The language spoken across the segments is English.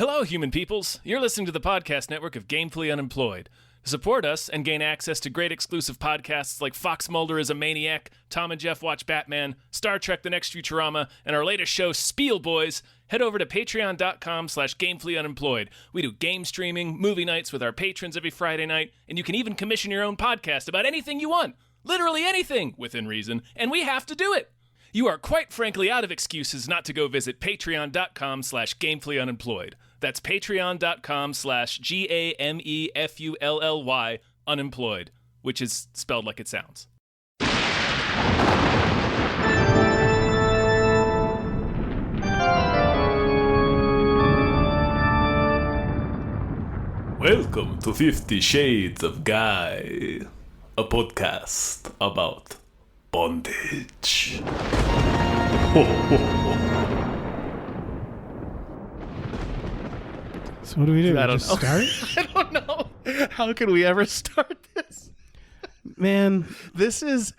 Hello, human peoples. You're listening to the podcast network of Gamefully Unemployed. To support us and gain access to great exclusive podcasts like Fox Mulder is a Maniac, Tom and Jeff Watch Batman, Star Trek The Next Futurama, and our latest show, Spiel Boys, head over to patreon.com/gamefullyunemployed. We do game streaming, movie nights with our patrons every Friday night, and you can even commission your own podcast about anything you want. Literally anything, within reason, and we have to do it. You are quite frankly out of excuses not to go visit patreon.com/gamefullyunemployed. That's patreon.com/GAMEFULLY unemployed, which is spelled like it sounds. Welcome to 50 Shades of Guy, a podcast about bondage. So what do we do? I don't Just start? I don't know. How can we ever start this? Man, This was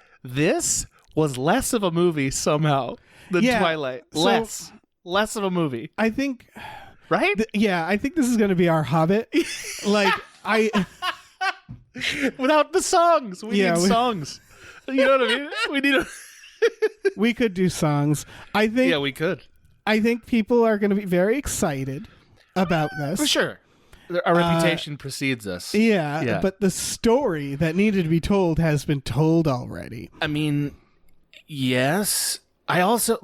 less of a movie somehow than Yeah, Twilight. so- Less of a movie, I think, right? I think this is going to be our Hobbit. Without the songs. We Yeah, need songs. You know what I mean? We need we could do songs. I think could. I think people are going to be very excited about this. For sure. Our reputation precedes us. Yeah, but the story that needed to be told has been told already. I mean, yes. I also,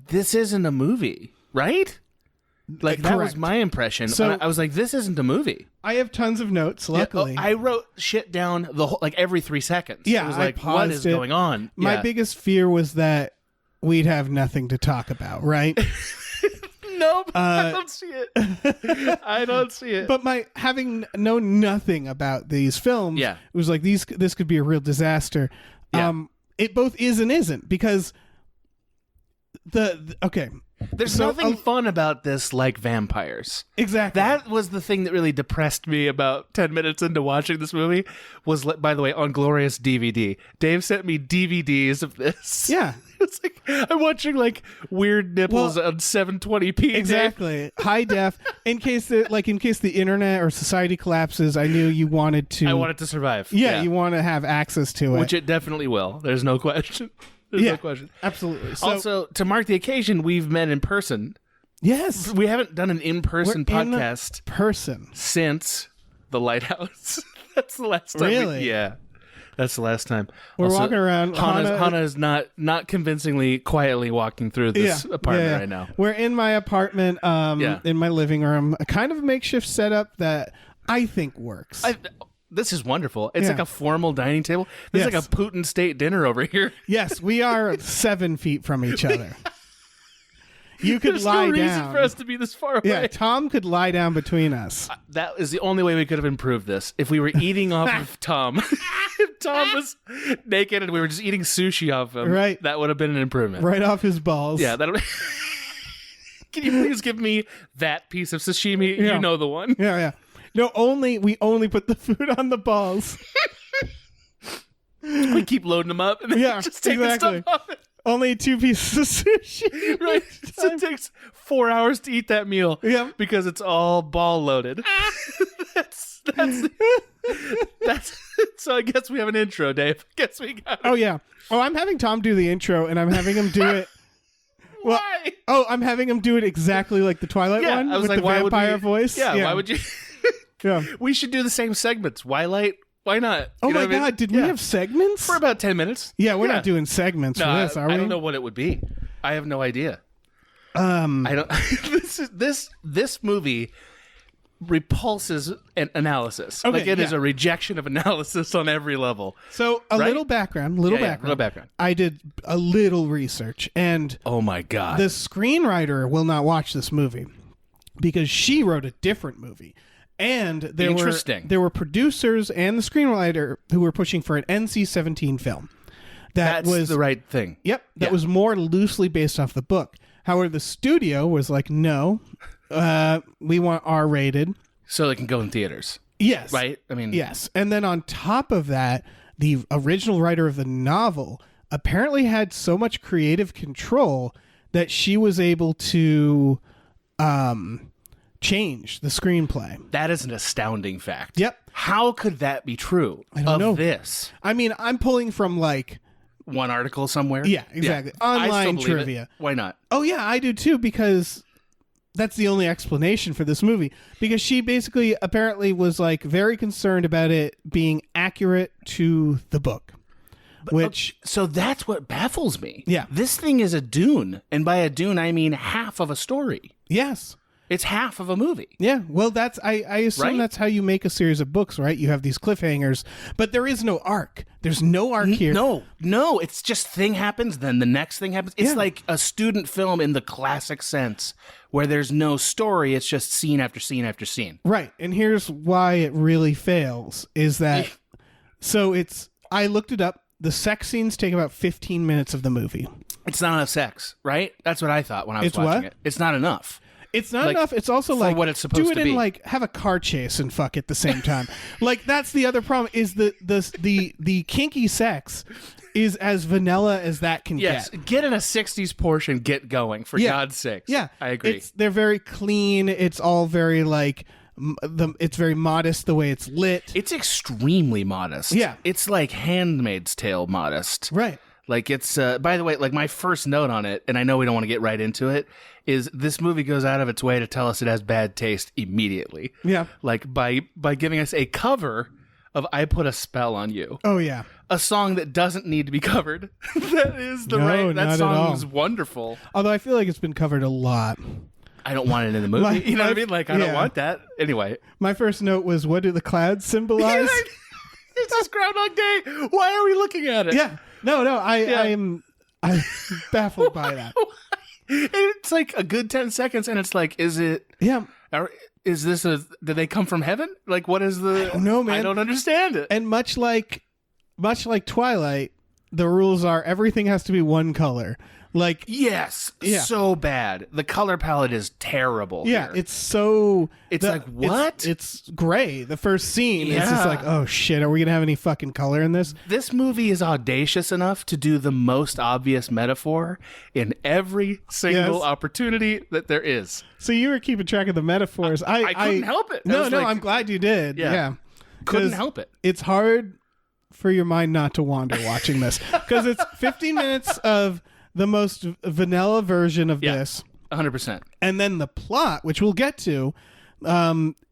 this isn't a movie, right? That was Correct. my impression. So- I was like, this isn't a movie. I have tons of notes, luckily. I wrote shit down the whole, every 3 seconds. Yeah, it was I like, what paused is it. going on? My Yeah. biggest fear was that we'd have nothing to talk about, right? Nope, I don't see it. I don't see it. But my having known nothing about these films, Yeah. it was like this could be a real disaster. Yeah. It both is and isn't, because okay, There's so nothing fun about this like vampires. exactly. That was the thing that really depressed me about 10 minutes into watching this movie. Was, by the way, on Glorious DVD. Dave sent me DVDs of this. Yeah, It's like I'm watching weird nipples Well, on 720p. Dave. exactly. High def. In case the internet or society collapses, I knew you wanted to. I want it to survive. Yeah, you want to have access to it. Which it definitely will. There's no question. There's no question. Absolutely. So, Also, to mark the occasion, we've met in person. yes, We haven't done an in-person We're in podcast person. since The Lighthouse. That's the last time. Really? Yeah. That's the last time. We're Also, walking around. Hana is not convincingly quietly walking through this apartment right now. We're in my apartment, Yeah. in my living room, a kind of makeshift setup that I think works. This is wonderful. It's Yeah. like a formal dining table. There's Yes. like a Putin state dinner over here. Yes, we are 7 feet from each other. You could There's lie no reason down. for us to be this far away. Yeah, Tom could lie down between us. That is the only way we could have improved this. If we were eating off of Tom, if Tom was naked and we were just eating sushi off him, Right. that would have been an improvement. Right off his balls. Yeah, that'll. Can you please give me that piece of sashimi? Yeah. You know the one. Yeah. No, we only put the food on the balls. We keep loading them up and then Yeah, just take exactly. the stuff off it. Only 2 pieces of sushi. Right. So it takes 4 hours to eat that meal. Yeah. Because it's all ball loaded. that's so I guess we have an intro, Dave. Guess we got it. Oh, yeah. Oh, I'm having Tom do the intro, and I'm having him do it. Well, Why? Oh, I'm having him do it exactly like the Twilight Yeah, one I was with like, the why would vampire we- voice. Yeah, why would you? Yeah. We should do the same segments. Twilight? Why not? Oh You know my what I mean? God! Did we Yeah. have segments? For about 10 minutes. Yeah, we're not doing segments No, for this, are we? I don't know what it would be. I have no idea. I don't. This movie repulses an analysis. Okay, It is yeah. a rejection of analysis on every level. So a Right? little background. Yeah, little background. I did a little research, and Oh my god. the screenwriter will not watch this movie because she wrote a different movie. And Interesting. there were producers and the screenwriter who were pushing for an NC-17 film. That's was the right thing. Yep, that Yeah. was more loosely based off the book. However, the studio was like, no, we want R-rated. So it can go in theaters. Yes. Right? I mean, Yes. And then on top of that, the original writer of the novel apparently had so much creative control that she was able to change the screenplay. That is an astounding fact. Yep. How could that be true I don't know. this? I mean, I'm pulling from like one article somewhere. Yeah, exactly. Yeah. Online trivia. Why not? Oh yeah, I do too, because that's the only explanation for this movie. Because she basically apparently was like very concerned about it being accurate to the book. So that's what baffles me. Yeah. This thing is a Dune, and by a Dune I mean half of a story. Yes. It's half of a movie. Yeah, well, that's I assume Right? that's how you make a series of books, right? You have these cliffhangers, but there is no arc. There's no arc here. No, it's just thing happens, then the next thing happens. It's like a student film in the classic sense, where there's no story, it's just scene after scene after scene. Right, and here's why it really fails, is that, I looked it up, the sex scenes take about 15 minutes of the movie. It's not enough sex, right? That's what I thought when I was watching it. It's not enough. It's not enough. It's also for like what it's supposed do it to in be. like have a car chase and fuck at the same time. Like that's the other problem is the kinky sex is as vanilla as that can get. Get in a 60s portion, get going for God's sakes. Yeah, I agree. They're very clean. It's all very like it's very modest the way it's lit. It's extremely modest. Yeah. It's like Handmaid's Tale modest. Right. Like it's, by the way, like my first note on it, and I know we don't want to get right into it, is this movie goes out of its way to tell us it has bad taste immediately. Yeah. Like by giving us a cover of I Put a Spell on You. Oh yeah. A song that doesn't need to be covered. That is the No, that not at song all. is wonderful. Although I feel like it's been covered a lot. I don't want it in the movie. You know what I mean? Like I don't want that. Anyway. My first note was, what do the clouds symbolize? It's just Groundhog Day. Why are we looking at it? Yeah. No, I'm baffled by that. It's like a good 10 seconds, and it's like, is it? Yeah. Is this did they come from heaven? Like, what is the? I don't know, man. I don't understand it. And much like Twilight, the rules are everything has to be one color. Like yes, Yeah. so bad. The color palette is terrible. yeah, here. it's so. It's like, what? It's gray. The first scene is just Yeah. like, oh shit, are we gonna have any fucking color in this? This movie is audacious enough to do the most obvious metaphor in every single Yes. opportunity that there is. So you were keeping track of the metaphors. I couldn't help it. I No, was no, like- I'm glad you did. Yeah. Yeah. Couldn't 'Cause help it. It's hard for your mind not to wander watching this because it's 15 minutes of the most vanilla version of Yeah. this, 100%. and then the plot, which we'll get to,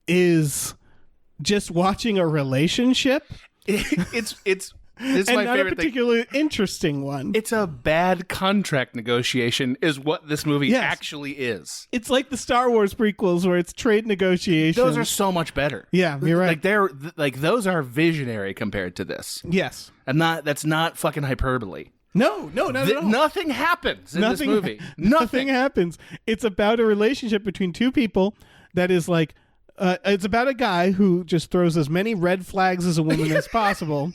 is just watching a relationship, It's this is and my not a favorite thing. particularly interesting one. It's a bad contract negotiation is what this movie Yes. actually is. It's like the Star Wars prequels where it's trade negotiations. Those are so much better. Yeah, you're right. Like those are visionary compared to this. Yes. And that's not fucking hyperbole. No, not at all. Nothing happens in this movie. Nothing happens. It's about a relationship between two people that is like, it's about a guy who just throws as many red flags as a woman as possible,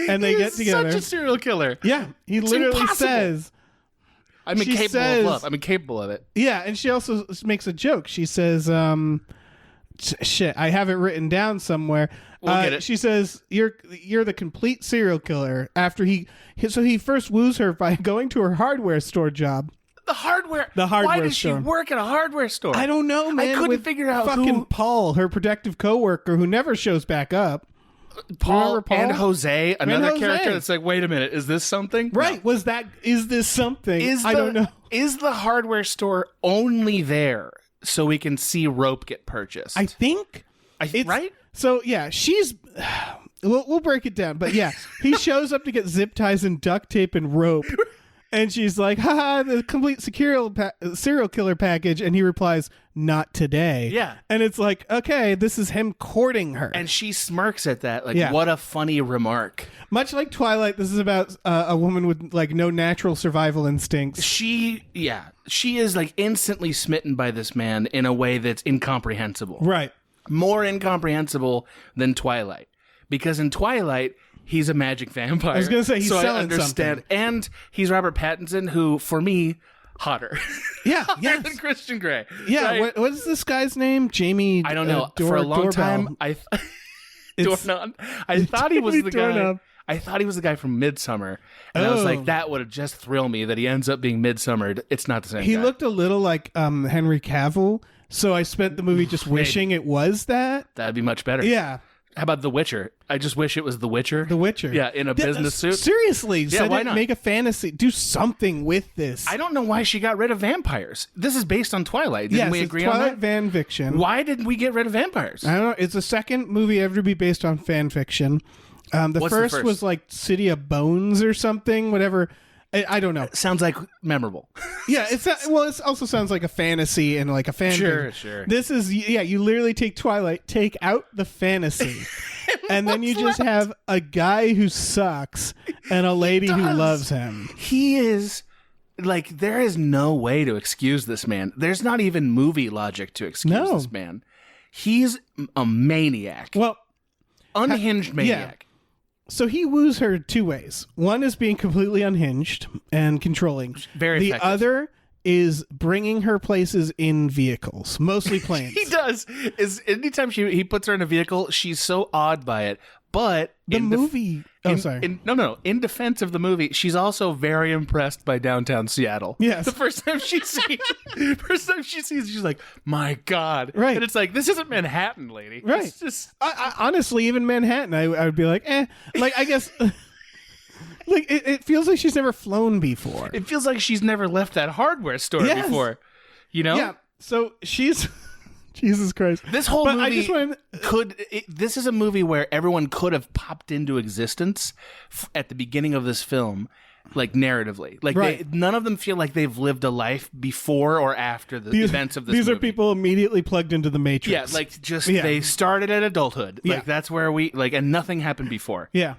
and they get together. Such a serial killer. Yeah, he literally impossible. says, I'm She incapable says- of love. I'm incapable of it. yeah, and she also makes a joke. She says, shit, I have it written down somewhere. We'll get it. She says, "You're the complete serial killer." After he first woos her by going to her hardware store job. The hardware. The hardware Why does store. she work at a hardware store? I don't know, man. I couldn't with figure out fucking who Paul, her protective coworker, who never shows back up. Paul, Remember Paul? and Jose, another Jose. character that's like, wait a minute, is this something? Right? No. Is this something? I don't know. Is the hardware store only there so we can see rope get purchased? I think it's right? So yeah, she's. We'll break it down, but yeah, he shows up to get zip ties and duct tape and rope, and she's like, "Haha, the complete serial killer package," and he replies, "Not today." Yeah. and it's like, okay, this is him courting her, And she smirks at that, like, Yeah. what a funny remark. much like Twilight. This is about a woman with like no natural survival instincts. She is like instantly smitten by this man in a way that's incomprehensible. Right. More incomprehensible than Twilight. Because in Twilight, he's a magic vampire. I was gonna say, he's so selling I understand. something. And he's Robert Pattinson, who, for me, hotter. Yeah. Hotter Yes. than Christian Grey. Yeah. Right? What is this guy's name? Jamie. I don't know. Dor- For a long Doorbell. time, I It's- thought he was Jamie the guy. Doorknob. I thought he was the guy from Midsummer, and I was Oh. like, that would have just thrilled me that he ends up being Midsummered. It's not the same. He guy. looked a little like Henry Cavill, So I spent the movie just wishing it was that. That'd be much better. Yeah. How about The Witcher? I just wish it was The Witcher. The Witcher. Yeah, in a business suit. Seriously. Yeah, why not? Make a fantasy. Do something with this. I don't know why she got rid of vampires. This is based on Twilight. Didn't we agree Twilight on that? fan fiction. Why did we get rid of vampires? I don't know. It's the second movie ever to be based on fan fiction. The first was like City of Bones or something, whatever. I don't know. Sounds like memorable. Yeah, it also sounds like a fantasy and like a fan. Sure. This is you literally take Twilight, take out the fantasy, and then you just have a guy who sucks and a lady who loves him. He is like, there is no way to excuse this man. There's not even movie logic to excuse this man. He's a maniac. Well, unhinged maniac. So he woos her two ways. One is being completely unhinged and controlling. Very The effective. other is bringing her places in vehicles, mostly planes. He does. Is anytime he puts her in a vehicle, she's so awed by it. But The in movie. Sorry. No. In defense of the movie, she's also very impressed by downtown Seattle. Yes. The first time she sees, she's like, "My God!" Right. And it's like, this isn't Manhattan, lady. Right. It's just I honestly, even Manhattan, I would be like, Like, I guess. Like, it feels like she's never flown before. it feels like she's never left that hardware store Yes. before. You know? Yeah. So she's. Jesus Christ. This whole But movie I just want this is a movie where everyone could have popped into existence at the beginning of this film, like narratively. Like Right. none of them feel like they've lived a life before or after the events of this These movie. are people immediately plugged into the Matrix. Yeah, like they started at adulthood. Yeah. Like that's where and nothing happened before. Yeah.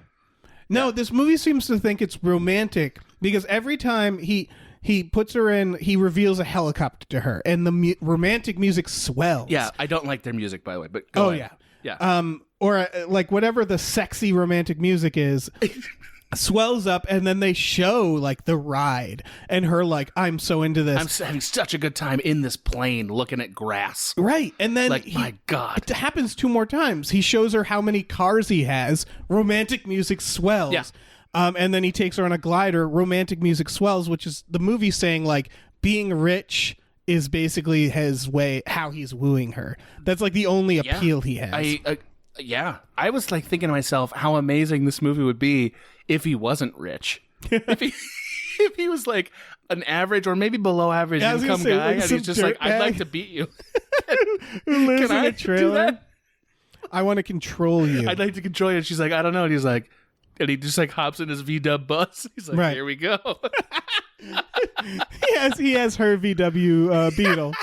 No, this movie seems to think it's romantic because every time he puts her in, he reveals a helicopter to her, and the romantic music swells. Yeah, I don't like their music, by the way, but go ahead. Yeah. Or like whatever the sexy romantic music is, swells up, and then they show like the ride, and her like, I'm so into this. I'm having such a good time in this plane looking at grass. Right, and then My God. it happens 2 more times. He shows her how many cars he has. Romantic music swells. Yeah. And then he takes her on a glider. Romantic music swells, which is the movie saying like being rich is basically his way, how he's wooing her. That's like the only appeal he has. I was like thinking to myself how amazing this movie would be if he wasn't rich. if he was like an average or maybe below average Yeah, I was income gonna say, guy, like and some he's just like, I'd dirtbag. like to beat you. Who lives Can in I a trailer? do that? I want to control you. I'd like to control you. And she's like, I don't know. And he's like, and he just like hops in his VW bus. He's like, Right. Here we go. he has her VW Beetle.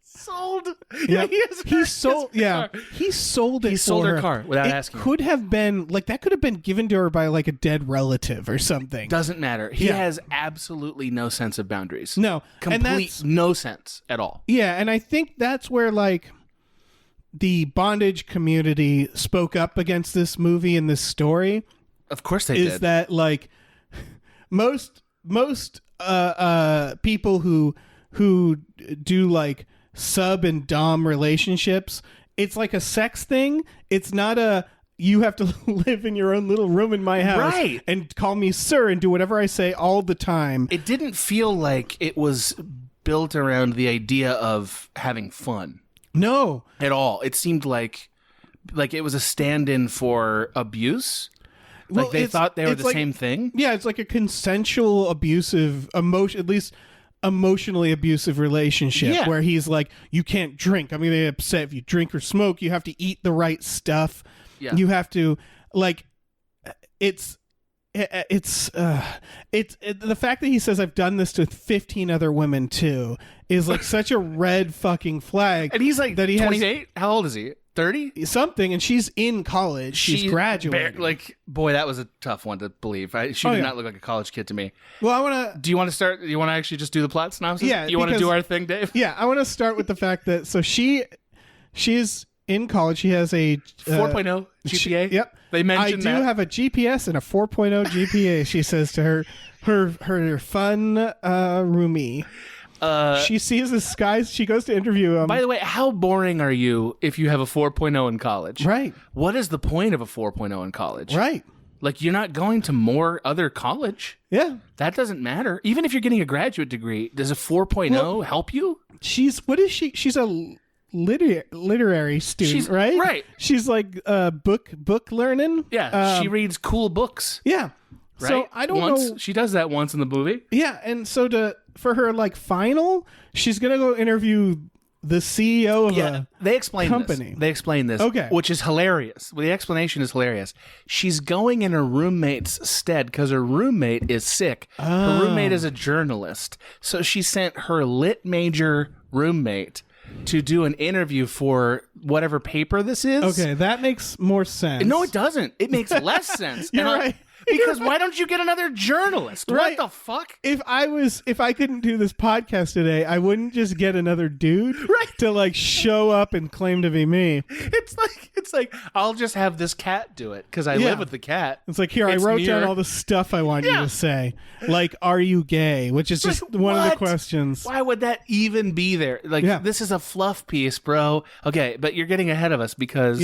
Sold. Yep. He sold He sold it. He sold for her car without asking. Could have been like that. Could have been given to her by like a dead relative or something. Doesn't matter. He Yeah. has absolutely no sense of boundaries. No, and Complete no sense at all. Yeah, and I think that's where like the bondage community spoke up against this movie and this story. Of course they Is did. that like most people who do like sub and dom relationships, it's like a sex thing. It's not a you have to live in your own little room in my house Right. and call me sir and do whatever I say all the time. It didn't feel like it was built around the idea of having fun No. at all. It seemed like it was a stand-in for abuse. Well, Like they it's- thought they were it's the like- same thing. Yeah, it's like a consensual abusive at least emotionally abusive relationship Yeah. where he's like, you can't drink. I'm gonna be upset if you drink or smoke. You have to eat the right stuff. Yeah. You have to like it's the fact that he says I've done this to 15 other women too is like such a red fucking flag. And he's like that he 28. How old is he? 30? something, and she's in college. She's graduating. Boy, that was a tough one to believe. She did not look like a college kid to me. Well, I want to. Do you want to start? Do you want to actually just do the plot synopsis? Yeah, You want to because- do our thing, Dave? Yeah, I want to start with the fact that she's in college. She has a 4.0 GPA. Yep. They mentioned I do that. have a GPS and a 4.0 GPA. She says to her fun roomie. She sees the skies. She goes to interview him. By the way, how boring are you if you have a 4.0 in college? Right. What is the point of a 4.0 in college? Right. Like, you're not going to more other college. Yeah. That doesn't matter. Even if you're getting a graduate degree, does a 4.0 help you? What is she? She's a literary student, right? Right. She's like book learning. Yeah. She reads cool books. Yeah. Right? So I don't know. She does that once in the movie. Yeah, and so for her like final, she's gonna go interview the CEO of a they explain company. This. They explain this, Okay. which is hilarious. Well, the explanation is hilarious. She's going in her roommate's stead because her roommate is sick. Her roommate is a journalist, so she sent her lit major roommate to do an interview for whatever paper this is. Okay, that makes more sense. No, it doesn't. It makes less sense. You're right. Because why don't you get another journalist? Right. What the fuck? If I couldn't do this podcast today, I wouldn't just get another dude to like show up and claim to be me. It's like I'll just have this cat do it because I live with the cat. It's like, here, I wrote down all the stuff I want you to say. Like, are you gay? Which is just one of the questions. Why would that even be there? Like, this is a fluff piece, bro. Okay, but you're getting ahead of us because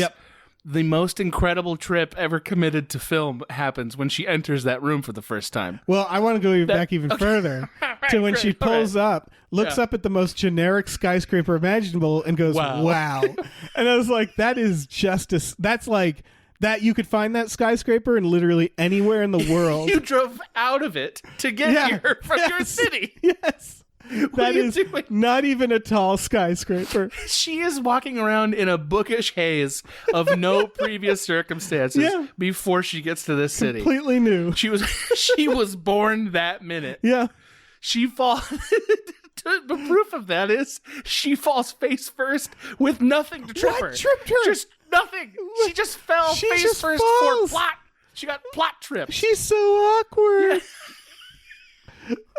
the most incredible trip ever committed to film happens when she enters that room for the first time. Well, I want to go back even further to when she pulls up, looks up at the most generic skyscraper imaginable and goes, wow. And I was like, that is justice. That's like that. You could find that skyscraper in literally anywhere in the world. You drove out of it to get here from your city. Yes. That is not even a tall skyscraper. She is walking around in a bookish haze of no previous circumstances before she gets to this city. Completely new. She was born that minute. Yeah. She falls. The proof of that is she falls face first with nothing to trip her. What tripped her? Just nothing. She just fell face first for plot. She got plot tripped. She's so awkward. Yeah.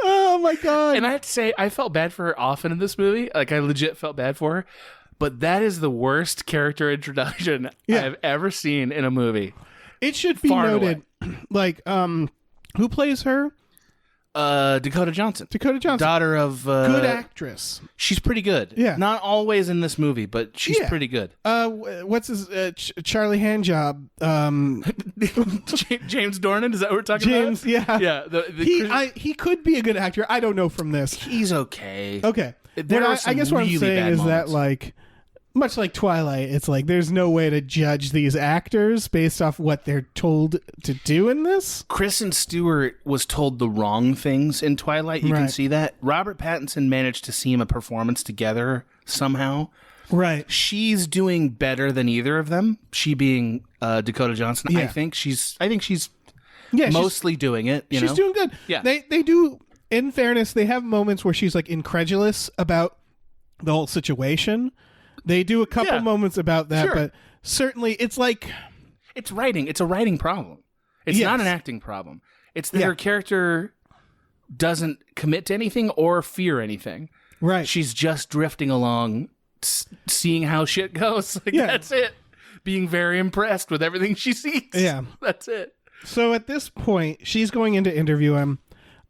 Oh my god. And I have to say, I felt bad for her often in this movie. Like, I legit felt bad for her. But that is the worst character introduction I've ever seen in a movie. It should be noted, like, who plays her? Dakota Johnson. Daughter of... good actress. She's pretty good. Yeah. Not always in this movie, but she's pretty good. What's his... Charlie Handjob. James Dornan? Is that what we're talking about? James, yeah. Yeah. He could be a good actor. I don't know from this. He's okay. Okay. I guess what I'm saying is that, like... Much like Twilight, it's like there's no way to judge these actors based off what they're told to do in this. Kristen Stewart was told the wrong things in Twilight. You can see that. Robert Pattinson managed to seam a performance together somehow. Right. She's doing better than either of them. She being Dakota Johnson. Yeah. I think she's mostly doing it. She's doing good. Yeah. They do, in fairness, they have moments where she's like incredulous about the whole situation. They do a couple moments about that, but certainly it's like... It's writing. It's a writing problem. It's not an acting problem. It's that her character doesn't commit to anything or fear anything. Right. She's just drifting along, seeing how shit goes. Like, that's it. Being very impressed with everything she sees. Yeah. That's it. So at this point, she's going in to interview him.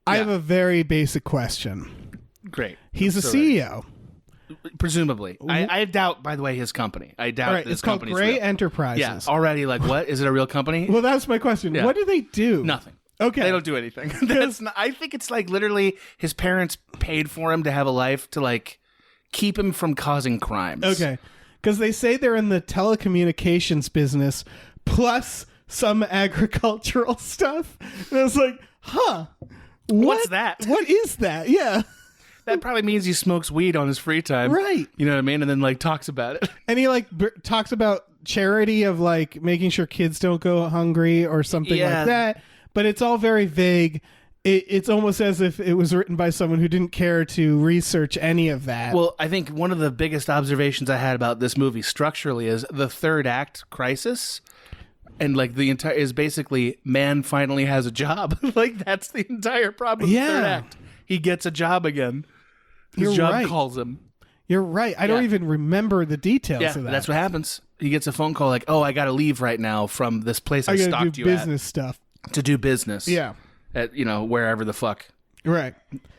I have a very basic question. Great. He's a CEO. Presumably. I doubt, by the way, his company. I doubt this it's called company's Gray real. Enterprises. Yeah, already, like, what? Is it a real company? Well, that's my question. Yeah. What do they do? Nothing. Okay. They don't do anything. I think it's like literally his parents paid for him to have a life to, like, keep him from causing crimes. Okay. Because they say they're in the telecommunications business plus some agricultural stuff. And I was like, what's that? What is that? Yeah. That probably means he smokes weed on his free time. Right. You know what I mean? And then, like, talks about it. And he, like, talks about charity of, like, making sure kids don't go hungry or something like that. But it's all very vague. It's almost as if it was written by someone who didn't care to research any of that. Well, I think one of the biggest observations I had about this movie structurally is the third act crisis. And, like, the entire is basically man finally has a job. Like, that's the entire problem of the third act. He gets a job again. His job calls him. You're right. I don't even remember the details of that. That's what happens. He gets a phone call like, oh, I got to leave right now from this place I stalked you at. Business stuff. To do business. Yeah. At, wherever the fuck. Right.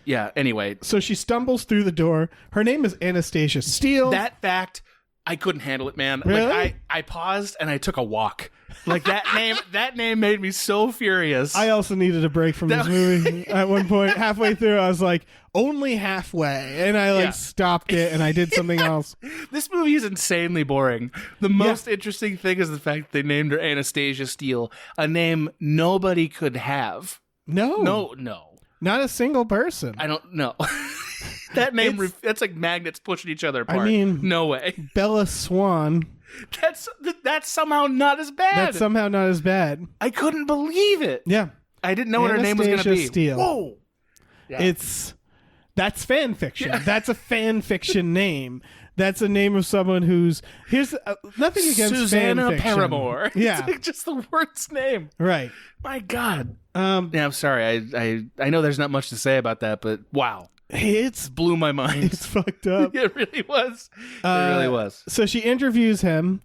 Yeah, anyway. So she stumbles through the door. Her name is Anastasia Steele. That fact I couldn't handle it, man. Really? Like I paused and I took a walk. Like that name made me so furious. I also needed a break from this movie. At one point, halfway through, I was like, only halfway. And I stopped it and I did something else. This movie is insanely boring. The most interesting thing is the fact that they named her Anastasia Steele, a name nobody could have. No. Not a single person. I don't know. That name, that's like magnets pushing each other apart. I mean, no way. Bella Swan. That's somehow not as bad. That's somehow not as bad. I couldn't believe it. Yeah. I didn't know what her name was going to be. Steele. Whoa. Yeah. That's fan fiction. Yeah. That's a fan fiction name. That's a name of someone who's nothing against Susanna fan fiction. Paramore. Yeah. It's like just the worst name. Right. My God. Yeah, I'm sorry. I know there's not much to say about that, but wow. It blew my mind. It's fucked up. It really was. It really was. So she interviews him.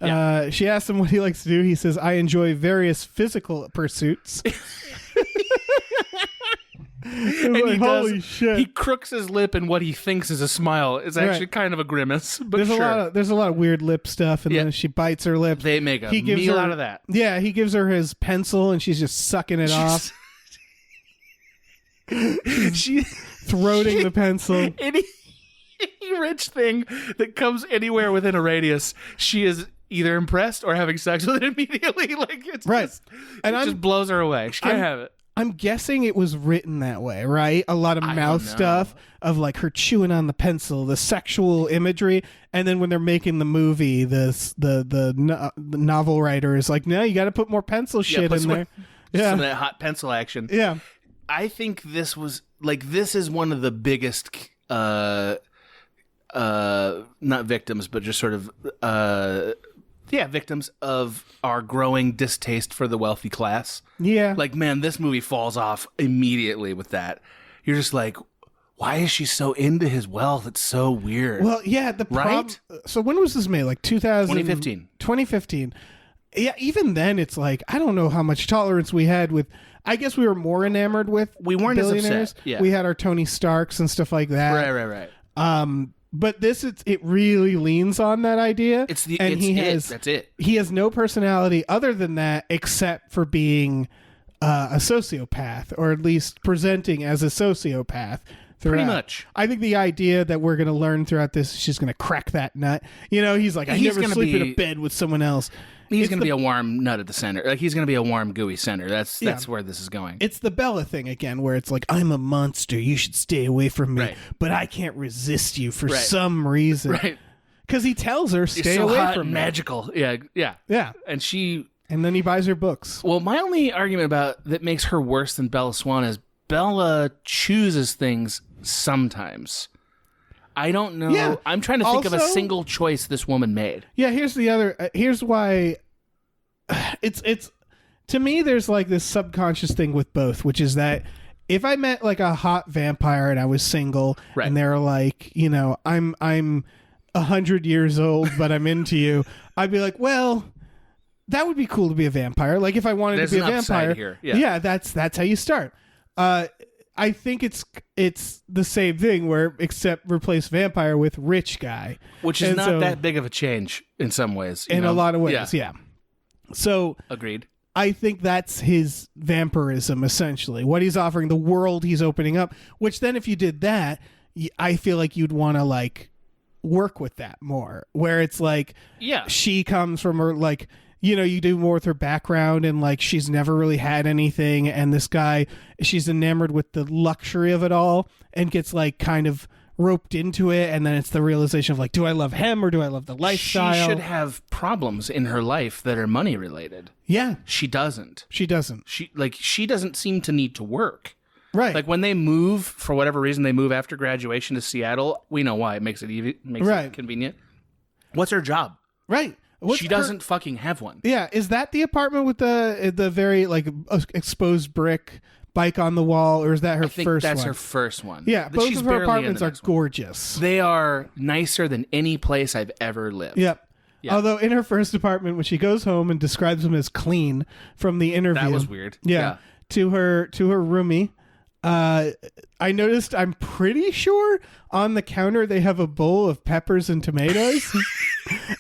Yeah. She asks him what he likes to do. He says, I enjoy various physical pursuits. And like, holy shit. He crooks his lip in what he thinks is a smile. It's actually kind of a grimace, but there's a lot of weird lip stuff, and then she bites her lip. They make a meal out of that. Yeah, he gives her his pencil, and she's just sucking it off. She's throating the pencil. Any rich thing that comes anywhere within a radius, she is either impressed or having sex with it immediately. Like it's just blows her away. She can't have it. I'm guessing it was written that way, right? A lot of mouth stuff of like her chewing on the pencil, the sexual imagery, and then when they're making the movie, the novel writer is like, no, you got to put more pencil shit in there. Some of that hot pencil action. Yeah. I think this is one of the biggest, not victims, but just sort of, victims of our growing distaste for the wealthy class. Yeah. Like, man, this movie falls off immediately with that. You're just like, why is she so into his wealth? It's so weird. Well, yeah. Right? So when was this made? Like 2015. 2015. Yeah, even then, it's like, I don't know how much tolerance we had with... I guess we were more enamored with we weren't billionaires. As upset. Yeah. We had our Tony Starks and stuff like that. Right. But this, it really leans on that idea. That's it. He has no personality other than that, except for being a sociopath, or at least presenting as a sociopath. Throughout. Pretty much. I think the idea that we're going to learn throughout this, she's going to crack that nut. You know, he's like, I never sleep in a bed with someone else. He's going to be a warm nut at the center. Like, he's going to be a warm, gooey center. That's where this is going. It's the Bella thing again, where it's like, I'm a monster. You should stay away from me. Right. But I can't resist you for some reason. Right. Because he tells her, stay You're so away hot from and me. magical. Yeah. Yeah. And then he buys her books. Well, my only argument about that makes her worse than Bella Swan is Bella chooses things sometimes. I don't know. Yeah. I'm trying to think of a single choice this woman made. Yeah, here's why it's to me there's like this subconscious thing with both, which is that if I met like a hot vampire and I was single and they're like, you know, I'm 100 years old but I'm into you, I'd be like, well, that would be cool to be a vampire. Like if I wanted to be a vampire here. Yeah, that's how you start. I think it's the same thing except replace vampire with rich guy, which is not that big of a change in some ways. In a lot of ways, yeah. So agreed. I think that's his vampirism, essentially. What he's offering, the world he's opening up, which then if you did that, I feel like you'd want to like work with that more, where it's like, she comes from her, like, you know, you do more with her background and like she's never really had anything, and this guy, she's enamored with the luxury of it all and gets like kind of roped into it, and then it's the realization of like, do I love him or do I love the lifestyle? She should have problems in her life that are money related. Yeah. She doesn't. She doesn't seem to need to work. Right. Like when they move, for whatever reason, they move after graduation to Seattle. We know why. It makes it easy, makes it convenient. What's her job? Right. She doesn't fucking have one. Yeah. Is that the apartment with the very like exposed brick bike on the wall, or is that her first one? That's her first one. Yeah, both of her apartments are gorgeous. They are nicer than any place I've ever lived. Yep. Yeah. Although in her first apartment, when she goes home and describes him as clean from the interview, that was weird. Yeah. To her roomie, I noticed, I'm pretty sure on the counter they have a bowl of peppers and tomatoes.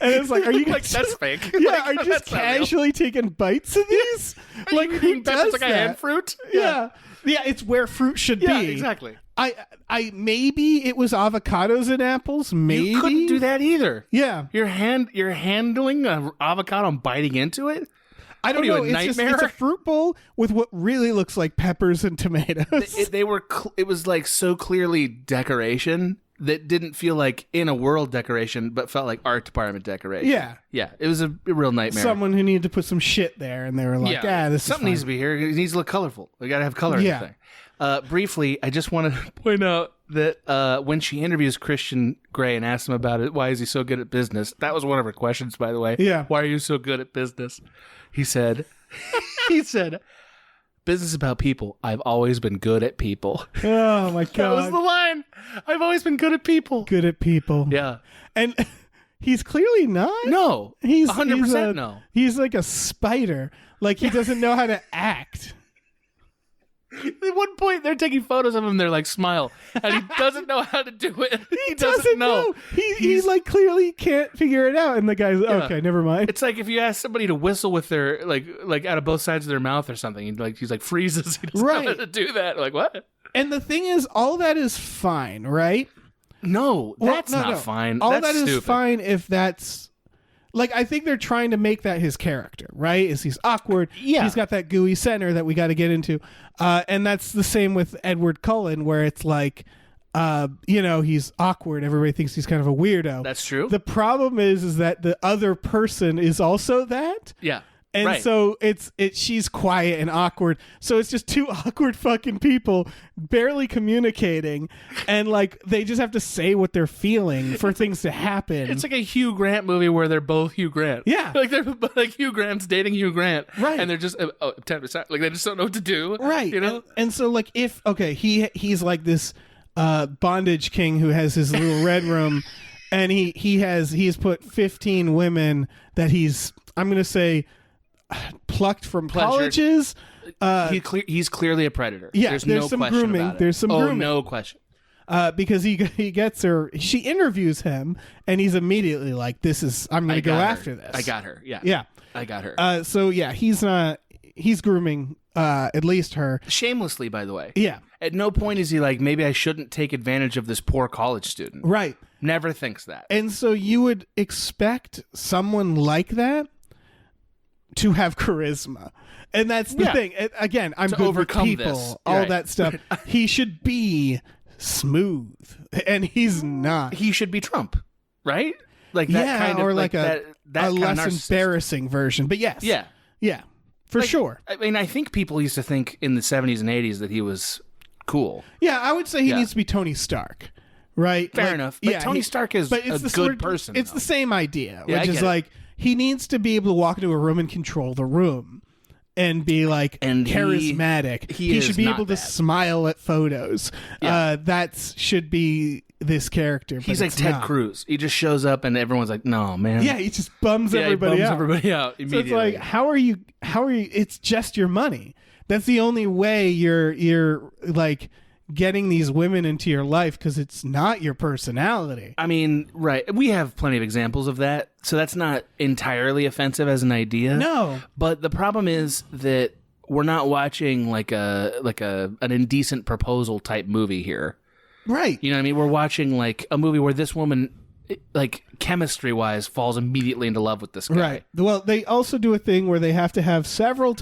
And it's like, are you guys that's fake? Yeah, are you just casually taking bites of these? Like, who does like a hand fruit? Yeah. It's where fruit should be. Yeah, exactly. I maybe it was avocados and apples. Maybe You couldn't do that either. Yeah, You're handling an avocado and biting into it. I don't know. It's a fruit bowl with what really looks like peppers and tomatoes. It was like so clearly decoration that didn't feel like in a world decoration, but felt like art department decoration. Yeah. It was a real nightmare. Someone who needed to put some shit there, and they were like, this something is needs to be here. It needs to look colorful. We got to have color in the thing. Briefly, I just want to point out that when she interviews Christian Grey and asks him about it, why is he so good at business? That was one of her questions, by the way. Yeah. Why are you so good at business? He said, business is about people. I've always been good at people. Oh, my God. That was the line. I've always been good at people. Good at people. Yeah. And he's clearly not. No. He's 100% no. He's like a spider. Like, he doesn't know how to act. At one point, they're taking photos of him. They're like, smile. And he doesn't know how to do it. He doesn't know. He's like clearly can't figure it out. And the guy's okay, never mind. It's like if you ask somebody to whistle with their, like out of both sides of their mouth or something. He's like freezes. He doesn't know how to do that. Like, what? And the thing is, all that is fine, right? No, that's not fine. All that's that is stupid. fine if that's... Like, I think they're trying to make that his character, right? Is he's awkward. Yeah. He's got that gooey center that we got to get into. And that's the same with Edward Cullen, where it's like, he's awkward. Everybody thinks he's kind of a weirdo. That's true. The problem is that the other person is also that. Yeah. And so she's quiet and awkward. So it's just two awkward fucking people barely communicating, and like they just have to say what they're feeling for things to happen. It's like a Hugh Grant movie where they're both Hugh Grant. Yeah. Like they're like Hugh Grant's dating Hugh Grant. Right. And they're just 10%. Like they just don't know what to do. Right. You know? And so like he's like this bondage king who has his little red room, and he's put 15 women that I'm gonna say plucked from colleges. He's clearly a predator. Yeah, there's no some question grooming. about it. There's some grooming. No question. Because he gets her. She interviews him, and he's immediately like, I'm going to go after this. I got her. Yeah. Yeah. I got her. So yeah, he's grooming at least her. Shamelessly, by the way. Yeah. At no point is he like, maybe I shouldn't take advantage of this poor college student. Right. Never thinks that. And so you would expect someone like that to have charisma. And that's the thing. Again, I'm to good overcome with people, this. all Right. that stuff. He should be smooth, and he's not. He should be Trump, right? Like that kind of or like that a less narcissist. embarrassing version. But yes. Yeah. For sure. I mean, I think people used to think in the 70s and 80s that he was cool. Yeah, I would say he needs to be Tony Stark. Right? Fair enough. But Tony Stark is a good person. It's the same idea, Yeah, which I is get like he needs to be able to walk into a room and control the room and be like charismatic. He should be able to smile at photos. Yeah. That should be this character. He's like Ted Cruz. He just shows up and everyone's like, "No, man." Yeah, he just bums everybody out. Immediately. So it's like, how are you? It's just your money. That's the only way you're like getting these women into your life, because it's not your personality. I mean, right. We have plenty of examples of that. So that's not entirely offensive as an idea. No. But the problem is that we're not watching like an indecent proposal type movie here. Right. You know what I mean? We're watching like a movie where this woman, like chemistry wise, falls immediately into love with this guy. Right. Well, they also do a thing where they have to have several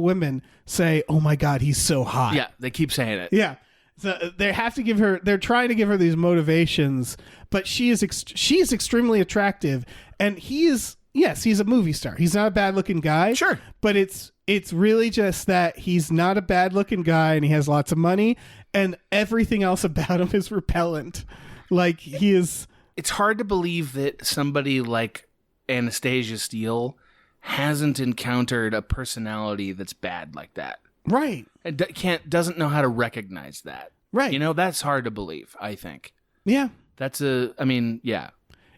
women say, "Oh my God, he's so hot." Yeah, they keep saying it. Yeah. So they have to give her. They're trying to give her these motivations, but she's extremely attractive, and he's a movie star. He's not a bad looking guy. Sure. But it's really just that he's not a bad looking guy, and he has lots of money, and everything else about him is repellent. Like he is. It's hard to believe that somebody like Anastasia Steele hasn't encountered a personality that's bad like that. Right. And doesn't know how to recognize that. Right. You know, that's hard to believe, I think. Yeah. Yeah.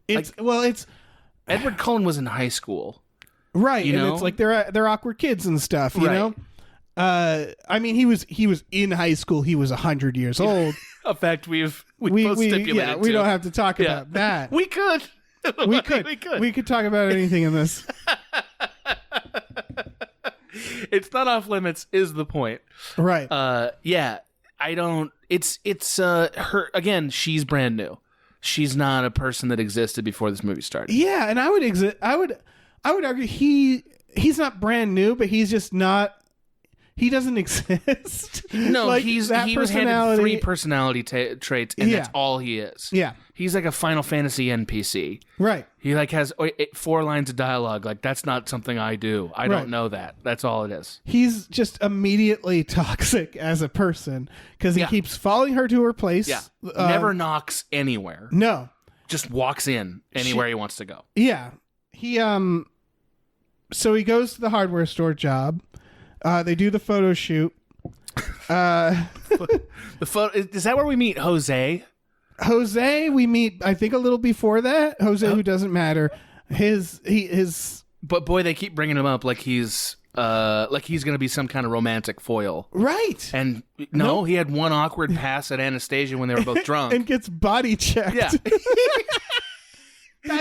It's Edward Cullen was in high school. Right. You and know? it's like they're awkward kids and stuff, you know? I mean, he was in high school. He was 100 years old. A fact we both stipulated. Yeah, we don't have to talk about that. We could. We could talk about anything in this. It's not off limits, is the point. Right. Yeah. I don't. It's her again. She's brand new. She's not a person that existed before this movie started. Yeah, and I would argue he's not brand new, but he's just not. He doesn't exist. No, like, he was handed 3 personality traits, and that's all he is. Yeah, he's like a Final Fantasy NPC. Right. He like has 4 lines of dialogue. Like, that's not something I do. I don't know that. That's all it is. He's just immediately toxic as a person because he keeps following her to her place. Yeah, never knocks anywhere. No, just walks in anywhere he wants to go. Yeah, he So he goes to the hardware store job. They do the photo shoot. The photo is that where we meet Jose? Jose, we meet I think a little before that. Jose, who doesn't matter. His. But boy, they keep bringing him up like he's going to be some kind of romantic foil, right? And no, he had one awkward pass at Anastasia when they were both drunk, and gets body checked. Yeah.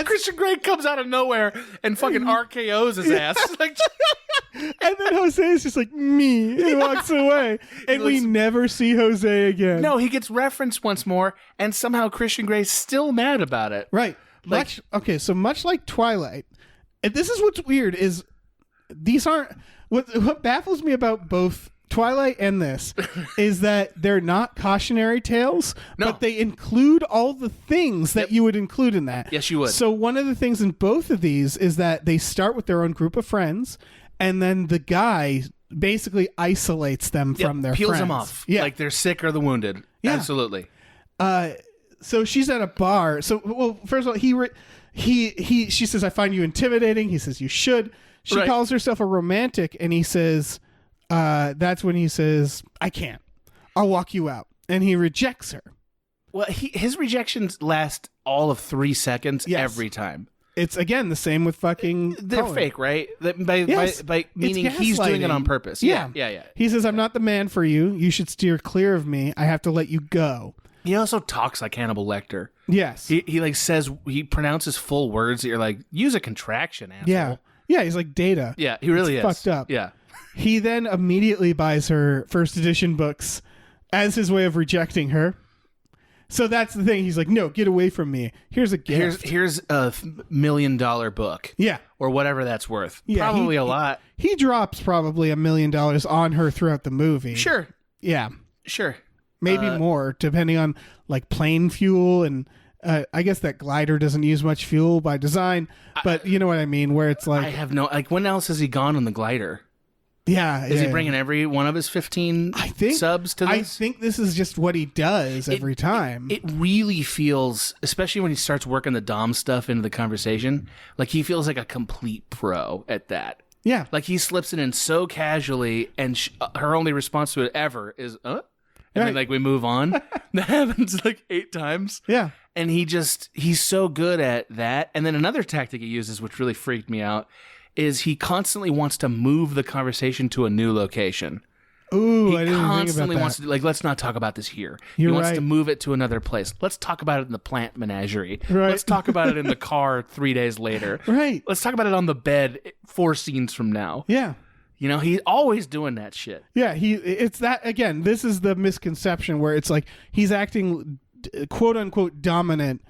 Christian Grey comes out of nowhere and fucking RKO's his ass. Like, and then Jose is just like, me. He walks away. And we never see Jose again. No, he gets referenced once more, and somehow Christian Grey's still mad about it. Right. Like, so much like Twilight, and this is what's weird is these aren't... What baffles me about both Twilight and this is that they're not cautionary tales, but they include all the things that you would include in that. Yes, you would. So one of the things in both of these is that they start with their own group of friends, and then the guy basically isolates them from their peels friends. them off. Yeah. Like they're sick or the wounded. Yeah. Absolutely. So she's at a bar. So, well, first of all, she says, I find you intimidating. He says, you should. She calls herself a romantic, and he says... that's when he says, I can't. I'll walk you out. And he rejects her. Well, his rejections last all of 3 seconds every time. It's, again, the same with fucking... They're Colin. fake, right? By meaning he's doing it on purpose. Yeah. He says, I'm not the man for you. You should steer clear of me. I have to let you go. He also talks like Hannibal Lecter. Yes. He like says, he pronounces full words that you're like, use a contraction, asshole. Yeah. Yeah, he's like Data. Yeah, he really is. Fucked up. Yeah. He then immediately buys her first edition books as his way of rejecting her. So that's the thing. He's like, no, get away from me. Here's a gift. Here's a $1 million book. Yeah. Or whatever that's worth. Yeah, probably a lot. He drops probably $1 million on her throughout the movie. Sure. Yeah. Sure. Maybe more, depending on like plane fuel and I guess that glider doesn't use much fuel by design, but you know what I mean, where it's like... I have no... Like, when else has he gone on the glider? Yeah. Is he bringing every one of his 15 subs to this? I think this is just what he does every time. It really feels, especially when he starts working the Dom stuff into the conversation, like he feels like a complete pro at that. Yeah. Like he slips it in so casually, and her only response to it ever is, And then like we move on. That happens like 8 times. Yeah. And he's so good at that. And then another tactic he uses, which really freaked me out, is he constantly wants to move the conversation to a new location. Ooh, he I didn't constantly think about that. wants to, like, let's not talk about this here. You're he wants right. to move it to another place. Let's talk about it in the plant menagerie. Right. Let's talk about it in the car 3 days later. Right. Let's talk about it on the bed 4 scenes from now. Yeah. You know, he's always doing that shit. Yeah, it's that, again, this is the misconception where it's like he's acting quote unquote dominant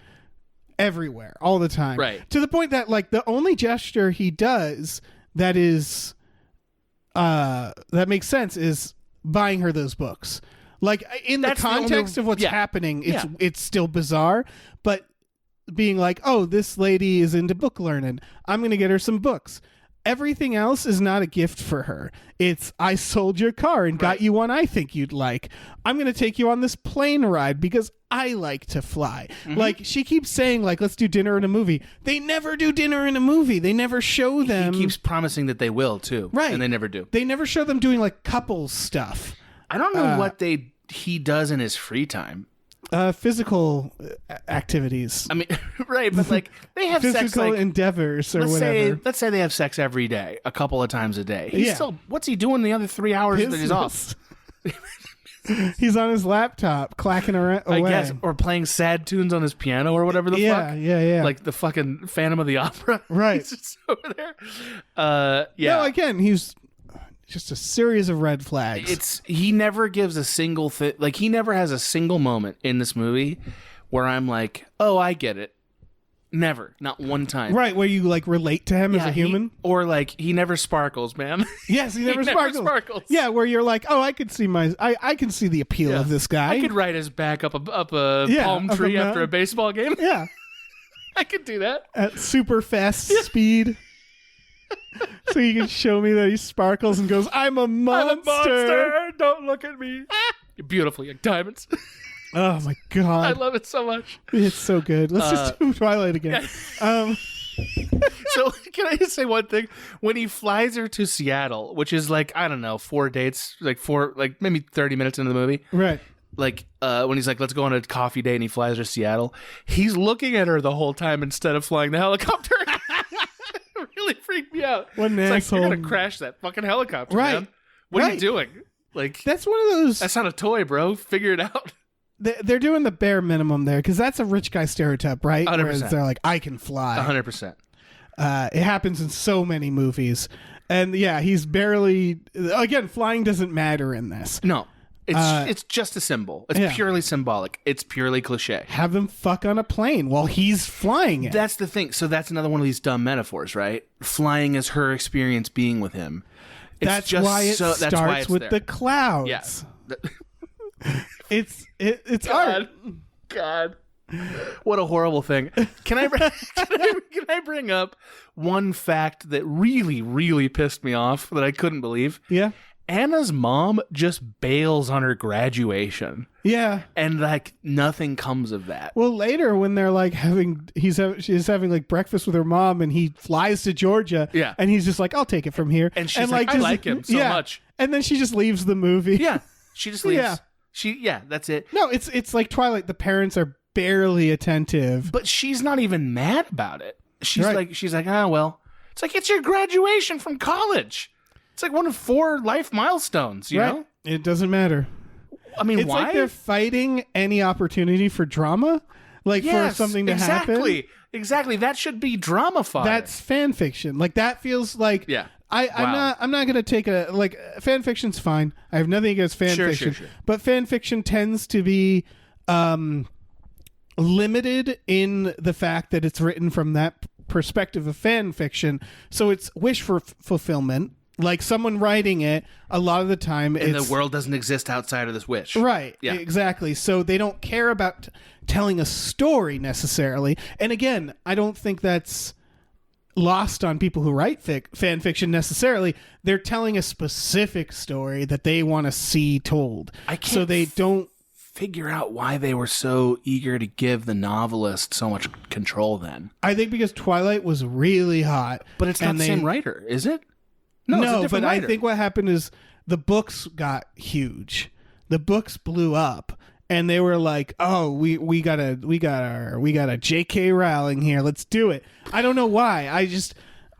everywhere all the time. Right. To the point that like the only gesture he does that is that makes sense is buying her those books. Like in the context of what's happening, it's still bizarre, but being like, "Oh, this lady is into book learning. I'm going to get her some books." Everything else is not a gift for her. It's, I sold your car and got you one I think you'd like. I'm going to take you on this plane ride because I like to fly. Mm-hmm. Like, she keeps saying, like, let's do dinner in a movie. They never do dinner in a movie. They never show them. He keeps promising that they will, too. Right. And they never do. They never show them doing, like, couples stuff. I don't know what he does in his free time. Physical activities. I mean, right, but like they have sex Physical like endeavors or whatever. let's say they have sex every day, a couple of times a day. He's still, what's he doing the other 3 hours that he's off? He's on his laptop clacking around away. I guess, or playing sad tunes on his piano or whatever the fuck. Yeah. Like the fucking Phantom of the Opera. Right. He's just over there. Yeah. No, again, he's just a series of red flags. He never gives a single thing. Like, he never has a single moment in this movie where I'm like, oh, I get it. Never. Not one time. Right, where you like relate to him as a human. Or like, he never sparkles, man. Yes, he never sparkles. Yeah, where you're like, oh, I could see I can see the appeal of this guy. I could ride his back up a palm tree after a baseball game. Yeah. I could do that. At super fast speed. So you can show me that he sparkles and goes, I'm a monster. Don't look at me. You're beautiful, like diamonds. Oh my God. I love it so much. It's so good. Let's just do Twilight again. Yeah. So can I just say one thing? When he flies her to Seattle, which is like, I don't know, 4 dates, like maybe 30 minutes into the movie. Right. Like when he's like, let's go on a coffee date and he flies her to Seattle, he's looking at her the whole time instead of flying the helicopter. It really freaked me out. What an it's asshole. Like, you're going to crash that fucking helicopter, Right. man. What are you doing? Like, that's one of those. That's not a toy, bro. Figure it out. They're doing the bare minimum there because that's a rich guy stereotype, right? 100%. Whereas they're like, I can fly. 100%. It happens in so many movies. And yeah, he's barely. Again, flying doesn't matter in this. No. It's just a symbol. It's purely symbolic. It's purely cliche. Have him fuck on a plane while he's flying it. That's the thing. So that's another one of these dumb metaphors, right? Flying is her experience being with him. That's why it starts with the clouds. Yeah. It's God. art. God. What a horrible thing. Can I bring up one fact that really, really pissed me off that I couldn't believe? Yeah. Anna's mom just bails on her graduation. Yeah. And like nothing comes of that. Well, later when they're like she's having like breakfast with her mom and he flies to Georgia. Yeah. And he's just like, I'll take it from here. And she's like, I like him so much. And then she just leaves the movie. Yeah. She just leaves. Yeah. That's it. No, it's like Twilight. The parents are barely attentive. But she's not even mad about it. She's Right. like, oh, well. It's like, it's your graduation from college. It's like one of 4 life milestones, you know? It doesn't matter. I mean, It's why? like they're fighting any opportunity for drama, like for something to happen. Exactly. That should be drama fodder. That's fan fiction. Like that feels like I'm not gonna take a like fan fiction's fine. I have nothing against fan fiction, but fan fiction tends to be limited in the fact that it's written from that perspective of fan fiction. So it's wish for fulfillment. Like someone writing it, a lot of the time, and the world doesn't exist outside of this wish. Right. Yeah. Exactly. So they don't care about telling a story necessarily. And again, I don't think that's lost on people who write fan fiction necessarily. They're telling a specific story that they want to see told. So they don't figure out why they were so eager to give the novelist so much control then. I think because Twilight was really hot. But it's not the same writer, is it? No, but writer. I think what happened is the books got huge. The books blew up, and they were like, "Oh, we got a J.K. Rowling here. Let's do it." I don't know why.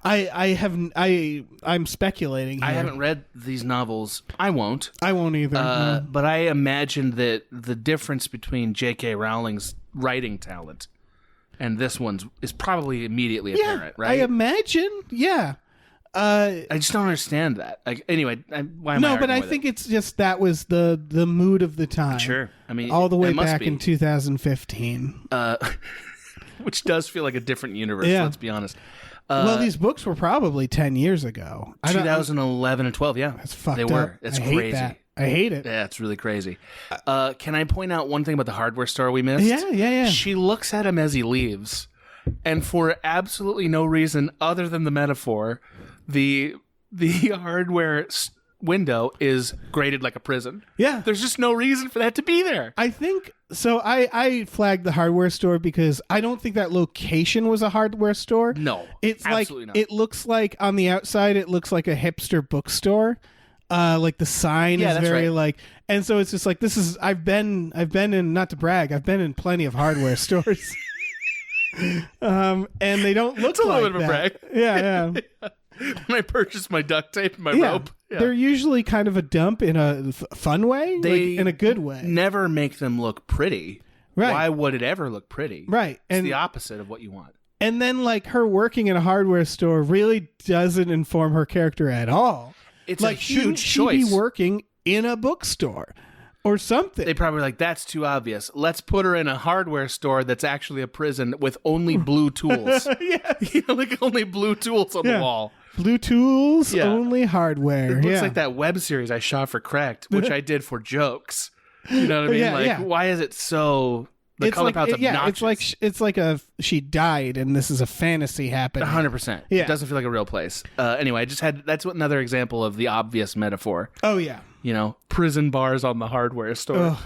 I'm speculating here. I haven't read these novels. I won't either. No. But I imagine that the difference between J.K. Rowling's writing talent and this one's is probably immediately apparent, right? I imagine, yeah. I just don't understand that. Like, anyway, why am I? No, but I think it's just that was the mood of the time. Sure, I mean all the way back in 2015, which does feel like a different universe. Yeah. Let's be honest. Well, these books were probably 10 years ago. 2011 and 12. Yeah, that's fucked they up. Were. That's crazy. I hate it. Yeah, it's really crazy. Can I point out one thing about the hardware store we missed? Yeah. She looks at him as he leaves, and for absolutely no reason other than the metaphor, the hardware window is graded like a prison. Yeah. There's just no reason for that to be there. I think so. I flagged the hardware store because I don't think that location was a hardware store. No, it's absolutely like not. It looks like on the outside it looks like a hipster bookstore. Like the sign is that's very right. like, and so it's just like this is. I've been in, not to brag, I've been in plenty of hardware stores. And they don't look It's a like little bit of a that. brag. Yeah. When I purchased my duct tape and my Yeah. rope. Yeah. They're usually kind of a dump in a fun way, They like in a good way. never make them look pretty. Right. Why would it ever look pretty? Right. It's And the opposite of what you want. and then like her working in a hardware store really doesn't inform her character at all. It's like a huge she choice. be working in a bookstore or something. They probably were like, that's too obvious. Let's put her in a hardware store that's actually a prison with only blue tools. Yes. You know, like only blue tools on Yeah. the wall. Blue tools, Yeah. only hardware. It looks yeah. like that web series I shot for Cracked, which I did for jokes. You know what I mean? Yeah, like, yeah. why is it so... The It's color like, palette's yeah, obnoxious. it's like she died and this is a fantasy happening. 100%. Yeah. It doesn't feel like a real place. Anyway, I just had... That's another example of the obvious metaphor. Oh yeah. You know, prison bars on the hardware store. Ugh.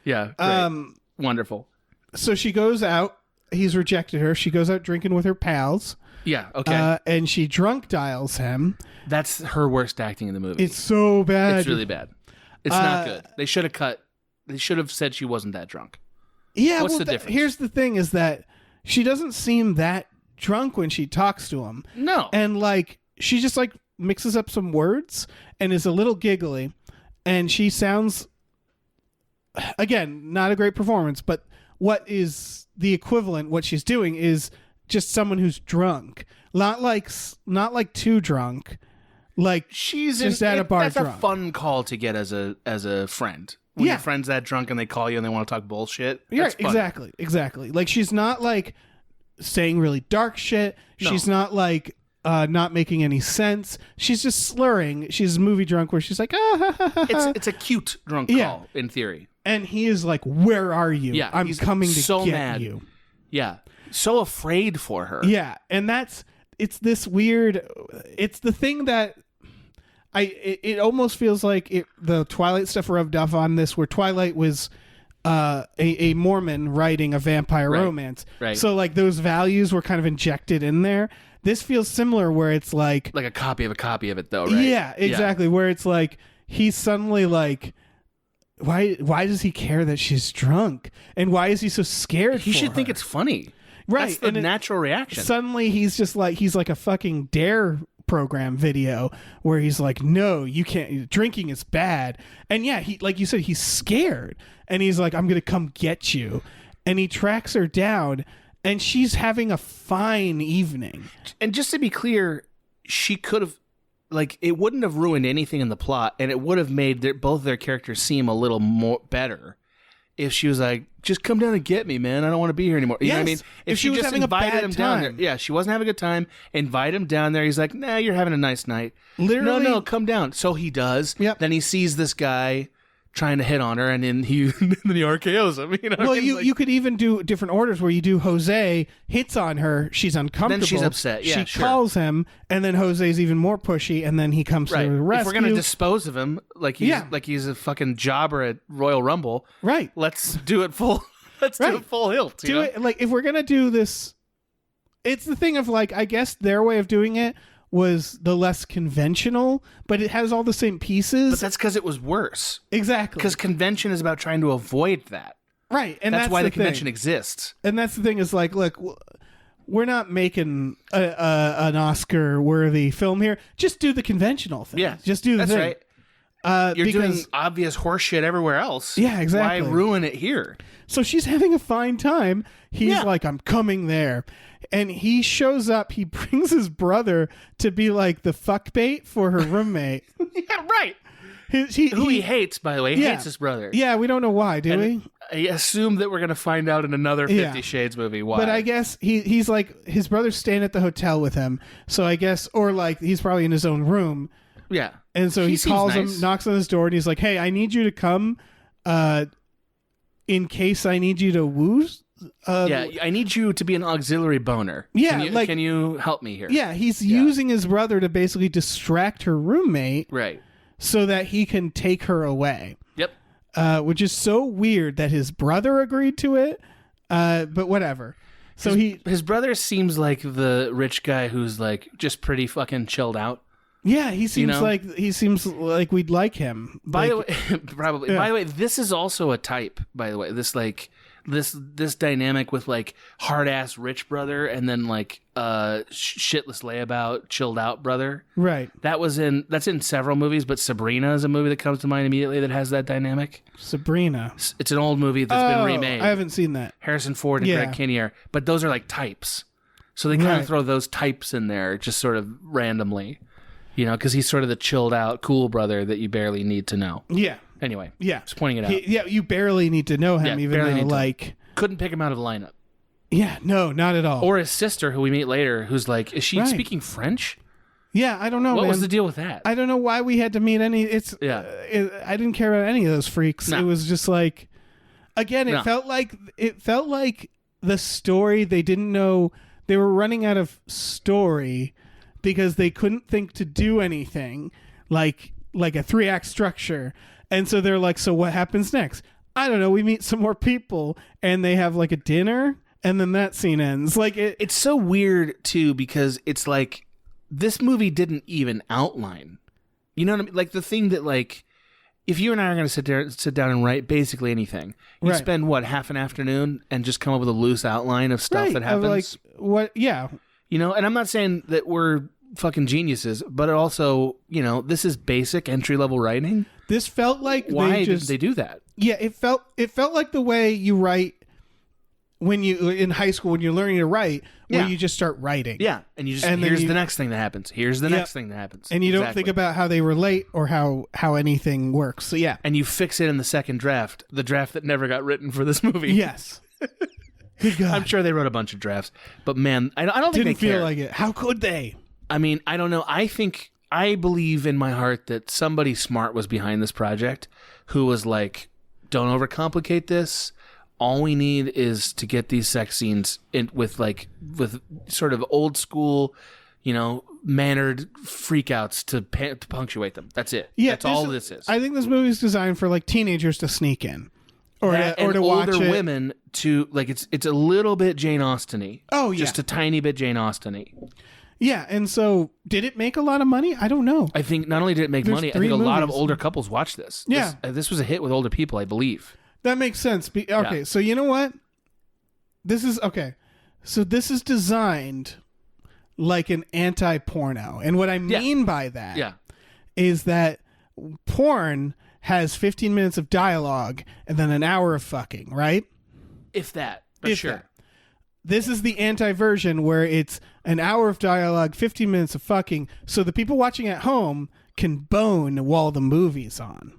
Yeah, great. Wonderful. So she goes out. He's rejected her. She goes out drinking with her pals. Yeah, okay. And she drunk dials him. That's her worst acting in the movie. It's so bad. It's really bad. It's not good. They should have cut. They should have said she wasn't that drunk. Yeah. What's well, the difference? Here's the thing: is that she doesn't seem that drunk when she talks to him, No. and like she just like mixes up some words and is a little giggly, and she sounds, again, not a great performance, but what is the equivalent? What she's doing is just someone who's drunk, not like too drunk, like She's just at a bar That's drunk. a fun call to get as a friend. When Yeah. your friend's that drunk and they call you and they want to talk bullshit. Yeah, That's fun. exactly. Like she's not like saying really dark shit. No. She's not like not making any sense. She's just slurring. She's movie drunk where she's like, It's a cute drunk Yeah. call in theory. and he is like, "Where are you? Yeah, I'm he's coming to so get mad. you." Yeah. So afraid for her. Yeah, and it's this weird. It's the thing that it almost feels like the Twilight stuff rubbed off on this, where Twilight was a Mormon writing a vampire Right. romance. Right. So like those values were kind of injected in there. This feels similar, where it's like Like a copy of it, though, right? yeah, exactly. Where it's like he's suddenly like, why does he care that she's drunk, and why is he so scared? He for should think her? it's funny. Right, That's the and natural reaction. Suddenly he's just like he's like a fucking Dare program video where he's like, no, you can't, drinking is bad. And yeah, he, like you said, he's scared, and he's like, I'm gonna come get you, and he tracks her down, and she's having a fine evening. And just to be clear, she could have, like, it wouldn't have ruined anything in the plot, and it would have made both their characters seem a little more better if she was like, just come down and get me, man. I don't want to be here anymore. You know what I mean? Yes. If she was just having a invited bad him down there. time. Yeah, she wasn't having a good time. Invite him down there. He's like, nah, you're having a nice night. Literally- No, come down. So he does. Yep. Then he sees this guy trying to hit on her, and then he RKOs him. You know what Well, I mean? you could even do different orders where you do Jose hits on her, she's uncomfortable, Then she's upset. Yeah, she sure. calls him, and then Jose's even more pushy, and then he comes Right. to the If rescue. we're gonna dispose of him like he's a fucking jobber at Royal Rumble, right. let's do it full. Let's do Right. it full hilt. you Do know? it like if we're gonna do this. It's the thing of like, I guess their way of doing it was the less conventional, but it has all the same pieces. But that's because it was worse. Exactly. Because convention is about trying to avoid that. Right, and That's why the thing. convention exists. And that's the thing is like, look, we're not making an Oscar-worthy film here. Just do the conventional thing. Yeah, just do the that's thing. right. You're because, doing obvious horseshit everywhere else. Yeah, exactly. Why ruin it here? So she's having a fine time. He's Yeah. like, I'm coming there. And he shows up. He brings his brother to be like the fuck bait for her roommate. Yeah, right. Who he hates, by the way. He Yeah. hates his brother. Yeah, we don't know why, do we? And I assume that we're going to find out in another 50 Yeah. Shades movie why. But I guess he's like, his brother's staying at the hotel with him. So I guess, or like, he's probably in his own room. Yeah. And so he seems calls nice. him, knocks on his door, and he's like, hey, I need you to come in case I need you to woo. Yeah, I need you to be an auxiliary boner. Yeah, can you help me here? Yeah, he's using his brother to basically distract her roommate Right. so that he can take her away. Yep. Which is so weird that his brother agreed to it, but whatever. So his brother seems like the rich guy who's like just pretty fucking chilled out. Yeah, he seems like we'd like him. By the way, probably. Yeah. By the way, this is also a type. By the way, this dynamic with like hard ass rich brother and then like shitless layabout chilled out brother. Right. That's in several movies, but Sabrina is a movie that comes to mind immediately that has that dynamic. Sabrina. It's an old movie that's been remade. I haven't seen that. Harrison Ford and Greg Kinnear, but those are like types. So they kind of throw those types in there just sort of randomly, because he's sort of the chilled out cool brother that you barely need to know. Yeah. Anyway, yeah, just pointing it out. You barely need to know him, even though like couldn't pick him out of the lineup. Yeah, no, not at all. Or his sister, who we meet later, who's like, is she speaking French? Yeah, I don't know. What was the deal with that? I don't know why we had to meet any. I didn't care about any of those freaks. No. It was just like, again, it felt like the story they didn't know they were running out of story because they couldn't think to do anything like a 3-act structure. And so they're like, so what happens next? I don't know. We meet some more people and they have like a dinner and then that scene ends. Like it's so weird too, because it's like this movie didn't even outline, you know what I mean? Like the thing that like, if you and I are going to sit down and write basically anything, you spend half an afternoon and just come up with a loose outline of stuff that happens. Like what? Yeah. And I'm not saying that we're fucking geniuses, but it also, this is basic entry level writing. This felt like why did they do that? Yeah, it felt like the way you write when you in high school when you're learning to write, where you just start writing. Yeah, and you just here's the next thing that happens. Here's the next thing that happens. And you don't think about how they relate or how anything works. So yeah, and you fix it in the second draft, the draft that never got written for this movie. Yes. Good God. I'm sure they wrote a bunch of drafts, but man, I don't think didn't they feel care. like it. How could they? I mean, I don't know. I believe in my heart that somebody smart was behind this project who was like, don't overcomplicate this. All we need is to get these sex scenes with sort of old school, mannered freakouts to punctuate them. That's it. Yeah, that's all this is. I think this movie is designed for like teenagers to sneak in, or to older watch it. Women to like. It's a little bit Jane Austen-y. Oh yeah, just a tiny bit Jane Austen-y. Yeah, and so did it make a lot of money? I don't know. I think not only did it make money, I think a lot of older couples watched this. Yeah. This was a hit with older people, I believe. That makes sense. Okay, so you know what? This is designed like an anti-porno. And what I mean by that is that porn has 15 minutes of dialogue and then an hour of fucking, right? If that. But sure. That. This is the anti-version where it's an hour of dialogue, 15 minutes of fucking, so the people watching at home can bone while the movie's on.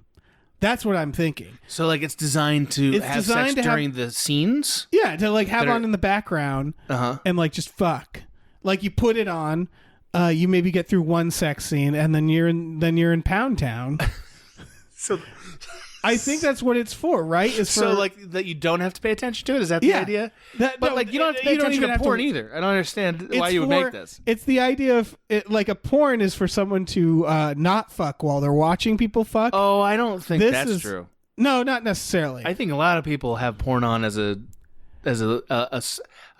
That's what I'm thinking. So, like, it's designed to have sex during the scenes? Yeah, to, like, have on in the background and, like, just fuck. Like, you put it on, you maybe get through one sex scene, and then you're in Pound Town. So... I think that's what it's for, right? Like that you don't have to pay attention to it? Is that the idea? But you don't have to pay attention to porn either. I don't understand why you would make this. It's the idea of it, like a porn is for someone to not fuck while they're watching people fuck. Oh, I don't think that's true. No, not necessarily. I think a lot of people have porn on as a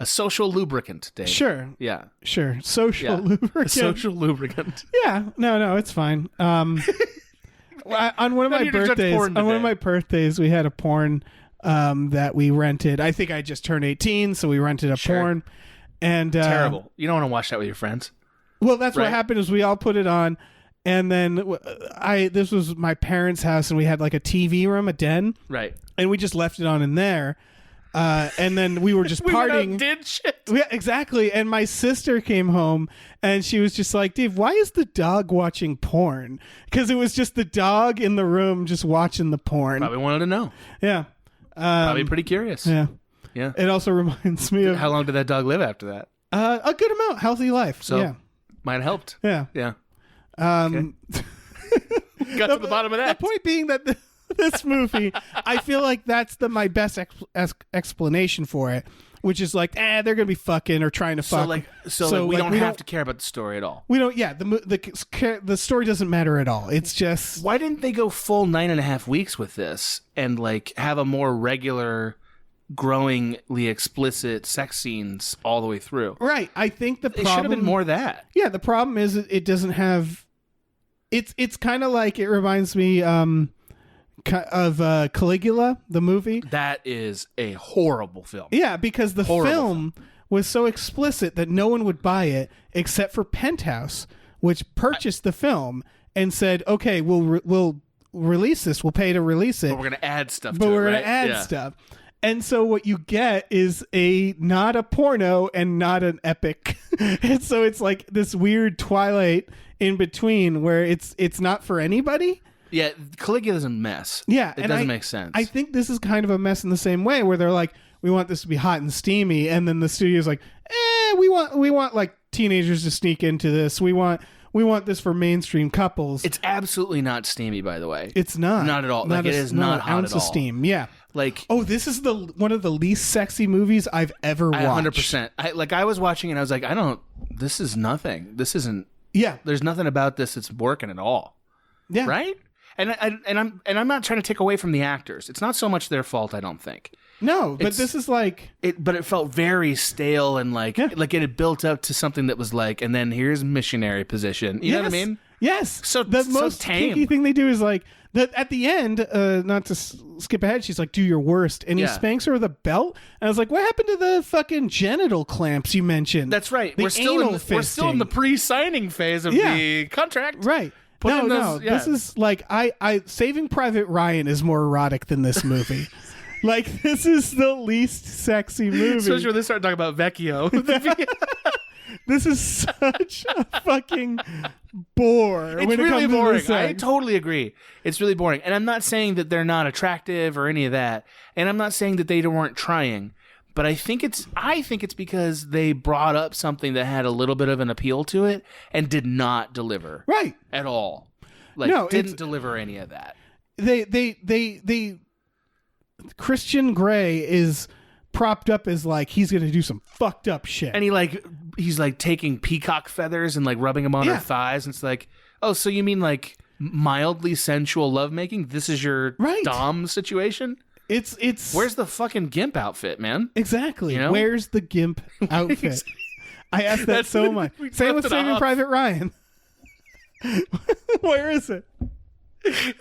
social lubricant, Dave. Sure. Yeah. Sure. Social lubricant. A social lubricant. Yeah. No, it's fine. On one of my birthdays, we had a porn that we rented. I think I just turned 18, so we rented a porn. And terrible. You don't want to watch that with your friends. Well, that's what happened. Is we all put it on, and then this was my parents' house, and we had like a TV room, a den, right? And we just left it on in there. And then we were just we partying. Did shit. Yeah, exactly. And my sister came home and she was just like, Dave, why is the dog watching porn? Because it was just the dog in the room just watching the porn. Probably wanted to know. Yeah. Probably pretty curious. Yeah. Yeah. It also reminds me of... How long did that dog live after that? A good amount. Healthy life. So, yeah. Might have helped. Yeah. Yeah. Okay. Got to the bottom of that. The point being that... This movie, I feel like that's my best explanation for it, which is like, they're gonna be fucking or trying to fuck. So we don't have to care about the story at all. We don't. Yeah, the story doesn't matter at all. It's just why didn't they go full 9.5 weeks with this and like have a more regular, growingly explicit sex scenes all the way through? Right. I think it should have been more of that. Yeah. The problem is it doesn't have It's kind of like, it reminds me of Caligula, the movie. That is a horrible film. Yeah, because the film was so explicit that no one would buy it except for Penthouse, which purchased the film and said, "Okay, we'll release this. We'll pay to release it, But we're gonna add stuff. but to we're it, gonna right? add Yeah. stuff." And so what you get is not a porno and not an epic. And so it's like this weird twilight in between where it's not for anybody. Yeah, Caligula's a mess. Yeah, it and doesn't make sense. I think this is kind of a mess in the same way, where they're like, we want this to be hot and steamy, and then the studio's like, we want like teenagers to sneak into this. We want this for mainstream couples. It's absolutely not steamy, by the way. It's not at all. Like, it is not hot ounce at all. of steam. Yeah. Like, Oh, this is one of the least sexy movies I've ever watched. 100%. I was watching and I was like, this is nothing. This isn't. Yeah. There's nothing about this that's working at all. Yeah. Right? And I'm not trying to take away from the actors. It's not so much their fault, I don't think. No, but this is like But it felt very stale and like it had built up to something that was like, and then here's missionary position. You know what I mean? Yes. So- the so most tame. kinky thing they do is like that at the end. Not to skip ahead, she's like, "Do your worst," and he Yeah. spanks her with a belt. And I was like, "What happened to the fucking genital clamps you mentioned?" That's right. The We're still in anal we're still in the fisting. pre-signing phase of Yeah. the contract. Right. Put in No. those- yeah. This is like I Saving Private Ryan is more erotic than this movie. Like, this is the least sexy movie. Especially when they start talking about Vecchio. This is such a fucking bore. It's when it really comes to boring. this I sex. totally agree. It's really boring. And I'm not saying that they're not attractive or any of that. And I'm not saying that they weren't trying. But I think it's because they brought up something that had a little bit of an appeal to it and did not deliver Right. at all. Like, No, didn't it's- deliver any of that. They Christian Grey is propped up as like he's gonna do some fucked up shit. And he's like taking peacock feathers and like rubbing them on Yeah. her thighs. And it's like, oh, so you mean like mildly sensual lovemaking? This is your Right. dom situation? It's Where's the fucking gimp outfit, man? exactly You know? where's the gimp outfit? I asked that That's- so much. we Same with left it Saving off. Private Ryan. Where is it?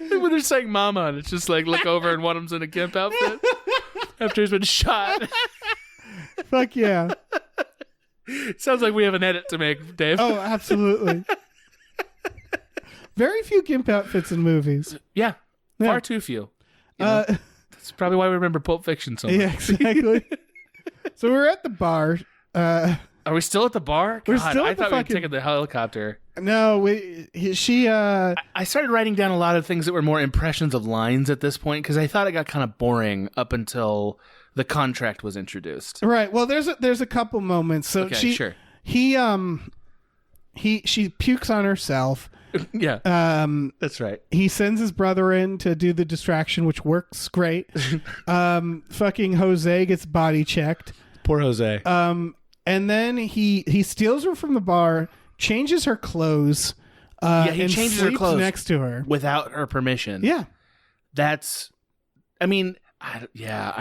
When they're saying mama and it's just like look over and one of them's in a gimp outfit after he's been shot. Fuck yeah. Sounds like we have an edit to make, Dave. Oh, absolutely. Very few gimp outfits in movies. Yeah. Yeah. Far too few. You know? That's probably why we remember Pulp Fiction so much. Yeah, exactly. So we're at the bar. Are we still at the bar? We're God, still I at the thought we fucking- had taken the helicopter. No, she I started writing down a lot of things that were more impressions of lines at this point because I thought it got kind of boring up until the contract was introduced. right. Well, there's a couple moments. So Okay, sure. She pukes on herself. Yeah, that's right. He sends his brother in to do the distraction, which works great. Fucking Jose gets body checked. Poor Jose. And then he steals her from the bar, changes her clothes, he and changes her sleeps clothes next to her. without her permission. Yeah. That's, I mean, I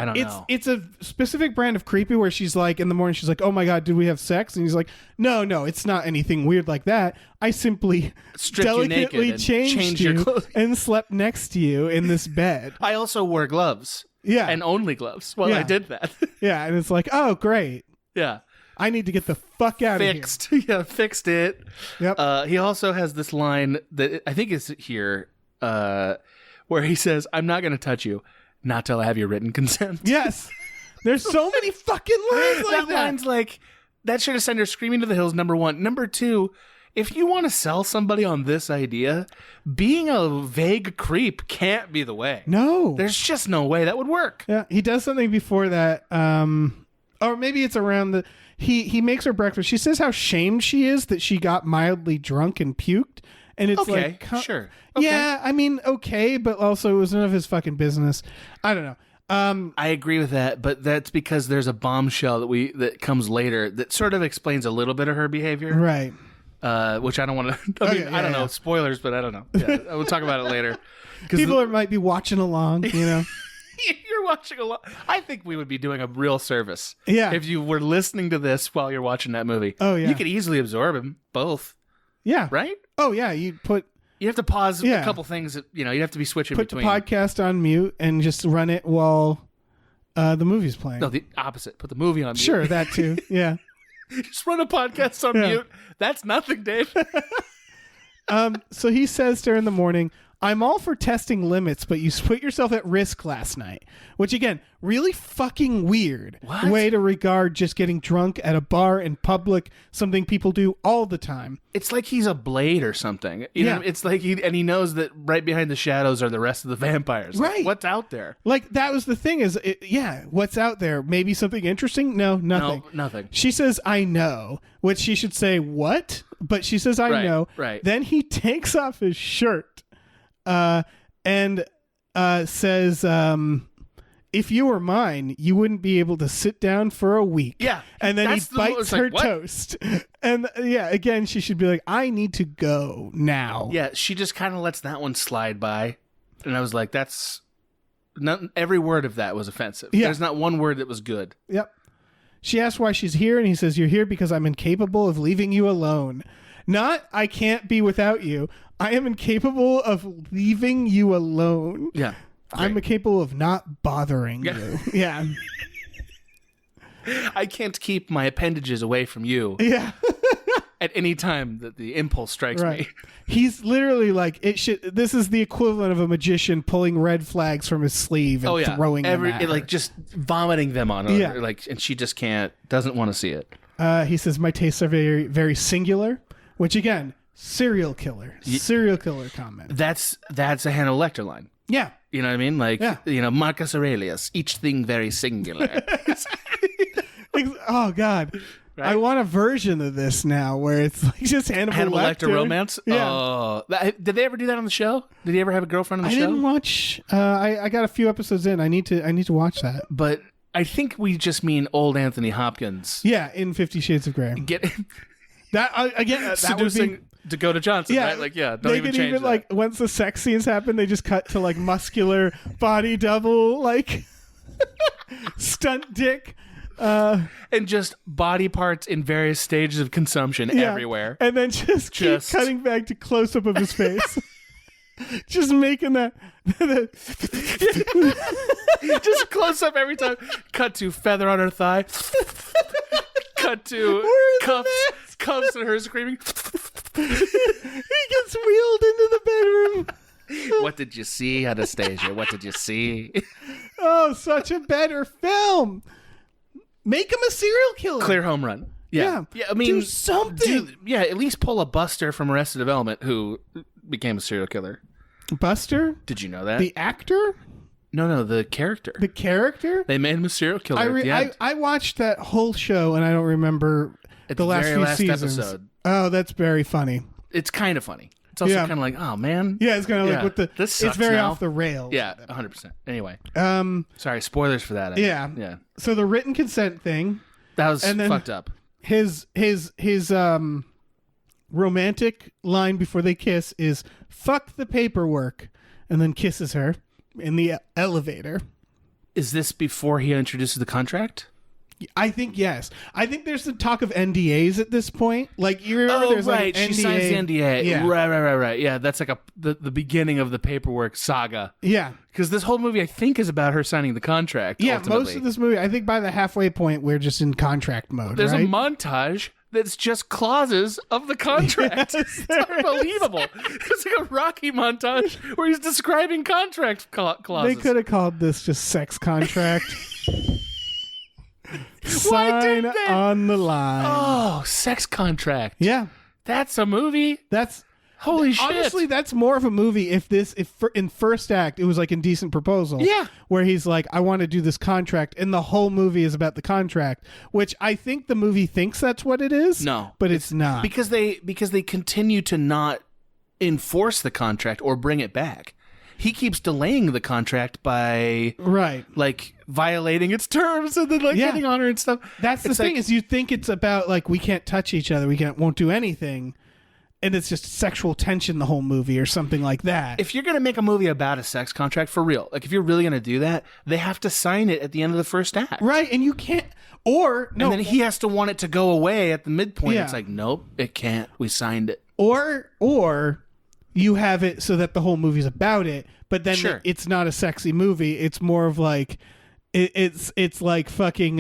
don't know. It's a specific brand of creepy where she's like, in the morning, she's like, "Oh my God, did we have sex?" And he's like, No, it's not anything weird like that. I simply Strip you naked delicately and changed change your you clothes." and slept next to you in this bed. I also wore gloves. Yeah. And only gloves while Yeah. I did that. Yeah. And it's like, oh, great. Yeah. I need to get the fuck out Fixed. Yeah, fixed it. of here. Yep. He also has this line that I think is here where he says, "I'm not going to touch you, not till I have your written consent." Yes. There's so many fucking lines like that line's like, that should have sent her screaming to the hills, number one. Number two, if you want to sell somebody on this idea, being a vague creep can't be the way. No. There's just no way that would work. Yeah, he does something before that. Or maybe it's around the he makes her breakfast. She says how shamed she is that she got mildly drunk and puked. And it's Okay, like, sure. Okay. Yeah, I mean, okay, but also it was none of his fucking business. I don't know. I agree with that, but that's because there's a bombshell that comes later that sort of explains a little bit of her behavior. Right. Which I don't want to. I don't know. yeah. Spoilers, but I don't know. Yeah, we'll talk about it later. People might be watching along, you know. You're watching a lot. I think we would be doing a real service. Yeah. If you were listening to this while you're watching that movie. Oh, yeah. You could easily absorb them both, Yeah. right? Oh yeah, you put You have to pause Yeah. a couple things. You have to be switching Put between. the podcast on mute and just run it while the movie's playing. No, the opposite. Put the movie on mute. Sure, that too. Yeah. Just run a podcast on mute. That's nothing, Dave. So he says to her in the morning, I'm all for testing limits, but you put yourself at risk last night. Which, again, really fucking weird way to regard just getting drunk at a bar in public, something people do all the time. It's like he's a Blade or something. You know, it's like he knows that right behind the shadows are the rest of the vampires. Right. Like, what's out there? Like, that was the thing is, what's out there? Maybe something interesting? No, nothing. No, nothing. She says, I know, which she should say, what? But she says, I know. Right. Then he takes off his shirt and says, if you were mine, you wouldn't be able to sit down for a week. Yeah. And then he That's bites like, her what? toast. And again, she should be like, I need to go now. Yeah, she just kind of lets that one slide by. And I was like, that's... Not, every word of that was offensive. Yeah. There's not one word that was good. Yep. She asks why she's here, and he says, you're here because I'm incapable of leaving you alone. Not, I can't be without you. I am incapable of leaving you alone. Yeah. I'm incapable of not bothering you. Yeah. I can't keep my appendages away from you Yeah. at any time that the impulse strikes Right. me. He's literally like, this is the equivalent of a magician pulling red flags from his sleeve and throwing them at her. like just vomiting them on her. Yeah. Like, and she just doesn't want to see it. He says, my tastes are very, very singular, which again, serial killer comment. That's a Hannibal Lecter line. Yeah. You know what I mean? Like, Yeah. Marcus Aurelius, each thing very singular. Oh God. Right? I want a version of this now where it's like just Hannibal Lecter romance? Yeah. Oh. Did they ever do that on the show? Did he ever have a girlfriend on the I show? didn't watch. I got a few episodes in. I need to watch that. But I think we just mean old Anthony Hopkins. Yeah, in 50 Shades of Grey. Get That again. That seducing would be, Dakota Johnson, yeah, right? Like, don't they even could change even that. like once the sex scenes happen, they just cut to like muscular body double like stunt dick. And just body parts in various stages of consumption everywhere. And then just keep cutting back to close up of his face. Just making that Just close up every time. Cut to feather on her thigh. Cut to cuffs and her screaming. he gets wheeled into the bedroom. What did you see, Anastasia? What did you see? Oh, such a better film. Make him a serial killer. Clear home run. Yeah. I mean, do something. at least pull a Buster from Arrested Development who became a serial killer. Buster? Did you know that? The actor? No, the character. The character? They made him a serial killer at the end. I watched that whole show and I don't remember At the last very few last seasons. episode. Oh, that's very funny. It's kind of funny. It's also Yeah. kind of like, oh, man. Yeah, it's kind of like with the. This sucks it's very now. off the rails. Yeah, 100%. Anyway. Sorry, spoilers for that. Yeah. So the written consent thing. That was And then- fucked up. His romantic line before they kiss is "fuck the paperwork," and then kisses her in the elevator. Is this before he introduces the contract? I think yes. I think there's the talk of NDAs at this point. Like you remember, there's like She NDA. signs the NDA. Yeah. Right. Yeah, that's like the beginning of the paperwork saga. Yeah. Because this whole movie, I think, is about her signing the contract. Yeah, ultimately. most of this movie, I think by the halfway point, we're just in contract mode. There's right? a montage that's just clauses of the contract. Yes, it's unbelievable. It's like a Rocky montage where he's describing contract clauses. They could have called this just sex contract. Why Sign did they? on the line. Oh, sex contract. Yeah, That's a movie. that's Holy shit. honestly that's more of a movie if in first act it was like Indecent Proposal. Yeah. where he's like, I want to do this contract, and the whole movie is about the contract, which I think the movie thinks that's what it is. No, but it's not. because they continue to not enforce the contract or bring it back. He keeps delaying the contract by right. like violating its terms and then like Yeah. hitting on her and stuff. That's the It's thing like- is you think it's about like we can't touch each other, won't do anything, and it's just sexual tension the whole movie or something like that. If you're going to make a movie about a sex contract for real, like if you're really going to do that, they have to sign it at the end of the first act. right, and you can't or no, And then he has to want it to go away at the midpoint. Yeah. It's like, nope, it can't. We signed it. or you have it so that the whole movie's about it, but then Sure. it's not a sexy movie. It's more of like it's like fucking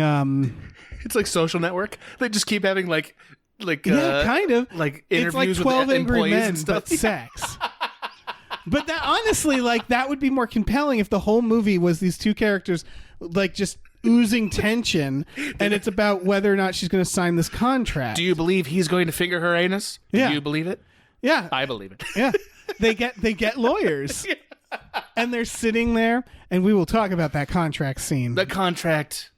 It's like Social Network. They just keep having like kind of like it's like interviews 12 with Angry employees Men and stuff. but sex. But that honestly, like, that would be more compelling if the whole movie was these two characters like just oozing tension, and it's about whether or not she's going to sign this contract. Do you believe he's going to finger her anus? Yeah. Do you believe it? Yeah, I believe it. yeah. They get lawyers, and they're sitting there, and we will talk about that contract scene. The contract.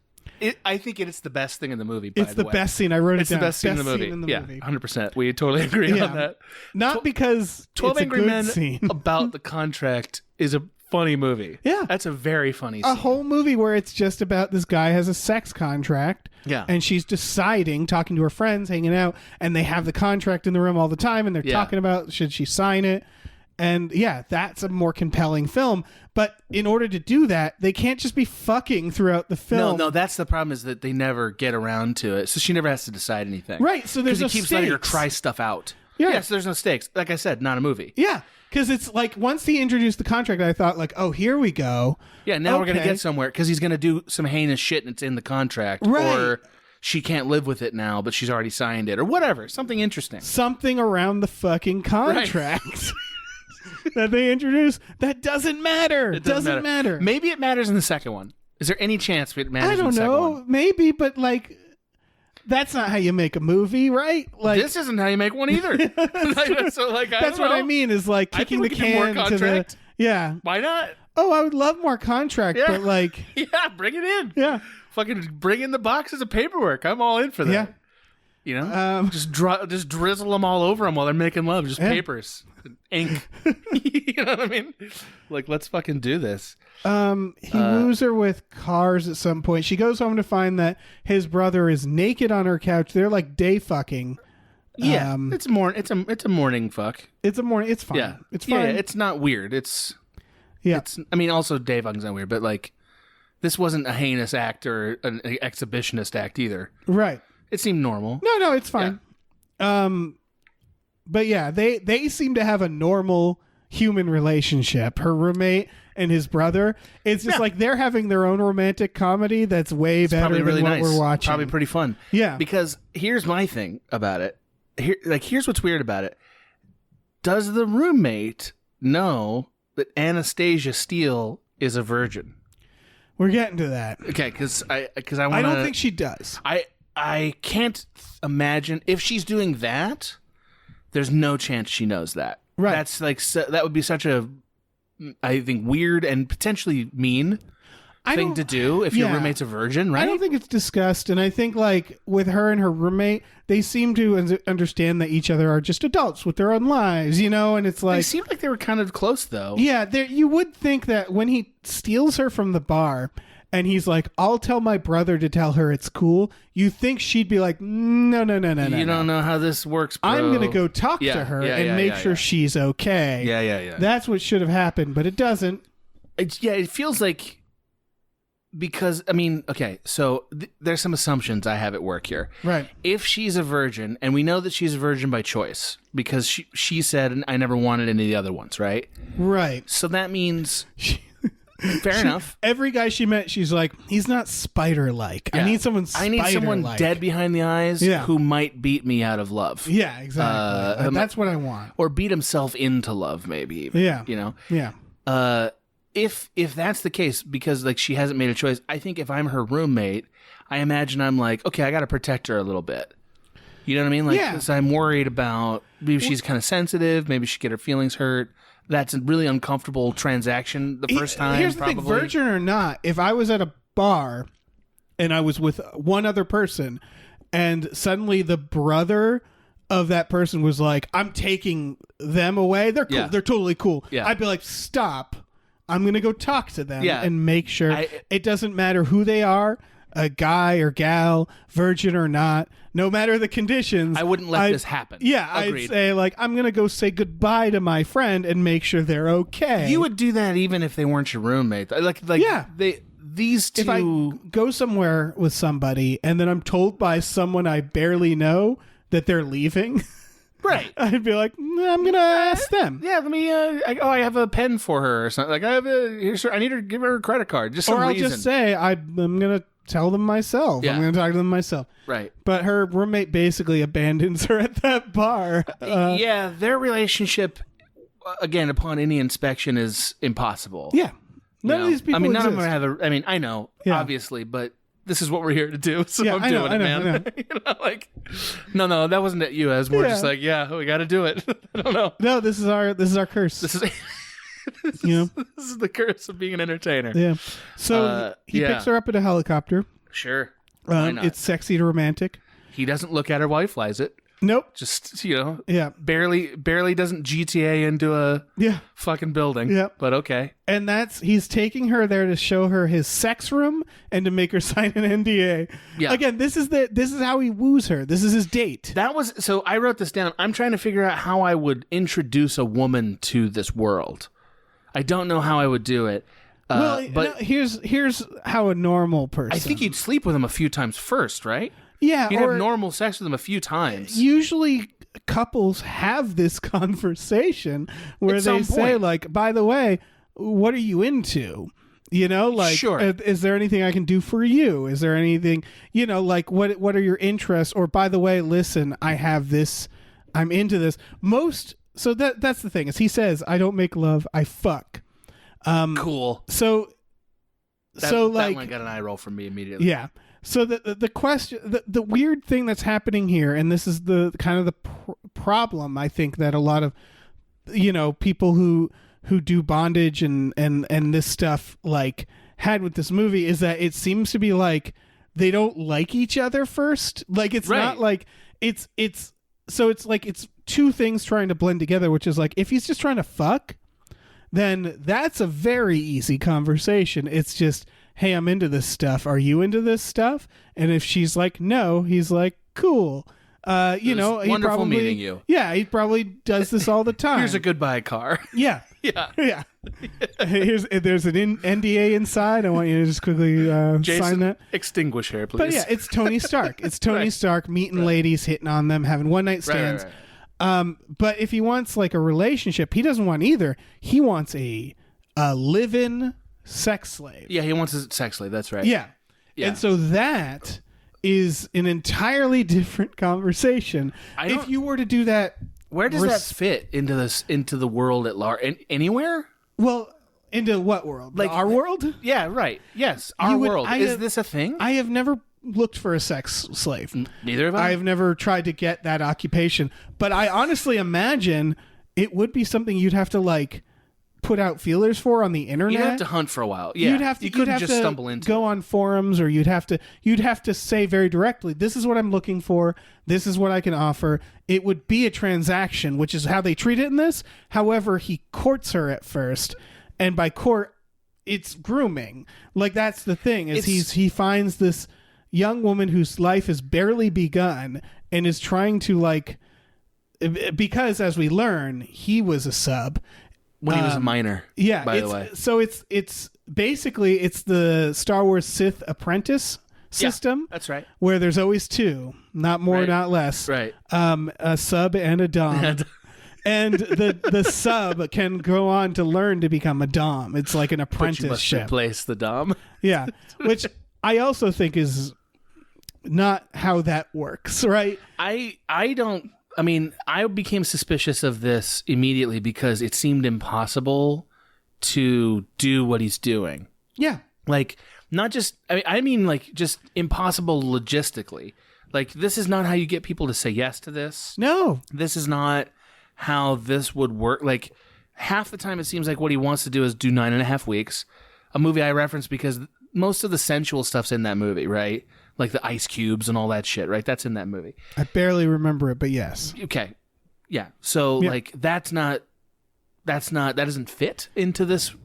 I think it's the best thing in the movie. It's the best scene. I wrote It's it down. the best scene in the movie. Yeah, 100%. We totally agree on that. Not because 12 it's Angry a good Men scene. about the contract is a funny movie. Yeah. That's a very funny A scene. whole movie where it's just about this guy has a sex contract. Yeah. And she's deciding, talking to her friends, hanging out, and they have the contract in the room all the time, and they're Yeah. talking about should she sign it. And yeah, that's a more compelling film. But in order to do that, they can't just be fucking throughout the film. No, that's the problem is that they never get around to it. So she never has to decide anything. Right, so there's Because he no keeps letting her stakes. try stuff out. Yeah. So there's no stakes. Like I said, not a movie. Yeah, because it's like once he introduced the contract, I thought like, oh, here we go. Yeah, now we're going to Okay. get somewhere because he's going to do some heinous shit and it's in the contract. Right. Or she can't live with it now, but she's already signed it or whatever. Something interesting. Something around the fucking contract that they introduced that doesn't matter. It doesn't matter. Maybe it matters in the second one. Is there any chance it matters I in don't the second know. one? Maybe, but like, that's not how you make a movie, right? Like, This isn't how you make one either. So, like, I that's don't what I know. mean. Is like I kicking think the we can do more can to the contract. yeah. Why not? Oh, I would love more contract, Yeah. but like, Yeah, bring it in. yeah, Fucking bring in the boxes of paperwork. I'm all in for that. yeah. You know, just drizzle them all over them while they're making love. Just Yeah. papers, ink. You know what I mean? Like, let's fucking do this. He woos her with cars at some point. She goes home to find that his brother is naked on her couch. They're like day fucking. Yeah, it's a morning fuck. It's a morning. It's fine. Yeah, It's fine. Yeah, it's not weird. It's. I mean, also day fucking's not weird, but like, this wasn't a heinous act or an exhibitionist act either. right. It seemed normal. No, it's fine. But yeah, they seem to have a normal human relationship. Her roommate and his brother. It's just like they're having their own romantic comedy that's way better Probably than really what nice. we're watching. Probably pretty fun. Yeah. Because here's my thing about it. Here's what's weird about it. Does the roommate know that Anastasia Steele is a virgin? We're getting to that. Okay, because I want. I don't think she does. I can't imagine if she's doing that. There's no chance she knows that. Right. That's like that would be such a, I think, weird and potentially mean thing to do if your roommate's a virgin, right? I don't think it's discussed, and I think like with her and her roommate, they seem to understand that each other are just adults with their own lives, you know. And it's They like, seemed like they were kind of close, though. yeah, you would think that when he steals her from the bar. And he's like, I'll tell my brother to tell her it's cool. You think she'd be like, no. You don't know how this works, bro. I'm going to go talk Yeah, to her yeah, and yeah, make yeah, sure yeah. she's okay. Yeah. That's what should have happened, but it doesn't. It feels like, because, I mean, okay, so there's some assumptions I have at work here. Right. If she's a virgin, and we know that she's a virgin by choice, because she said, I never wanted any of the other ones, right? Right. So that means, fair enough. Every guy she met, she's like, he's not spider-like. Yeah. I need someone spider-like. I need someone dead behind the eyes who might beat me out of love. Yeah, exactly. That's what I want. Or beat himself into love, maybe. Even, Yeah. You know? Yeah. If that's the case, because like she hasn't made a choice, I think if I'm her roommate, I imagine I'm like, okay, I got to protect her a little bit. You know what I mean? Like, Yeah. 'cause I'm worried about maybe she's kind of sensitive, maybe she get her feelings hurt. That's a really uncomfortable transaction the first time. Here's the probably. thing, virgin or not, if I was at a bar and I was with one other person and suddenly the brother of that person was like, I'm taking them away. They're cool. Yeah. They're totally cool. Yeah. I'd be like, stop. I'm going to go talk to them Yeah. and make sure it doesn't matter who they are, a guy or gal, virgin or not, no matter the conditions. I wouldn't let this happen. Yeah, Agreed. I'd say like, I'm going to go say goodbye to my friend and make sure they're okay. You would do that even if they weren't your roommate. Like Yeah. These two. If I go somewhere with somebody and then I'm told by someone I barely know that they're leaving, Right. I'd be like, I'm gonna ask them. Yeah, let me. I have a pen for her or something. Like I need to give her a credit card. Just some Or I'll reason. just say I'm gonna tell them myself. Yeah. I'm gonna talk to them myself. Right. But her roommate basically abandons her at that bar. Yeah, their relationship, again, upon any inspection, is impossible. Yeah. None You of these people. I mean, none exist. of them have a. I mean, I know, Yeah. obviously, but this is what we're here to do, so Yeah, I'm I know, doing it, I know, man. I know. You know, like, no, that wasn't at you. I was more just like, we got to do it. I don't know. No, this is our curse. This is. You know? This is the curse of being an entertainer. Yeah. So he picks her up in a helicopter. Sure. Why not? It's sexy to romantic. He doesn't look at her while he flies it. Nope. Just, Yeah. barely doesn't GTA into a Yeah. fucking building. Yeah. But okay. And he's taking her there to show her his sex room and to make her sign an NDA. Yeah. Again, this is how he woos her. This is his date. So I wrote this down. I'm trying to figure out how I would introduce a woman to this world. I don't know how I would do it. But no, here's how a normal person. I think you'd sleep with him a few times first, right? Yeah, You'd or have normal sex with him a few times. usually couples have this conversation where At they some say, point. like, by the way, what are you into? You know, like, Sure. Is there anything I can do for you? Is there anything, like, what are your interests? Or, by the way, listen, I have this, I'm into this. So that's the thing, is he says, I don't make love, I fuck. Cool. So That like, one got an eye roll from me immediately. yeah. So the question, the weird thing that's happening here, and this is the kind of the problem, I think, that a lot of, people who do bondage and this stuff, like, had with this movie, is that it seems to be like they don't like each other first. Like, it's Right. not like it's like it's two things trying to blend together, which is like, if he's just trying to fuck, then that's a very easy conversation. It's just, hey, I'm into this stuff. Are you into this stuff? And if she's like, no, he's like, cool. He wonderful probably, meeting you. Yeah, he probably does this all the time. Here's a goodbye car. Yeah. Yeah. Yeah. There's an NDA inside. I want you to just quickly sign Jason, that. extinguish here, please. But yeah, it's Tony Stark. It's Tony Right. Stark meeting ladies, hitting on them, having one night stands. Right. But if he wants like a relationship, he doesn't want either. He wants a live-in sex slave. Yeah, he wants a sex slave. That's right. Yeah. Yeah. And so that is an entirely different conversation. If you were to do that, Where does that fit into the world at large? Anywhere? well, into what world? Like- Our world? Yeah, right. Yes, our You would- world. I Is have- this a thing? I have never looked for a sex slave. Neither of us. I've never tried to get that occupation, but I honestly imagine it would be something you'd have to like put out feelers for on the internet. You'd have to hunt for a while. Yeah, You'd have to. You couldn't you'd have just to stumble into go it. on forums, or you'd have to say very directly, "This is what I'm looking for. This is what I can offer." It would be a transaction, which is how they treat it in this. However, he courts her at first, and by court, it's grooming. Like, that's the thing, is he finds this young woman whose life has barely begun and is trying to, like, because as we learn, he was a sub. when he was a minor. Yeah, by the way. So it's basically it's the Star Wars Sith apprentice system. That's right. Where there's always two, not more, Right. not less. Right. A sub and a dom. And the sub can go on to learn to become a dom. It's like an But you must apprenticeship. replace the dom. Yeah, which I also think is not how that works, right? I don't. I mean, I became suspicious of this immediately because it seemed impossible to do what he's doing. Yeah. Like, not just, I mean, like, just impossible logistically. Like, this is not how you get people to say yes to this. No. This is not how this would work. Like, half the time it seems like what he wants to do is do 9.5 weeks. A movie I reference because most of the sensual stuff's in that movie, right? Like the ice cubes and all that shit, right? That's in that movie. I barely remember it, but yes. Okay. Yeah. So, Yeah. like, that doesn't fit into this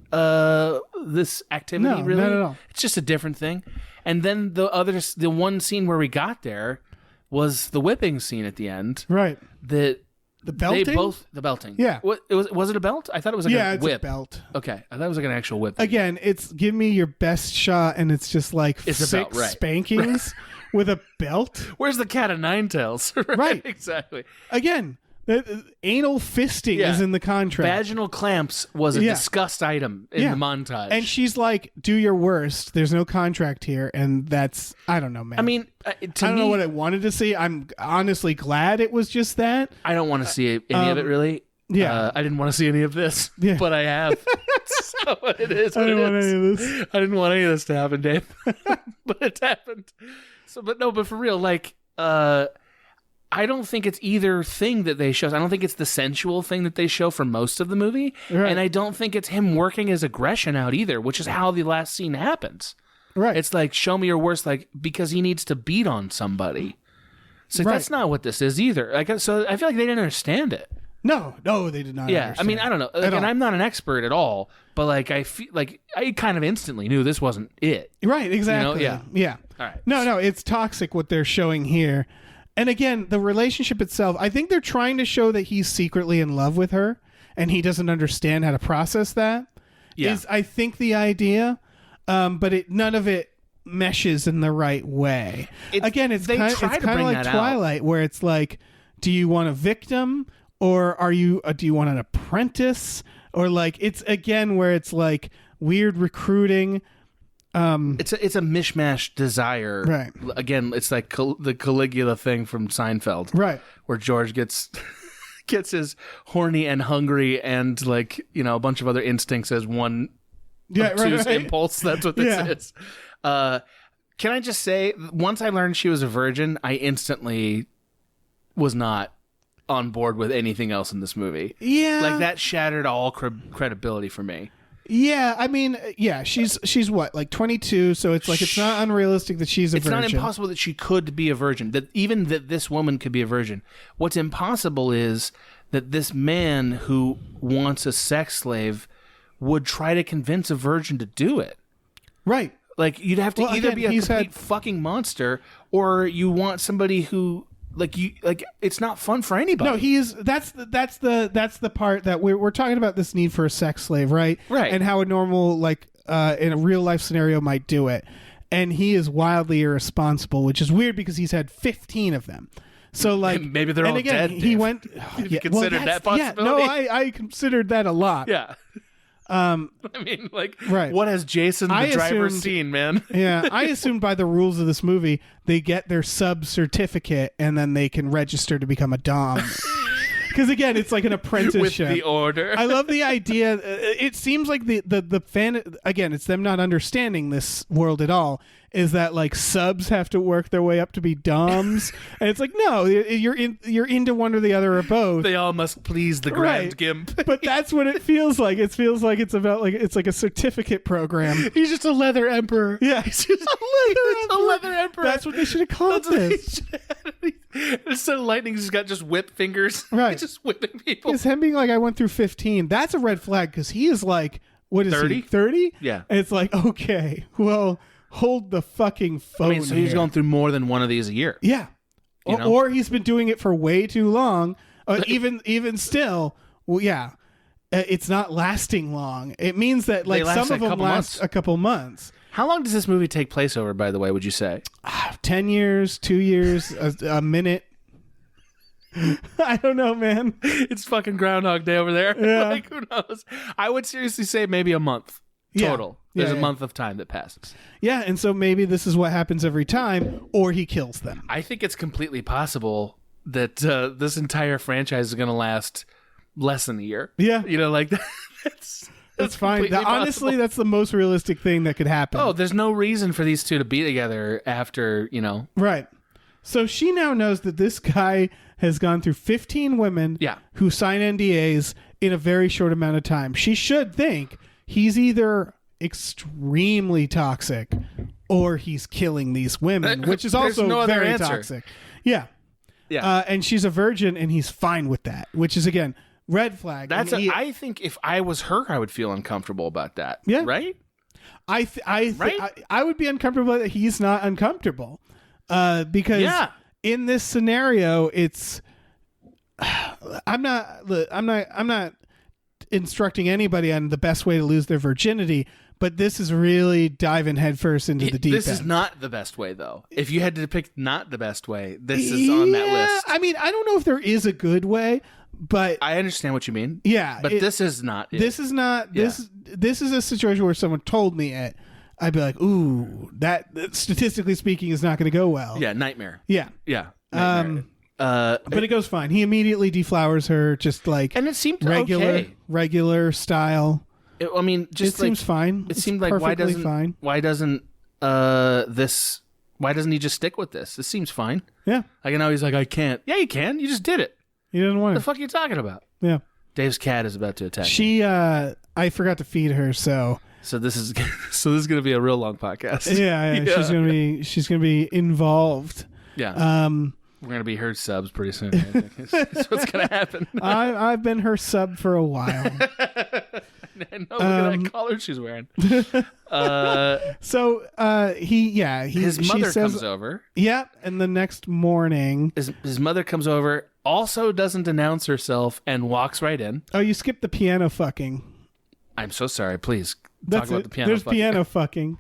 this activity, No, really. not at all. It's just a different thing. And then the one scene where we got there was the whipping scene at the end. Right. That The belting? the belting. Yeah. What was it a belt? I thought it was like Yeah, a it's whip. a belt. Okay. I thought it was like an actual whip. Again, it's give me your best shot, and it's just like It's a 6 belt, right. spankings with a belt. Where's the cat of nine tails? Right. Exactly. Again, Anal fisting is in the contract. Vaginal clamps was a discussed item in the montage. And she's like, do your worst. There's no contract here. And that's, I don't know, man. I mean, I don't know what I wanted to see. I'm honestly glad it was just that. I don't want to see any of it, really. Yeah. I didn't want to see any of this, but I have. So it is what I didn't it want is. any of this. I didn't want any of this to happen, Dave. But it's happened. So, but for real, like, I don't think it's either thing that they show. I don't think it's the sensual thing that they show for most of the movie. Right. And I don't think it's him working his aggression out either, which is how the last scene happens. Right. It's like, show me your worst, like, because he needs to beat on somebody. So that's not what this is either. Like, so I feel like they didn't understand it. No, they did not. Yeah, understand. I mean, I don't know. Like, and I'm not an expert at all, but like, I feel like I kind of instantly knew this wasn't it. Right, exactly. You know? Yeah. All right. No, it's toxic what they're showing here. And again, the relationship itself, I think they're trying to show that he's secretly in love with her and he doesn't understand how to process that. Yeah. Is, I think, the idea. But none of it meshes in the right way. It's kind of like Twilight, where it's like, do you want a victim or do you want an apprentice? Or like, it's again where it's like weird recruiting. It's a mishmash desire. Right. Again, it's like the Caligula thing from Seinfeld. Right. Where George gets his horny and hungry and like, you know, a bunch of other instincts as one obtuse impulse. That's what this is. Can I just say, once I learned she was a virgin, I instantly was not on board with anything else in this movie. Yeah. Like that shattered all credibility for me. Yeah, I mean, she's what, like 22, so it's like it's not unrealistic that she's a virgin. It's not impossible that she could be a virgin, that even that this woman could be a virgin. What's impossible is that this man who wants a sex slave would try to convince a virgin to do it. Right. Like, you'd have to either be a complete fucking monster, or you want somebody who... it's not fun for anybody. No, that's the part that we're talking about, this need for a sex slave, right? Right. And how a normal, like, in a real life scenario might do it. And he is wildly irresponsible, which is weird because he's had 15 of them. So like, maybe they're all dead. He went. You considered that possibility? No, I considered that a lot. Yeah. I mean, like, right. What has Jason the driver seen, man? Yeah, I assumed by the rules of this movie, they get their sub certificate and then they can register to become a dom. Because again, it's like an apprenticeship. With the order. I love the idea. It seems like the fan. Again, it's them not understanding this world at all. Is that like subs have to work their way up to be doms? And it's like, no, you're into one or the other or both. They all must please the Grand Gimp. But that's what it feels like. It feels like it's about like it's like a certificate program. He's just a leather emperor. Yeah, he's just a leather emperor. That's what they should have called this. Instead of lightning, he's got just whip fingers. Right, he's just whipping people. Because him being like, I went through 15. That's a red flag because he is like, what is 30? he? 30? Yeah. And it's like, okay, well, hold the fucking phone. I mean, so he's going through more than one of these a year. Yeah. Or he's been doing it for way too long. Even still, well, yeah, it's not lasting long. It means that like some of them last a couple months. How long does this movie take place over, by the way, would you say? 10 years, 2 years, a minute. I don't know, man. It's fucking Groundhog Day over there. Yeah. Like, who knows? I would seriously say maybe a month total. Yeah. There's a month of time that passes. Yeah, and so maybe this is what happens every time, or he kills them. I think it's completely possible that this entire franchise is going to last less than a year. Yeah. You know, like that's fine. Honestly, that's the most realistic thing that could happen. Oh, there's no reason for these two to be together after, you know. Right. So she now knows that this guy has gone through 15 women who sign NDAs in a very short amount of time. She should think he's either extremely toxic or he's killing these women, which is also very toxic. Yeah. Yeah. And she's a virgin and he's fine with that, which is, again, red flag. I think if I was her, I would feel uncomfortable about that. Yeah. Right? I would be uncomfortable that he's not uncomfortable. Because in this scenario, it's I'm not instructing anybody on the best way to lose their virginity, but this is really diving headfirst into the deep This end. is not the best way, though. If you had to pick not the best way, this is on that list. I mean, I don't know if there is a good way, but I understand what you mean. yeah, But this is not it. This is not Yeah. this is a situation where someone told me it. I'd be like, ooh, that statistically speaking is not going to go well. Yeah, nightmare. Yeah. Yeah. Nightmare. But it goes fine. He immediately deflowers her, just like And it seemed regular okay. style. I mean, just It seems fine. It It's seemed like perfectly fine. why doesn't he just stick with this? This seems fine. Yeah, Like, I know he's like, I can't. Yeah, you can. You just did it. he doesn't want What it. the fuck are you talking about? Yeah, Dave's cat is about to attack. I forgot to feed her, so So this is going to be a real long podcast. yeah. She's gonna be involved. Yeah. We're going to be her subs pretty soon. I think. That's what's going to happen. I've been her sub for a while. I know. Look at that collar she's wearing. So His she mother says, comes over. Yeah, and the next morning. His mother comes over, also doesn't announce herself, and walks right in. Oh, you skipped the piano fucking. I'm so sorry. Please That's talk about it. the piano. There's fucking. piano fucking.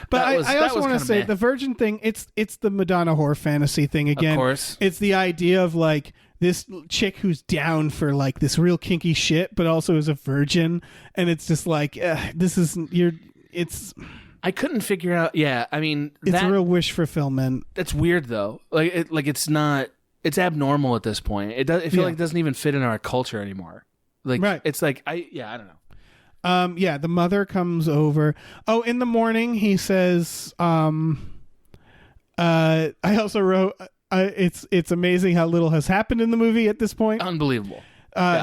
But I that also was want to kinda say meh. the virgin thing. It's the Madonna whore fantasy thing again. Of course. It's the idea of like this chick who's down for like this real kinky shit, but also is a virgin, and it's just like this is It's I couldn't figure out. Yeah, I mean, a real wish fulfillment. That's weird though. It's not. It's abnormal at this point. It does. I feel like it doesn't even fit in our culture anymore. Like, right. It's like I don't know. The mother comes over. Oh, in the morning he says, I also wrote, it's amazing how little has happened in the movie at this point. Unbelievable.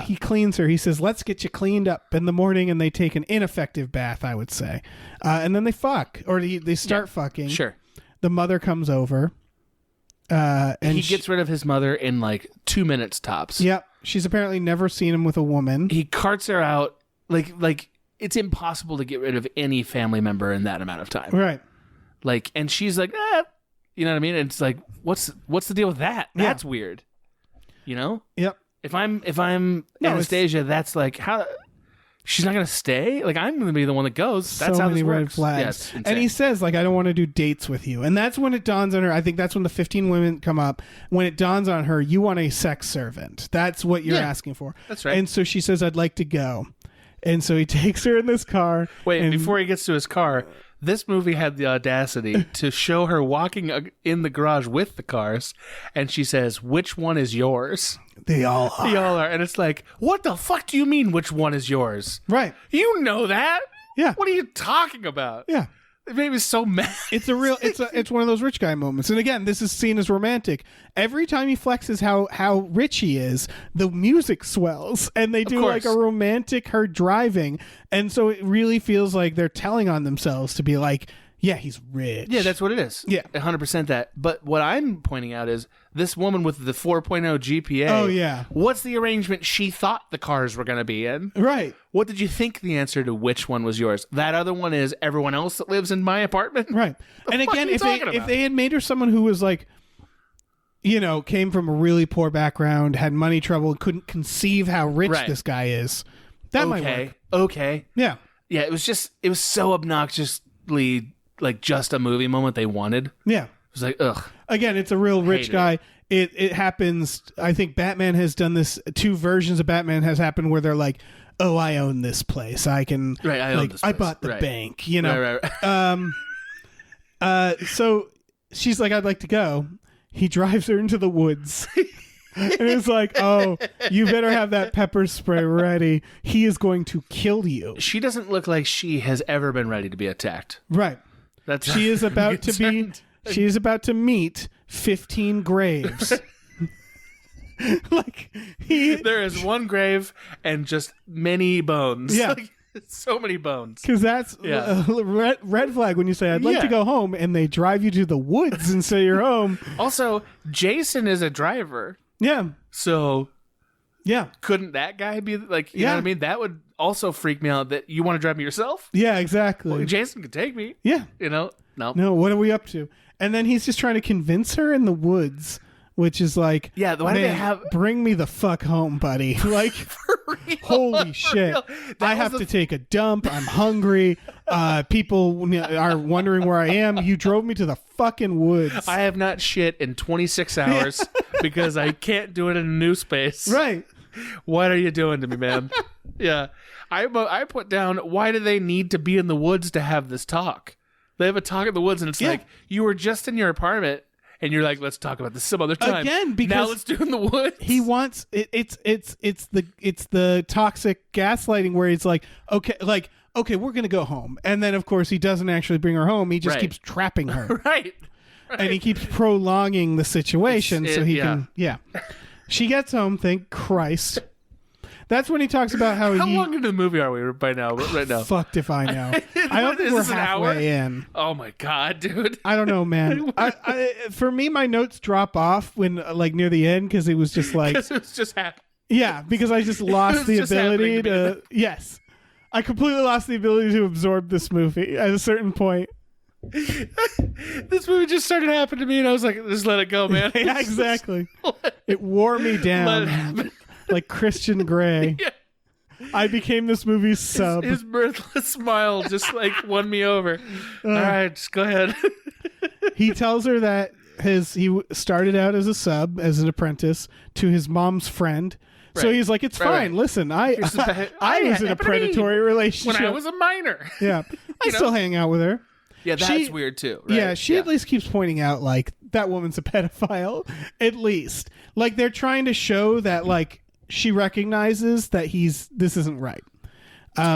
He cleans her. He says, let's get you cleaned up in the morning, and they take an ineffective bath, I would say. And then they fuck, or they start fucking. Sure. The mother comes over. And he gets rid of his mother in like 2 minutes tops. Yep. She's apparently never seen him with a woman. He carts her out. Like it's impossible to get rid of any family member in that amount of time. Right. Like, and she's like, you know what I mean? And it's like, what's the deal with that? Yeah. That's weird. You know? Yep. If I'm Anastasia, that's like how she's not gonna stay. Like, I'm gonna be the one that goes. That's so how many this red works. flags. Yeah, it's insane. And he says, like, I don't want to do dates with you. And that's when it dawns on her. I think that's when the 15 women come up. When it dawns on her, you want a sex servant. That's what you're asking for. That's right. And so she says, I'd like to go. And so he takes her in this car. Wait, and before he gets to his car, this movie had the audacity to show her walking in the garage with the cars, and she says, "Which one is yours?" They all are. They all are, and it's like, what the fuck do you mean? Which one is yours? Right. You know that? Yeah. What are you talking about? Yeah. It made me so mad. It's it's one of those rich guy moments. And again, this is seen as romantic. Every time he flexes how rich he is, the music swells and they do like a romantic her driving. And so it really feels like they're telling on themselves to be like, yeah, he's rich. Yeah, that's what it is. Yeah. 100% that. But what I'm pointing out is this woman with the 4.0 GPA. Oh, yeah. What's the arrangement she thought the cars were going to be in? Right. What did you think the answer to which one was yours? That other one is everyone else that lives in my apartment? Right. And again, if they had made her someone who was like, you know, came from a really poor background, had money trouble, couldn't conceive how rich this guy is, that might work. Okay. Yeah. Yeah, it was so obnoxiously like just a movie moment they wanted. Yeah. It was like, ugh. Again, it's a real rich guy. It happens. I think Batman has done this. 2 versions of Batman has happened where they're like, "Oh, I own this place. I can. Right, I own this place. I bought the bank. You know. Right. So she's like, "I'd like to go." He drives her into the woods, and it's like, "Oh, you better have that pepper spray ready. He is going to kill you." She doesn't look like she has ever been ready to be attacked. Right. She is about to be. She is about to meet 15 graves. There is one grave and just many bones. Yeah. Like, so many bones. Because that's a red flag when you say, I'd like to go home, and they drive you to the woods and say you're home. Also, Jason is a driver. Yeah. So, yeah. couldn't that guy be like, you know what I mean? That would also freak me out that you want to drive me yourself? Yeah, exactly. Well, Jason could take me. Yeah. You know? No, what are we up to? And then he's just trying to convince her in the woods which is like, Yeah, why do they have- bring me the fuck home, buddy. Like, holy shit. I have to take a dump. I'm hungry. People are wondering where I am. You drove me to the fucking woods. I have not shit in 26 hours because I can't do it in a new space. Right. What are you doing to me, man? Yeah. I put down, why do they need to be in the woods to have this talk? They have a talk in the woods, and it's like, you were just in your apartment, and you're like, let's talk about this some other time. Again, because now let's do it in the woods. He wants it's the toxic gaslighting where he's like, okay, we're gonna go home, and then of course he doesn't actually bring her home. He just keeps trapping her, right. And he keeps prolonging the situation so he can. Yeah, she gets home. Thank Christ. That's when he talks about how long into the movie are we by now? Right now, fucked if I know. I don't think we're halfway in. Oh my god, dude! I don't know, man. For me, my notes drop off when like near the end because it was just like because it was just happening. Yeah, because I just lost the ability to. Yes, I completely lost the ability to absorb this movie at a certain point. This movie just started happening to me, and I was like, "Just let it go, man." Yeah, exactly. It wore me down. Let it happen. Like Christian Grey. Yeah. I became this movie's sub. His mirthless smile just like won me over. All right, just go ahead. He tells her that he started out as a sub, as an apprentice, to his mom's friend. Right. So he's like, it's fine. Right. Listen, I was in a predatory relationship. When I was a minor. Yeah. I still hang out with her. Yeah, that's weird too. Right? Yeah, she at least keeps pointing out, like, that woman's a pedophile, at least. Like, they're trying to show that, like, she recognizes that this isn't right.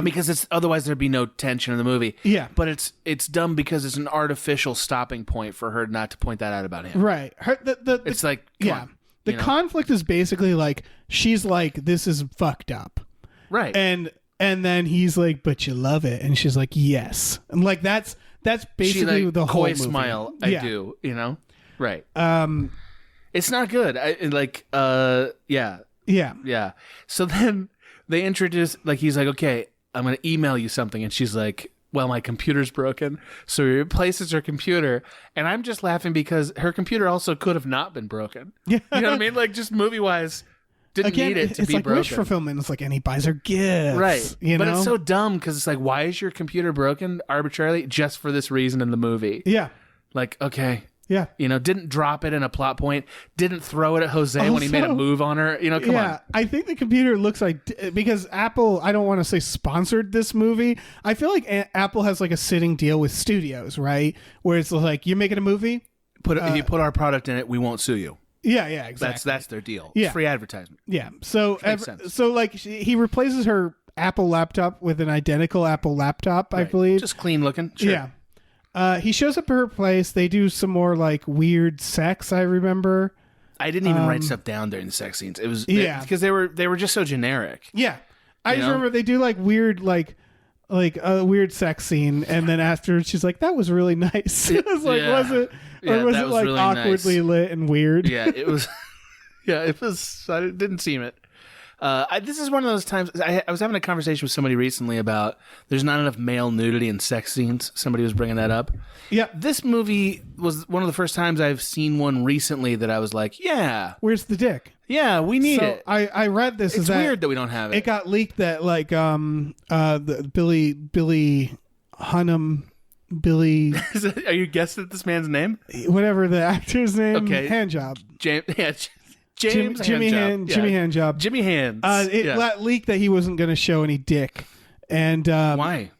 Because otherwise there'd be no tension in the movie. Yeah. But it's dumb because it's an artificial stopping point for her not to point that out about him. Right. It's like, come on, the conflict is basically like, she's like, this is fucked up. Right. And then he's like, but you love it. And she's like, yes. And like, that's basically the whole movie. Smile. I do, Right. It's not good. Yeah. So then they introduce, like, he's like, okay, I'm going to email you something. And she's like, well, my computer's broken. So he replaces her computer. And I'm just laughing because her computer also could have not been broken. Yeah. You know what I mean? Like, just movie-wise, didn't need it to be like broken. Wish fulfillment. It's like, and he buys her gifts. Right. But it's so dumb because it's like, why is your computer broken arbitrarily just for this reason in the movie? Yeah. Like, okay. Yeah. Didn't drop it in a plot point. Didn't throw it at Jose when he made a move on her. Come on. Yeah, I think the computer looks like, because Apple, I don't want to say sponsored this movie. I feel like Apple has like a sitting deal with studios, right? Where it's like, you're making a movie? If you put our product in it, we won't sue you. Yeah, exactly. That's their deal. Yeah. It's free advertisement. Yeah. So like he replaces her Apple laptop with an identical Apple laptop, right. I believe. Just clean looking. Sure. Yeah. He shows up at her place. They do some more like weird sex, I remember. I didn't even write stuff down during the sex scenes. It was because they were just so generic. Yeah. I just remember they do like weird like a weird sex scene, and then after she's like, that was really nice. I was like, was it? Or was it like really awkwardly nice. Lit and weird? Yeah, it was. Yeah, it was. I didn't seem it. This is one of those times. I was having a conversation with somebody recently about there's not enough male nudity in sex scenes. Somebody was bringing that up. Yeah. This movie was one of the first times I've seen one recently that I was like, yeah. Where's the dick? Yeah, we need it. I read this. It's weird that we don't have it. It got leaked that like the Billy Hunnam. Billy. Are you guessing this man's name? Whatever the actor's name. Okay. Handjob. Jimmy Handjob. Jimmy Hands. It leaked that he wasn't going to show any dick. And why?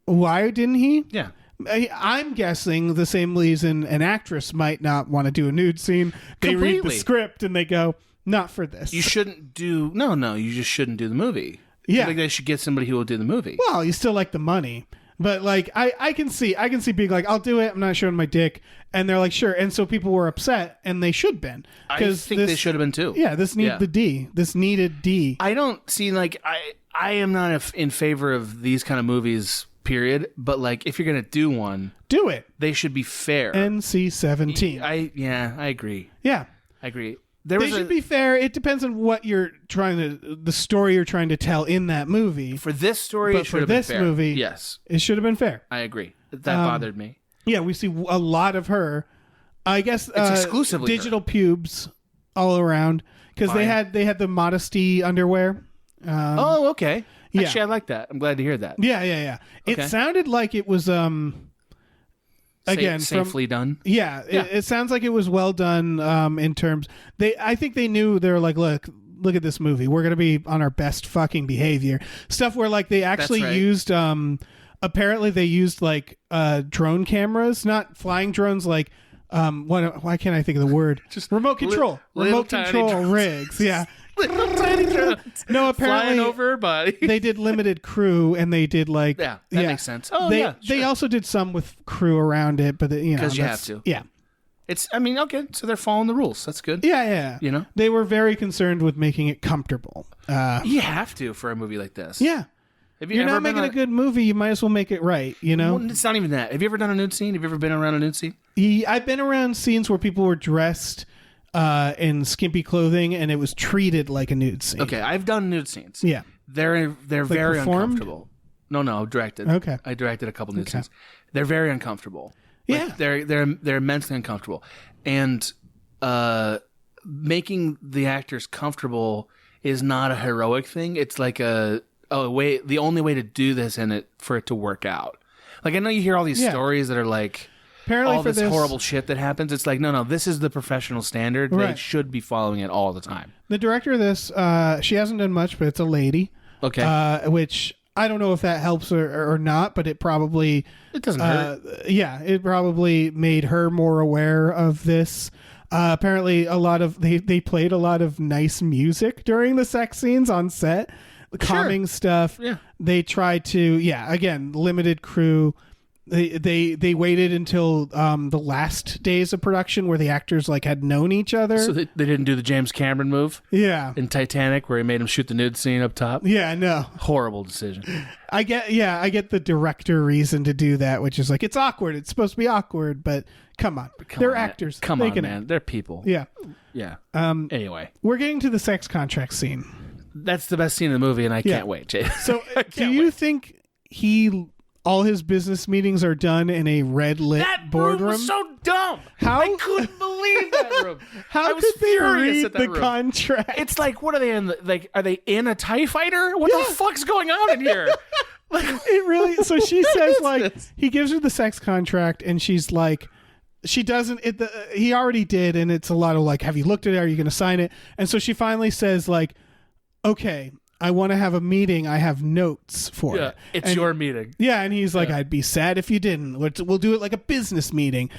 Why didn't he? Yeah. I'm guessing the same reason an actress might not want to do a nude scene. They read the script and they go, not for this. You shouldn't do... No, you just shouldn't do the movie. Yeah. I think they should get somebody who will do the movie. Well, you still like the money. But like I can see being like, I'll do it, I'm not showing my dick, and they're like, sure. And so people were upset, and they should have been. I think they should have been too. Yeah, this needed the D. This needed D. I don't see I am not in favor of these kind of movies, period. But like, if you're gonna do one, do it. They should be fair. NC-17. I agree. Yeah, I agree. They should be fair. It depends on what the story you're trying to tell in that movie. For this story, but for this movie, yes, it should have been fair. I agree. That bothered me. Yeah, we see a lot of her I guess It's exclusively digital pubes all around because they had the modesty underwear. Okay. Yeah. Actually, I like that. I'm glad to hear that. Yeah. Okay. It sounded like it was again safely done. Yeah, it sounds like it was well done in terms. I think they knew they were like, look at this movie. We're gonna be on our best fucking behavior. Stuff where like they actually used apparently they used like drone cameras, not flying drones, like why can't I think of the word? Just remote control rigs. Yeah. Little tiny drones. No, apparently flying over her body. They did limited crew, and they did like that makes sense. Oh they also did some with crew around it, but because you have to. Yeah, okay, so they're following the rules. That's good. Yeah. You know, they were very concerned with making it comfortable. You have to for a movie like this. Yeah, you're not making a good movie. You might as well make it right. You know, well, it's not even that. Have you ever done a nude scene? Have you ever been around a nude scene? I've been around scenes where people were dressed in skimpy clothing, and it was treated like a nude scene. Okay, I've done nude scenes. Yeah, they're very performed? uncomfortable. No, directed. Okay, I directed a couple nude scenes. They're very uncomfortable. Yeah, they're immensely uncomfortable, and making the actors comfortable is not a heroic thing. It's like the only way to do this and for it to work out. Like I know you hear all these stories that are like. Apparently all for this horrible shit that happens. It's like, no, this is the professional standard. Right. They should be following it all the time. The director of this, she hasn't done much, but it's a lady. Okay. Which I don't know if that helps or not, but it probably... It doesn't hurt. Yeah, it probably made her more aware of this. Apparently, they played a lot of nice music during the sex scenes on set. Calming stuff. Yeah. They tried to, again, limited crew... They waited until the last days of production where the actors like had known each other. So they didn't do the James Cameron move? Yeah. In Titanic where he made him shoot the nude scene up top? Yeah, no. Horrible decision. I get the director reason to do that, which is like, it's awkward. It's supposed to be awkward, but come on. They're actors. Come on, man. They're people. Yeah. Yeah. Anyway. We're getting to the sex contract scene. That's the best scene in the movie, and I can't wait, Jay. So do you think all his business meetings are done in a red lit boardroom? That room was so dumb. I couldn't believe that room. How could they read the contract? It's like, what are they in? Are they in a TIE fighter? What the fuck's going on in here? It really. So she says like he gives her the sex contract, and she's like, she doesn't. He already did, and it's a lot of like, have you looked at it? Are you going to sign it? And so she finally says like, okay, I want to have a meeting. I have notes for it. It's your meeting. Yeah, and he's like, I'd be sad if you didn't. We'll do it like a business meeting.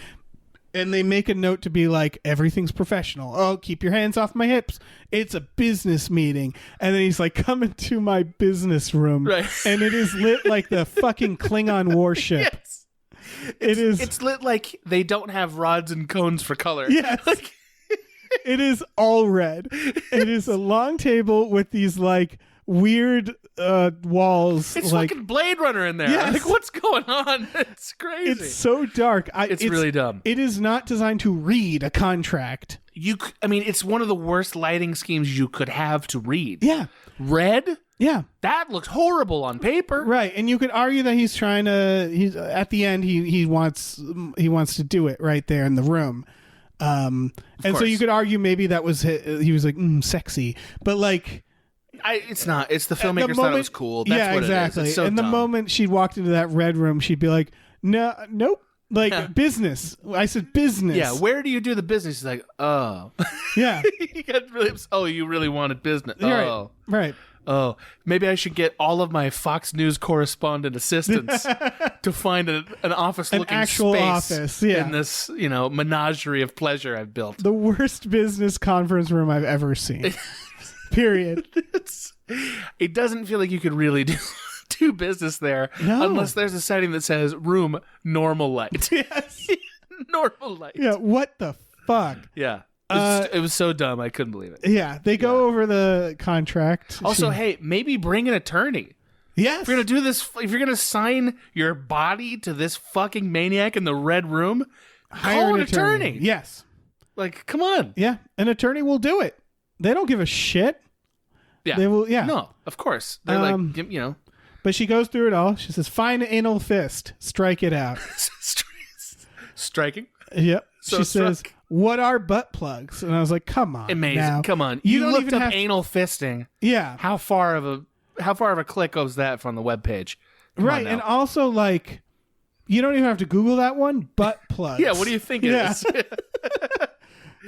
And they make a note to be like, everything's professional. Oh, keep your hands off my hips. It's a business meeting. And then he's like, come into my business room. Right. And it is lit like the fucking Klingon warship. Yes. It's lit like they don't have rods and cones for color. Yes. It is all red. It is a long table with these like weird walls. It's like fucking Blade Runner in there. Yes. Like, what's going on? It's crazy. It's so dark. It's really dumb. It is not designed to read a contract. It's one of the worst lighting schemes you could have to read. Yeah. Red? Yeah. That looks horrible on paper. Right. And you could argue that he's trying to, at the end, he wants to do it right there in the room. And so you could argue maybe that was, he was like, sexy. But like, it's not. It's the filmmakers thought it was cool. That's what exactly. it is. It's so and the dumb. moment she walked into that red room, she'd be like, nope. Like business. I said business. Yeah. Where do you do the business? He's like, oh. Yeah. You got really. Oh, you really wanted business. Oh. Right. Oh, maybe I should get all of my Fox News correspondent assistants to find an office-looking actual space office, yeah. in this, menagerie of pleasure I've built. The worst business conference room I've ever seen. Period. It doesn't feel like you could really do business there unless there's a setting that says room normal light. Yes. Normal light. Yeah. What the fuck? Yeah. It was so dumb. I couldn't believe it. Yeah. They go over the contract. Also, hey, maybe bring an attorney. Yes. If you're going to do this, if you're going to sign your body to this fucking maniac in the red room, call an attorney. Yes. Like, come on. Yeah. An attorney will do it. They don't give a shit. Yeah. They will. Yeah. No, of course. They're like, But she goes through it all. She says, fine anal fist. Strike it out. Striking. Yep. she says, "What are butt plugs?" And I was like, "Come on, amazing! now. Come on, You you don't looked even up have to- anal fisting. Yeah, How far of a click was that from the webpage? right." And also, like, you don't even have to Google that one. Butt plugs. Yeah, what do you think it is?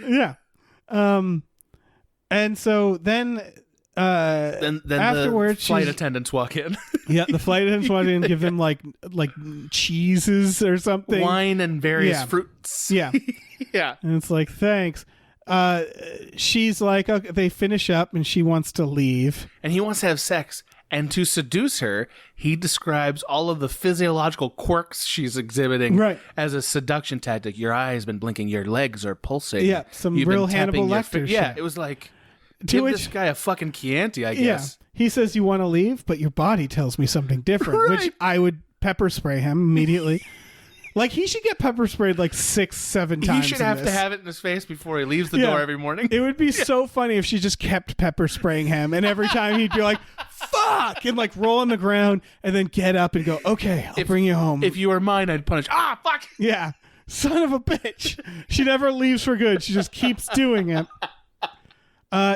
Yeah. And so then Then afterwards, the flight she's- attendants walk in. yeah, the flight attendants wanted to give them like cheeses or something. Wine and various Yeah. fruits. Yeah. Yeah. And it's like, thanks. She's like, okay, they finish up and she wants to leave. And he wants to have sex. And to seduce her, he describes all of the physiological quirks she's exhibiting Right. as a seduction tactic. Your eye has been blinking. Your legs are pulsating. Yeah, some You've been real tapping Hannibal your Lecter Yeah, shit. it was like, To give which- this guy a fucking Chianti, I Yeah. guess. He says, you want to leave, but your body tells me something different, which Right. I would pepper spray him immediately. Like, he should get pepper sprayed like 6-7 times. He should in have to this. have it in his face before he leaves the Yeah. door every morning. It would be so funny if she just kept pepper spraying him, and every time he'd be like, fuck, and like roll on the ground and then get up and go, okay, I'll bring you home. If you were mine, I'd punish. Ah, fuck! Yeah. Son of a bitch. She never leaves for good. She just keeps doing it.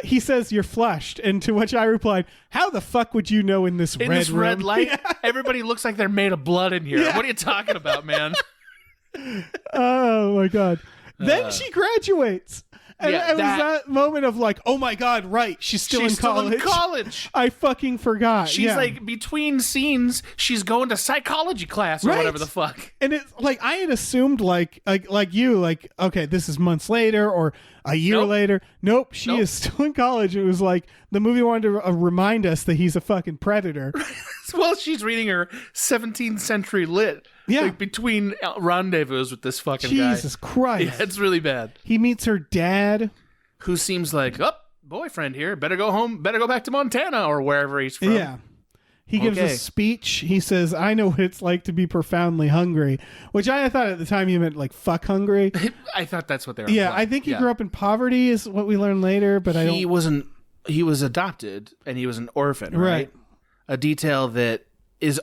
He says, you're flushed. And to which I replied, how the fuck would you know in this In red this room? red light, everybody looks like they're made of blood in here. Yeah. What are you talking about, man? Oh, my God. Then she graduates. And Yeah, it was that- that moment of like, oh, my God, right. She's still She's in still college. in college. I fucking forgot. She's Yeah. like between scenes, she's going to psychology class or Right. whatever the fuck. And it's like I had assumed like you like okay, this is months later or a year Nope. later. Nope, she Nope. is still in college. It was like the movie wanted to remind us that he's a fucking predator. Well, she's reading her 17th century lit. Yeah. Like between rendezvous with this fucking Jesus guy. Christ. Yeah, it's really bad. He meets her dad. Who seems like, oh, boyfriend here. Better go home. Better go back to Montana or wherever he's from. Yeah. He gives Okay. a speech. He says, I know what it's like to be profoundly hungry, which I thought at the time you meant like fuck hungry. I thought that's what they were. Yeah, implying. I think he Yeah. grew up in poverty is what we learned later, but I He don't. he was adopted and he was an orphan, right? Right. A detail that is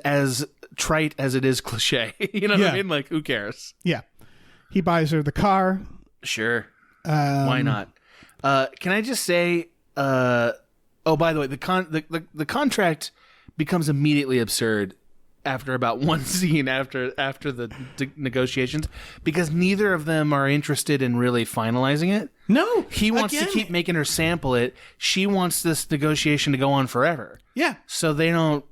as trite as it is cliche. You know what Yeah. I mean? Like, who cares? Yeah. He buys her the car. Sure. Why not? Can I just say? Oh, by the way, the contract becomes immediately absurd after about one scene after the negotiations because neither of them are interested in really finalizing it. No. He wants to again, keep making her sample it. She wants this negotiation to go on forever. Yeah. So they don't.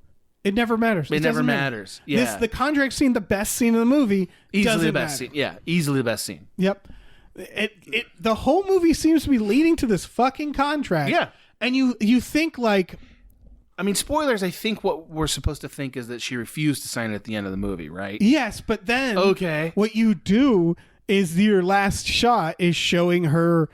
It never matters. It never doesn't matter. matters. Yeah. The contract scene, the best scene in the movie, Easily doesn't the best matter. scene. Yeah, easily the best scene. Yep. The whole movie seems to be leading to this fucking contract. Yeah. And you think like, I mean, spoilers, I think what we're supposed to think is that she refused to sign it at the end of the movie, right? yes, but then Okay. what you do is your last shot is showing her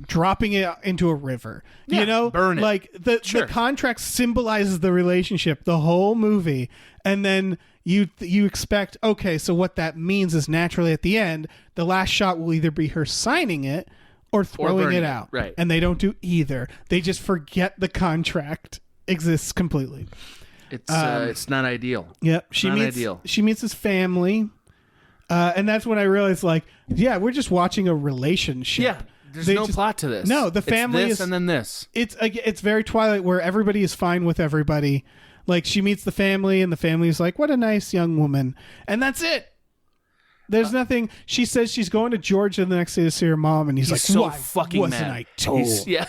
dropping it into a river. Yeah, you know? burn it. Like the contract symbolizes the relationship the whole movie, and then you expect, okay, so what that means is naturally at the end, the last shot will either be her signing it or throwing burning it it, out. right. And they don't do either. They just forget the contract exists completely. It's not ideal. Yep. Not ideal. She meets his family. And that's when I realized, like, yeah, we're just watching a relationship. Yeah. There's They no just- plot to this. No, the family it's this is- and then this. It's very Twilight where everybody is fine with everybody. Like, she meets the family, and the family is like, what a nice young woman. And that's it. There's nothing. She says she's going to Georgia the next day to see her mom, and he's like, so why fucking wasn't mad. I told? Yeah.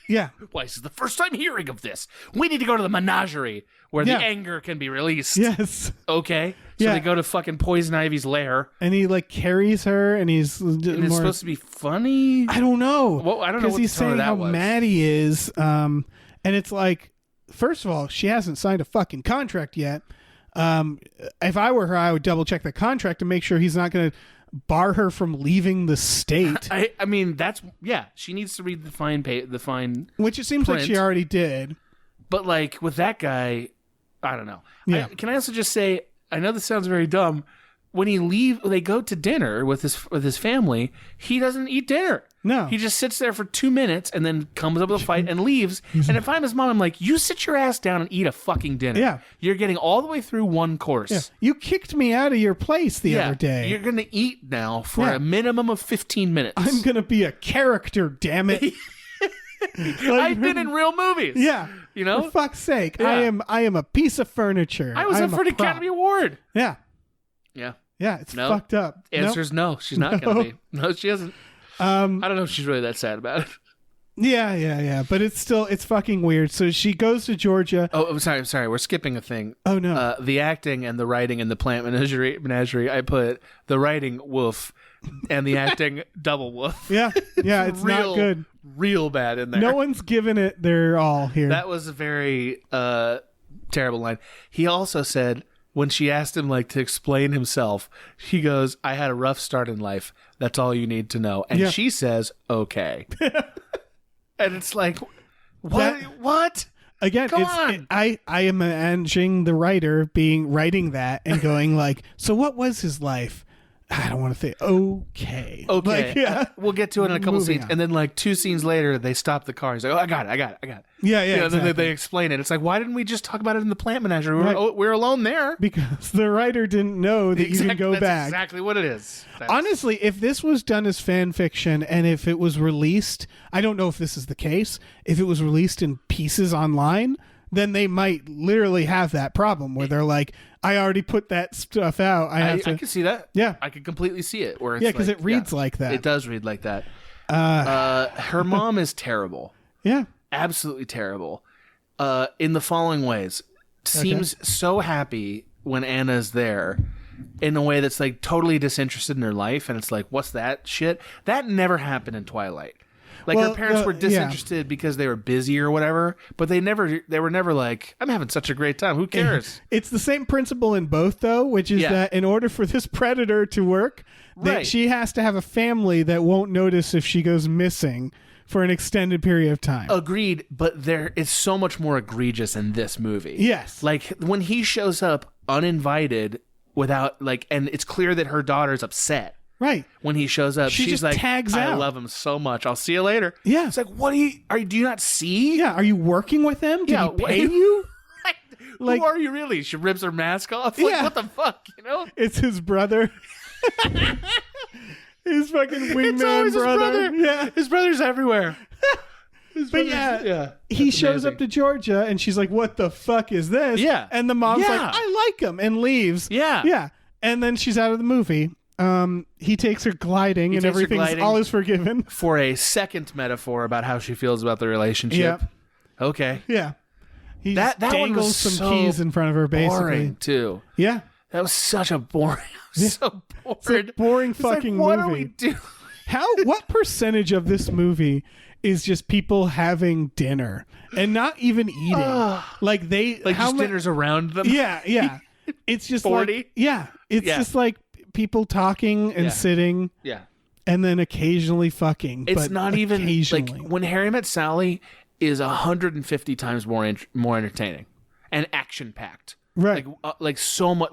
Yeah. Why, this is the first time hearing of this. We need to go to the menagerie where Yeah. the anger can be released. Yes. Okay. So Yeah. they go to fucking Poison Ivy's lair. And he, like, carries her, and he's And it's supposed to be funny. I don't know. Well, I don't know Because what he's the tone of saying that how was. mad he is. And it's like, first of all, she hasn't signed a fucking contract yet. If I were her, I would double check the contract to make sure he's not going to bar her from leaving the state. I mean, that's, yeah, she needs to read the fine, Which it seems like she print. already did. but like with that guy, I don't know. Yeah. Can I also just say, I know this sounds very dumb, when they go to dinner with his family, he doesn't eat dinner. No. He just sits there for 2 minutes and then comes up with a fight and leaves. And if I'm his mom, I'm like, you sit your ass down and eat a fucking dinner. Yeah. You're getting all the way through one course. Yeah. You kicked me out of your place the other day. You're going to eat now for a minimum of 15 minutes. I'm going to be a character, damn it. I've been in real movies. Yeah. You know? For fuck's sake. Yeah. I am a piece of furniture. I was up for an Academy Award. Yeah. Yeah. Yeah, it's fucked up. Answer's no. She's not going to be. No, she isn't. I don't know if she's really that sad about it. Yeah. But it's fucking weird. So she goes to Georgia. Oh, sorry. We're skipping a thing. Oh, no. The acting and the writing and the plant menagerie, I put the writing woof and the acting double woof. Yeah. Yeah, it's not good. Real bad in there. No one's given it their all here. That was a very terrible line. He also said, when she asked him to explain himself, he goes, I had a rough start in life. That's all you need to know. And she says, okay. And it's like, what? Again, Come on. I am imagining the writer writing that and going so what was his life? I don't want to say okay. Okay. We'll get to it in a couple Moving scenes. on. And then 2 scenes later, they stop the car. He's like, oh, I got it. Yeah, And then exactly. they explain it. It's like, why didn't we just talk about it in the plant menagerie? Right. We're alone there. Because the writer didn't know that you can go That's back. exactly what it is. Honestly, if this was done as fan fiction and if it was released, I don't know if this is the case, if it was released in pieces online, then they might literally have that problem where they're like, I already put that stuff out. I can see that. Yeah. I can completely see it. Where it's Yeah, because it reads like that. It does read like that. Her mom is terrible. Yeah. Absolutely terrible. In the following ways. Seems so happy when Anna's there in a way that's totally disinterested in her life. And it's like, what's that shit? That never happened in Twilight. Her parents were disinterested because they were busy or whatever, but they were never like, I'm having such a great time. Who cares? It's the same principle in both, though, which is that in order for this predator to work, that she has to have a family that won't notice if she goes missing for an extended period of time. Agreed, but it's so much more egregious in this movie. Yes. When he shows up uninvited without and it's clear that her daughter's upset. Right. When he shows up, She she's just like, tags I out. love him so much. I'll see you later. Yeah. It's like, do you not see? Yeah. Are you working with them? Did he pay what- you? Who are you really? She rips her mask off. Yeah. What the fuck? It's his brother. His fucking wingman It's always brother. his brother. Yeah. His brother's everywhere. But he shows up to Georgia and she's like, what the fuck is this? Yeah. And the mom's Yeah. like, I like him, and leaves. Yeah. Yeah. And then she's out of the movie. He takes her gliding and takes her everything's gliding. all is forgiven. For a second metaphor about how she feels about the relationship. Yep. Okay. Yeah. He That just one dangles was some so keys in front of her, basically. Boring, too. Yeah. That was such a boring. So boring. It's a boring It's like, fucking what movie. are we doing? What percentage of this movie is just people having dinner and not even eating? Just dinners around them. Yeah. It's just 40? It's just like people talking and sitting Yeah. and then occasionally fucking. It's but not even occasionally. When Harry Met Sally is 150 times more entertaining and action packed. Right. So much.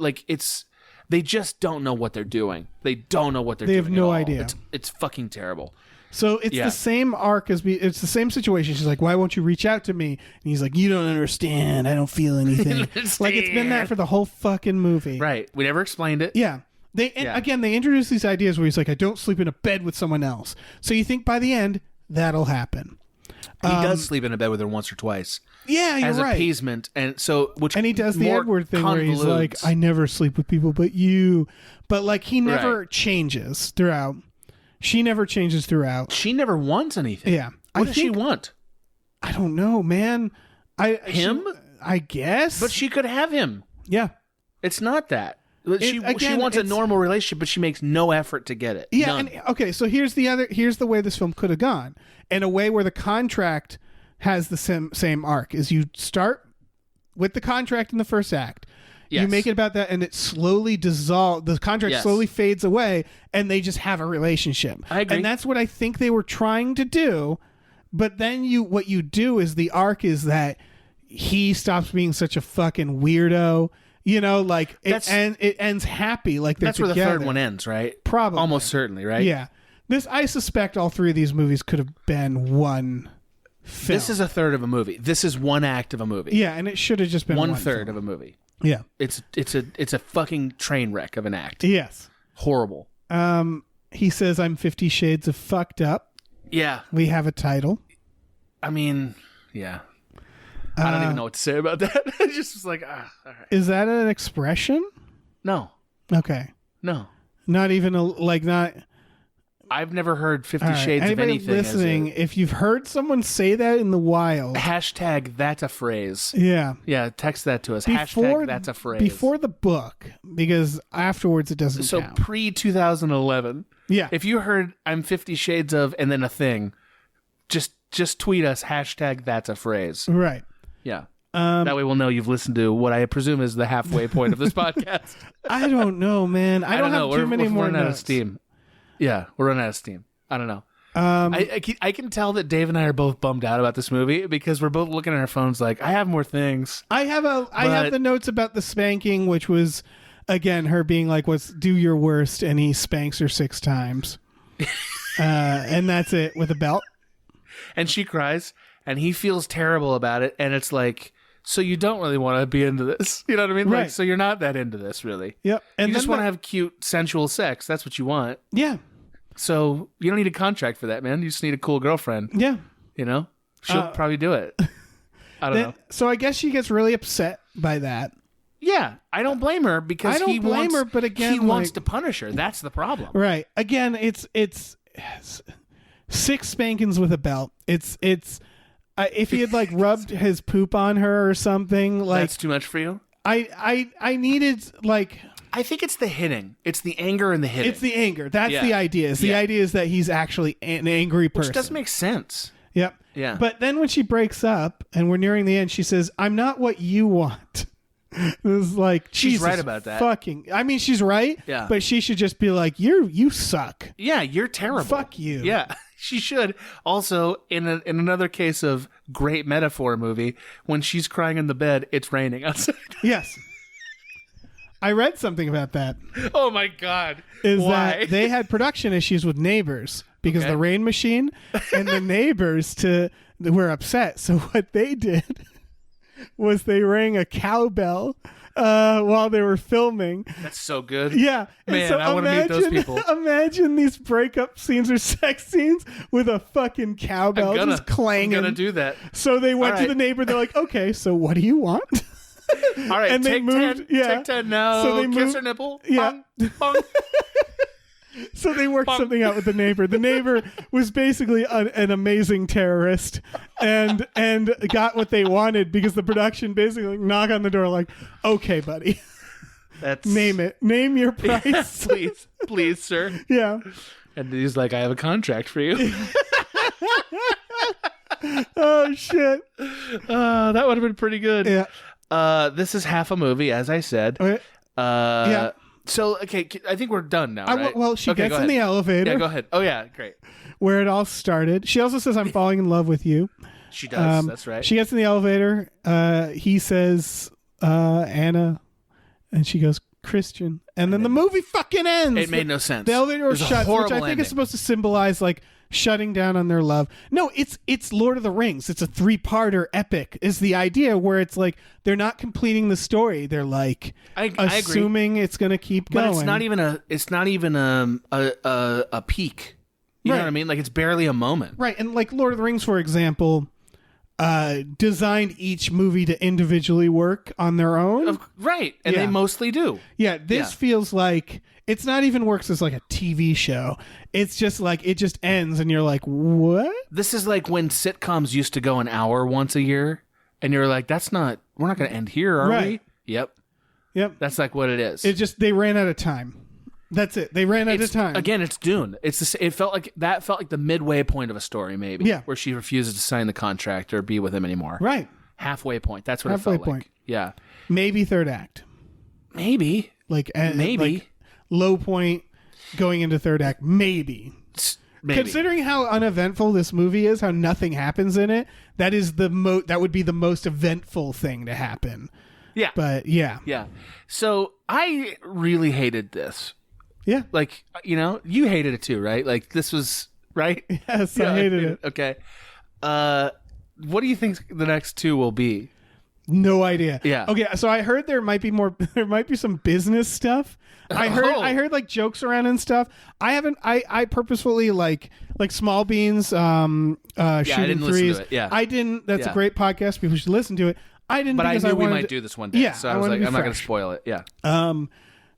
They just don't know what they're doing. They don't know what they're doing. They have no at all. idea. It's fucking terrible. So it's the same arc as it's the same situation. She's like, why won't you reach out to me? And he's like, you don't understand. I don't feel anything. It's been that for the whole fucking movie. Right. We never explained it. Yeah. Again, they introduce these ideas where he's like, I don't sleep in a bed with someone else. So you think by the end, that'll happen. He does sleep in a bed with her once or twice. Yeah, you're as right. appeasement, and he does the Edward thing where he's like, I never sleep with people but you. But he never changes throughout. She never changes throughout. She never wants anything. Yeah. What does she want? I don't know, man. I guess. But she could have him. Yeah. It's not that. She wants a normal relationship, but she makes no effort to get it. Yeah. None. And, okay. So here's the way this film could have gone. In a way where the contract has the same arc is you start with the contract in the first act. Yes. You make it about that and it slowly dissolves. The contract slowly fades away and they just have a relationship. I agree. And that's what I think they were trying to do. But then what you do is the arc is that he stops being such a fucking weirdo. You know, like it ends happy, like they're That's where the together. third one ends, right? Probably. Almost certainly, right? Yeah. I suspect all three of these movies could have been one film. This is a third of a movie. This is one act of a movie. Yeah, and it should have just been one film. third of a movie. Yeah. It's a fucking train wreck of an act. Yes. Horrible. He says, I'm 50 Shades of Fucked Up. Yeah. We have a title. I mean, yeah. I don't even know what to say about that. I just was like, all right. Is that an expression? No. Okay. No. Not even not. I've never heard 50 Right. Shades Anybody of anything. listening, if you've heard someone say that in the wild, Hashtag that's a phrase. yeah. Yeah, text that to us. Hashtag that's a phrase. Before the book, because afterwards it doesn't So count. pre-2011, Yeah. if you heard I'm 50 Shades of and then a thing, just tweet us hashtag that's a phrase. Right. Yeah. That way we'll know you've listened to what I presume is the halfway point of this podcast. I don't know, man. I don't have know. too many we're more running out of notes. steam. Yeah, we're running out of steam. I don't know. I can tell that Dave and I are both bummed out about this movie because we're both looking at our phones like, I have more things. I have the notes about the spanking, which was again her being like, do your worst, and he spanks her 6 times. And that's it with a belt. And she cries and he feels terrible about it, and it's like, so you don't really want to be into this. You know what I mean? Right. Like, so you're not that into this, really. Yep. And you just then want to have cute, sensual sex. That's what you want. Yeah. So you don't need a contract for that, man. You just need a cool girlfriend. Yeah. You know? She'll probably do it. I don't know. So I guess she gets really upset by that. Yeah, I don't blame her because I don't blame her, but again, he wants like- to punish her. That's the problem. Right. Again, it's 6 spankings with a belt. It's if he had like rubbed his poop on her or something, like That's too much for you? I needed like I think it's the hitting. It's the anger and the hitting. it's the anger. That's Yeah. the idea. The Yeah. idea is that he's actually an angry person. Which doesn't make sense. Yep. Yeah. But then when she breaks up and we're nearing the end, she says, "I'm not what you want." It was like She's Jesus right about that. Fucking. I mean, she's right. Yeah. But she should just be like, you suck. Yeah, you're terrible. Fuck you. Yeah, she should. Also, in another case of great metaphor movie, when she's crying in the bed, it's raining outside. Yes. I read something about that. Oh my God. Is Why? that they had production issues with neighbors because Okay. the rain machine and the neighbors were upset. So what they did was they rang a cowbell while they were filming. That's so good. Yeah. And Man, so I wanna meet those people. Imagine these breakup scenes or sex scenes with a fucking cowbell just clanging. I'm gonna do that. So they went All to right. the neighbor. They're like, okay, so what do you want? All right, And they take moved- 10. yeah. Take 10 now. So they Kiss moved- her nipple. Yeah. Bong, bong. So they worked Bum. something out with the neighbor. The neighbor was basically an amazing terrorist and got what they wanted because the production basically knock on the door like, okay, buddy, That's name it. Name your price. please, sir. Yeah. And he's like, I have a contract for you. Oh, shit. That would have been pretty good. Yeah. This is half a movie, as I said. Okay. Yeah. So, okay, I think we're done now, right? Well, she Okay, gets go in the ahead. elevator Yeah, go ahead. Oh, yeah, great. where it all started. She also says, I'm falling in love with you. She does. That's right. She gets in the elevator. He says, Anna. And she goes, Christian. And then the movie fucking ends. It made no sense. The elevator It was a shuts, which horrible I think ending. is supposed to symbolize like shutting down on their love. No, it's Lord of the Rings. It's a 3-parter epic is the idea where it's like they're not completing the story. They're like I agree. assuming it's going to keep But going. it's not even a peak. You know Right. what I mean? Like, it's barely a moment. Right, and like Lord of the Rings, for example, designed each movie to individually work on their own. Right. And Yeah. they mostly do. Yeah, this feels like it's not even works as like a TV show. It's just like it just ends and you're like, what? This is like when sitcoms used to go an hour once a year, and you're like, we're not going to end here, are Right. we? Yep. Yep. That's like what it is. It just they ran out of time. That's it. They ran out of time. Again, it's Dune. It felt like the midway point of a story, maybe. Yeah. Where she refuses to sign the contract or be with him anymore. Right. Halfway point. That's what Halfway it felt point. like. Yeah. Maybe third act. Maybe. Like Maybe. like, low point going into third act. Maybe. Maybe. Considering how uneventful this movie is, how nothing happens in it, that would be the most eventful thing to happen. Yeah. But yeah. Yeah. So I really hated this. Yeah. Like, you hated it too, right? Like, this was, right? Yes, I hated it. Okay. What do you think the next two will be? No idea. Yeah. Okay, so I heard there might be some business stuff. I heard like jokes around and stuff. I purposefully like Small Beans shooting didn't listen threes. to it. Yeah. I didn't. That's a great podcast. People should listen to it. I didn't, but I because knew we wanted might to, do this one day. Yeah, so I was like, I'm not going to fresh. spoil it. Yeah.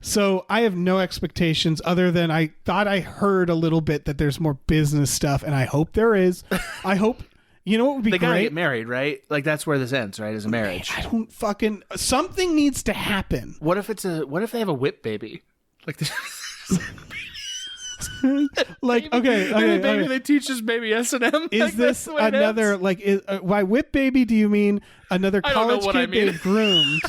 So I have no expectations other than I thought I heard a little bit that there's more business stuff, and I hope there is. I hope. You know what would be they great? They gotta get married, right? Like, that's where this ends, right? Is a marriage. I don't fucking. Something needs to happen. What if they have a whip baby? Like this. Like, okay, Maybe they teach this baby S&M. Is this another by whip baby? Do you mean another college kid they've groomed,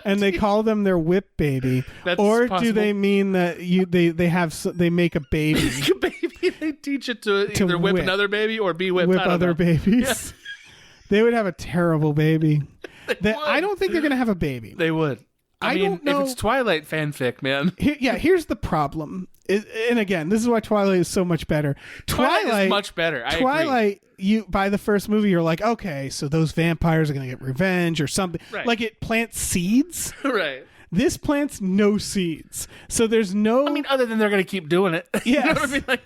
and they call them their whip baby, or do they mean that they make a baby? Make a baby. They teach it to either whip another baby or be whipped. Whip other babies. Yeah. They would have a terrible baby. I don't think they're gonna have a baby. They would. I mean, don't know. If it's Twilight fanfic, man. Here's the problem. And again, this is why Twilight is so much better. Twilight is much better. Twilight, by the first movie, you're like, okay, so those vampires are going to get revenge or something. Right. Like, it plants seeds. Right. This plants no seeds. So there's no... I mean, other than they're going to keep doing it. Yes. You know what I mean? Like,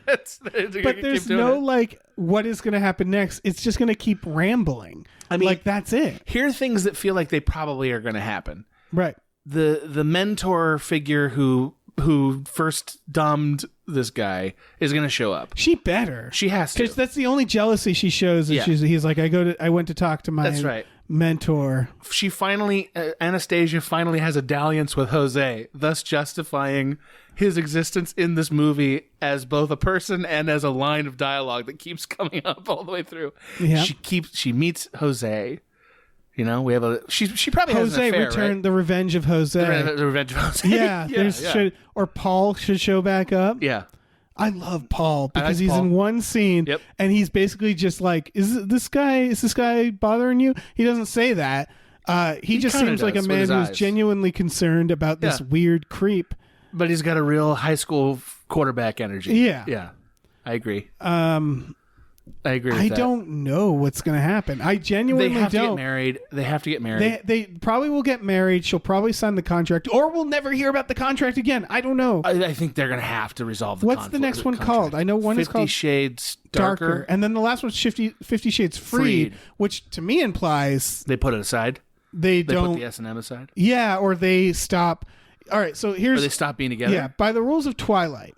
but there's no, like, what is going to happen next? It's just going to keep rambling. I mean... Like, that's it. Here are things that feel like they probably are going to happen. Right. The mentor figure who first domed this guy is going to show up. She better. She has to. Because that's the only jealousy she shows. Is he's like, I went to talk to my mentor. She finally, Anastasia finally has a dalliance with Jose, thus justifying his existence in this movie as both a person and as a line of dialogue that keeps coming up all the way through. Yeah. She meets Jose. You know, we have she probably has an affair, returned right? the revenge of Jose. The revenge of Jose. Yeah, or Paul should show back up. Yeah. I love Paul because he's in one scene and he's basically just like, is this guy bothering you? He doesn't say that. He just seems like a man who's genuinely concerned about this weird creep. But he's got a real high school quarterback energy. Yeah. Yeah. I agree. I agree with that. I don't know what's going to happen. I genuinely don't. They have to get married. They have to get married. They probably will get married. She'll probably sign the contract, or we'll never hear about the contract again. I don't know. I think they're going to have to resolve the What's the next one called? I know one is called 50 Shades Darker. And then the last one's 50 Shades Freed, which to me implies... They put it aside? They don't... put the S&M aside? Yeah, or they stop... All right, so here's... Or they stop being together? Yeah, by the rules of Twilight.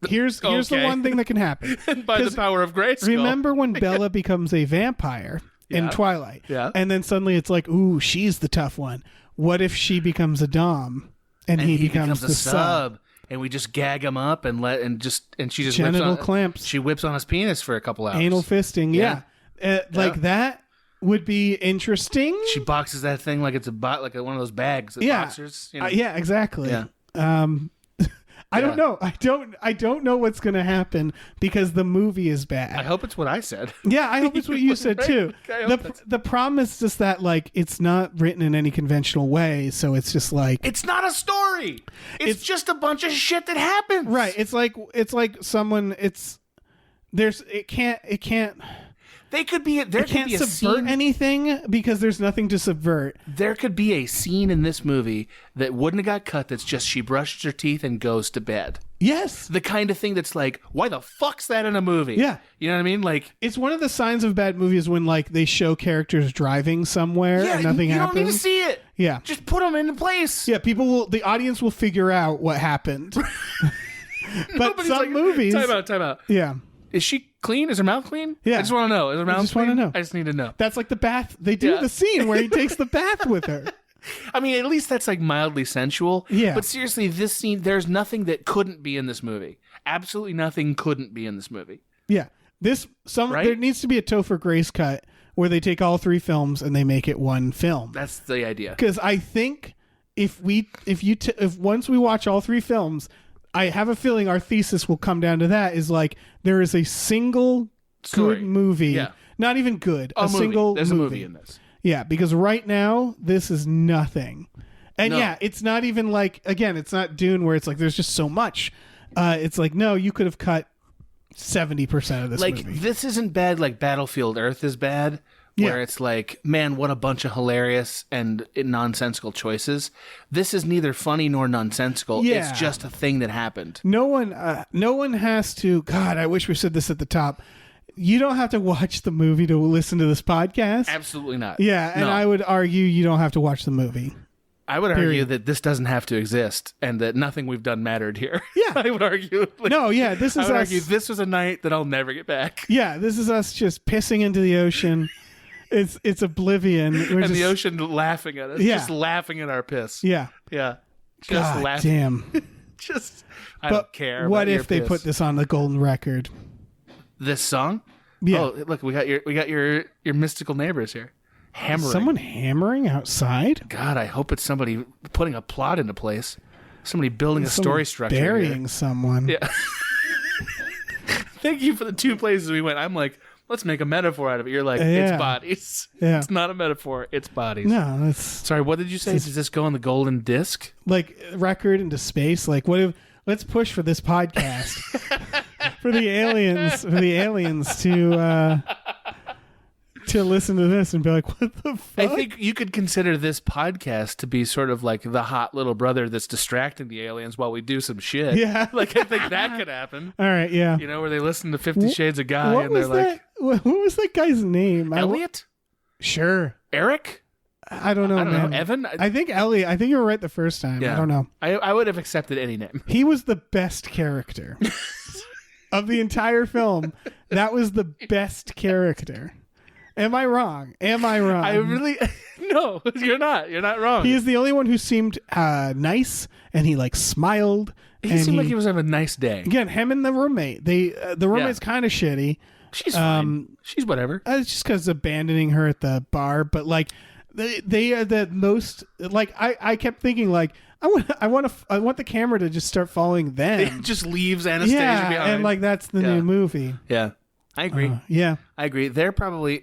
Here's the one thing that can happen. By the power of Grayskull. Remember when Bella becomes a vampire in Twilight? Yeah. And then suddenly it's like, ooh, she's the tough one. What if she becomes a dom and he becomes the sub? And we just gag him up and she just genital clamps. She whips on his penis for a couple hours. Anal fisting, yeah. Like that would be interesting. She boxes that thing like it's like one of those bags that boxers. You know? Yeah, exactly. Yeah. I don't know. I don't know what's going to happen because the movie is bad. I hope it's what I said. Yeah, I hope it's what you said too. The problem is just that like it's not written in any conventional way, so it's just like it's not a story. It's just a bunch of shit that happens. Right. It's like someone. It can't. They could be. There can't could be a subvert scene, anything because there's nothing to subvert. There could be a scene in this movie that wouldn't have got cut. That's just she brushes her teeth and goes to bed. Yes, the kind of thing that's like, why the fuck's that in a movie? Yeah, you know what I mean. Like, it's one of the signs of bad movies when like they show characters driving somewhere and nothing happens. You don't need to see it. Yeah, just put them into place. Yeah, the audience will figure out what happened. But some movies, time out. Yeah. Is she clean? Is her mouth clean? Yeah. I just want to know. Is her mouth clean? I just need to know. That's like the bath. They do the scene where he takes the bath with her. I mean, at least that's like mildly sensual. Yeah. But seriously, this scene, there's nothing that couldn't be in this movie. Absolutely nothing couldn't be in this movie. Yeah. There needs to be a Topher Grace cut where they take all three films and they make it one film. That's the idea. Because I think if once we watch all three films, I have a feeling our thesis will come down to that is like there is a single good movie, not even good, There's a movie in this. Yeah, because right now this is nothing. And No. yeah, it's not even like, again, it's not Dune where it's like there's just so much. It's like, no, you could have cut 70% of this Like, movie. this isn't bad like Battlefield Earth is bad, where Yeah. it's like, man, what a bunch of hilarious and nonsensical choices. This is neither funny nor nonsensical. Yeah. It's just a thing that happened. No one has to. God, I wish we said this at the top. You don't have to watch the movie to listen to this podcast. Absolutely not. Yeah, and No. I would argue you don't have to watch the movie. I would argue Period. that this doesn't have to exist and that nothing we've done mattered here. Yeah. I would argue. Like, No, yeah, this I is would us. argue this was a night that I'll never get back. Yeah, this is us just pissing into the ocean. It's oblivion. We're And the just- ocean laughing at us. Yeah. Just laughing at our piss. Yeah. Yeah. Just God laughing. damn. Just, I But don't care. what about if your they piss. put this on the golden record? This song? Yeah. Oh, look, we got your mystical neighbors here. Hammering. Someone hammering outside? God, I hope it's somebody putting a plot into place. Somebody building a story Someone structure. burying here. someone. Yeah. Thank you for the 2 places we went. I'm like, let's make a metaphor out of it. You're like, Yeah. it's bodies. Yeah. It's not a metaphor. It's bodies. No, that's Sorry, what did you say? Does this go on the golden disc? like record into space. Like, what if? Let's push for this podcast for the aliens to listen to this and be like, what the fuck? I think you could consider this podcast to be sort of like the hot little brother that's distracting the aliens while we do some shit. Yeah. Like, I think that could happen. All right, yeah. You know, where they listen to 50 Shades of Guy What and they're was like, that? What was that guy's name? Elliot? Sure. Eric? I don't know, I don't man. know. Evan? I think Elliot. I think you were right the first time. Yeah. I don't know. I would have accepted any name. He was the best character of the entire film. That was the best character. Am I wrong? I really... No, you're not. You're not wrong. He is the only one who seemed nice, and he like smiled. He and seemed like he was having a nice day. again him and the roommate. The roommate's kind of shitty. She's fine. She's whatever. It's just because abandoning her at the bar, but like they are the most like I kept thinking like I want the camera to just start following them. It just leaves Anastasia yeah, behind. and like that's the Yeah. new movie. Yeah. I agree. Yeah, I agree. They're probably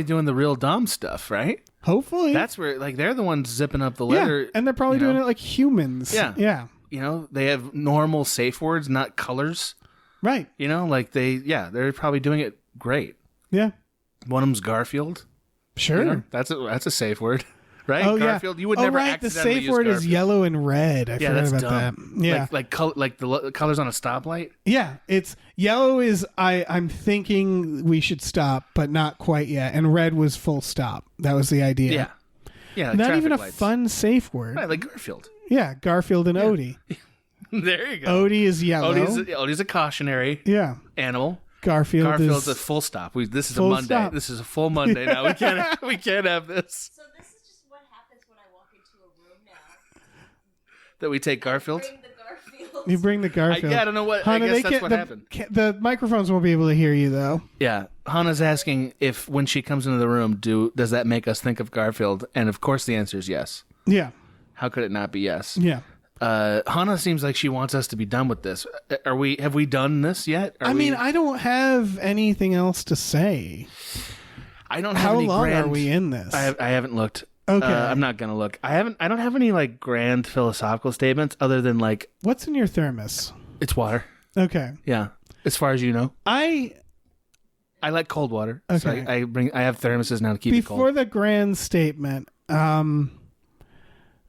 doing the real dumb stuff, right? hopefully That's where like they're the ones zipping up the yeah, leather. and they're probably you know? doing it like humans. Yeah. yeah, You know, they have normal safe words, not colors. right. You know, like they're probably doing it great. Yeah, One of them's Garfield. sure. You know, that's a safe word, right? Oh Garfield. yeah, You would oh, never right. The accidentally safe use word is Garfield. yellow and red. I Yeah, forgot that's about dumb. that. Yeah, like the colors on a stoplight. yeah. It's yellow is I'm thinking we should stop, but not quite yet. And red was full stop. That was the idea. Yeah, yeah. Like Not traffic even a lights. fun safe word. Right, like Garfield. Yeah, Garfield and Odie. There you go. Odie is yellow. Odie's a cautionary yeah. animal. is Garfield's a full stop. This is full a Monday. stop. This is a full Monday now. We can't have this. So this is just what happens when I walk into a room now. That we take Garfield. Bring the Garfield. You bring the Garfield. I don't know what. Hannah, I they guess that's can't, what the, happened. the microphones won't be able to hear you though. Yeah, Hannah's asking if when she comes into the room, does that make us think of Garfield? And of course, the answer is yes. Yeah. How could it not be yes? Yeah. Hannah seems like she wants us to be done with this. Have we done this yet? I mean, I don't have anything else to say. I don't have How any long grand, are we in this? I haven't looked. Okay. I'm not gonna look. I don't have any like grand philosophical statements other than like What's in your thermos? it's water. Okay. Yeah, as far as you know. I I like cold water. So Okay. I have thermoses now to keep it before cold. the grand statement,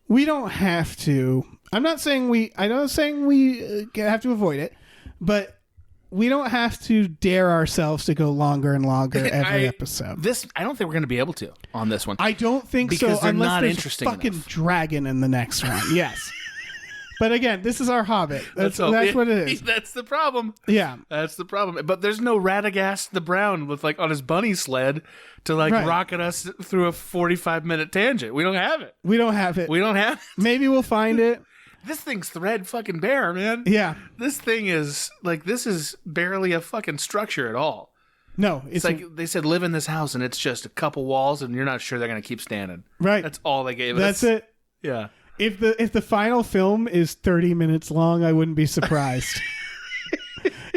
we don't have to. I'm not saying we have to avoid it, but we don't have to dare ourselves to go longer and longer every episode. I don't think we're going to be able to on this one. I don't think Because so they're unless not there's interesting a fucking enough. dragon in the next one. Yes. But again, this is our Hobbit. That's what it is. That's the problem. Yeah. That's the problem. But there's no Radagast the Brown with like on his bunny sled to like Right. rocket us through a 45-minute tangent. We don't have it. We don't have it. We don't have it. Maybe we'll find it. This thing's thread fucking bare, man. Yeah. This thing is like this is barely a fucking structure at all. No, It's like they said live in this house and it's just a couple walls and you're not sure they're gonna keep standing. right. That's all they gave us. That's it. Yeah. If the final film is 30 minutes long, I wouldn't be surprised.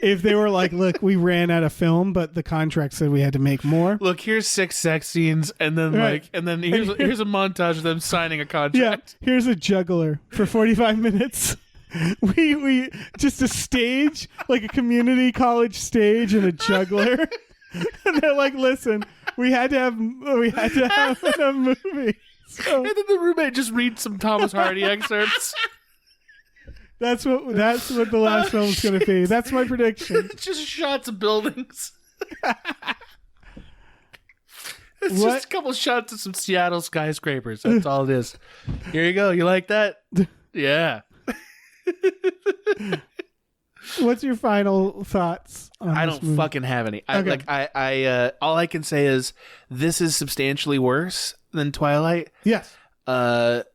if they were like, look, we ran out of film, but the contract said we had to make more. Look, here's 6 sex scenes, and then Right. here's a montage of them signing a Yeah, contract. here's a juggler for 45 minutes. We just a stage, like a community college stage and a juggler. And they're like, listen, we had to have a movie. So And then the roommate just reads some Thomas Hardy excerpts. that's what the last film's going to be. That's my prediction. It's just shots of buildings. It's What? just a couple shots of some Seattle skyscrapers. That's all it is. Here you go. You like that? Yeah. What's your final thoughts on I this don't movie? fucking have any. Okay. I all I can say is this is substantially worse than Twilight. Yes.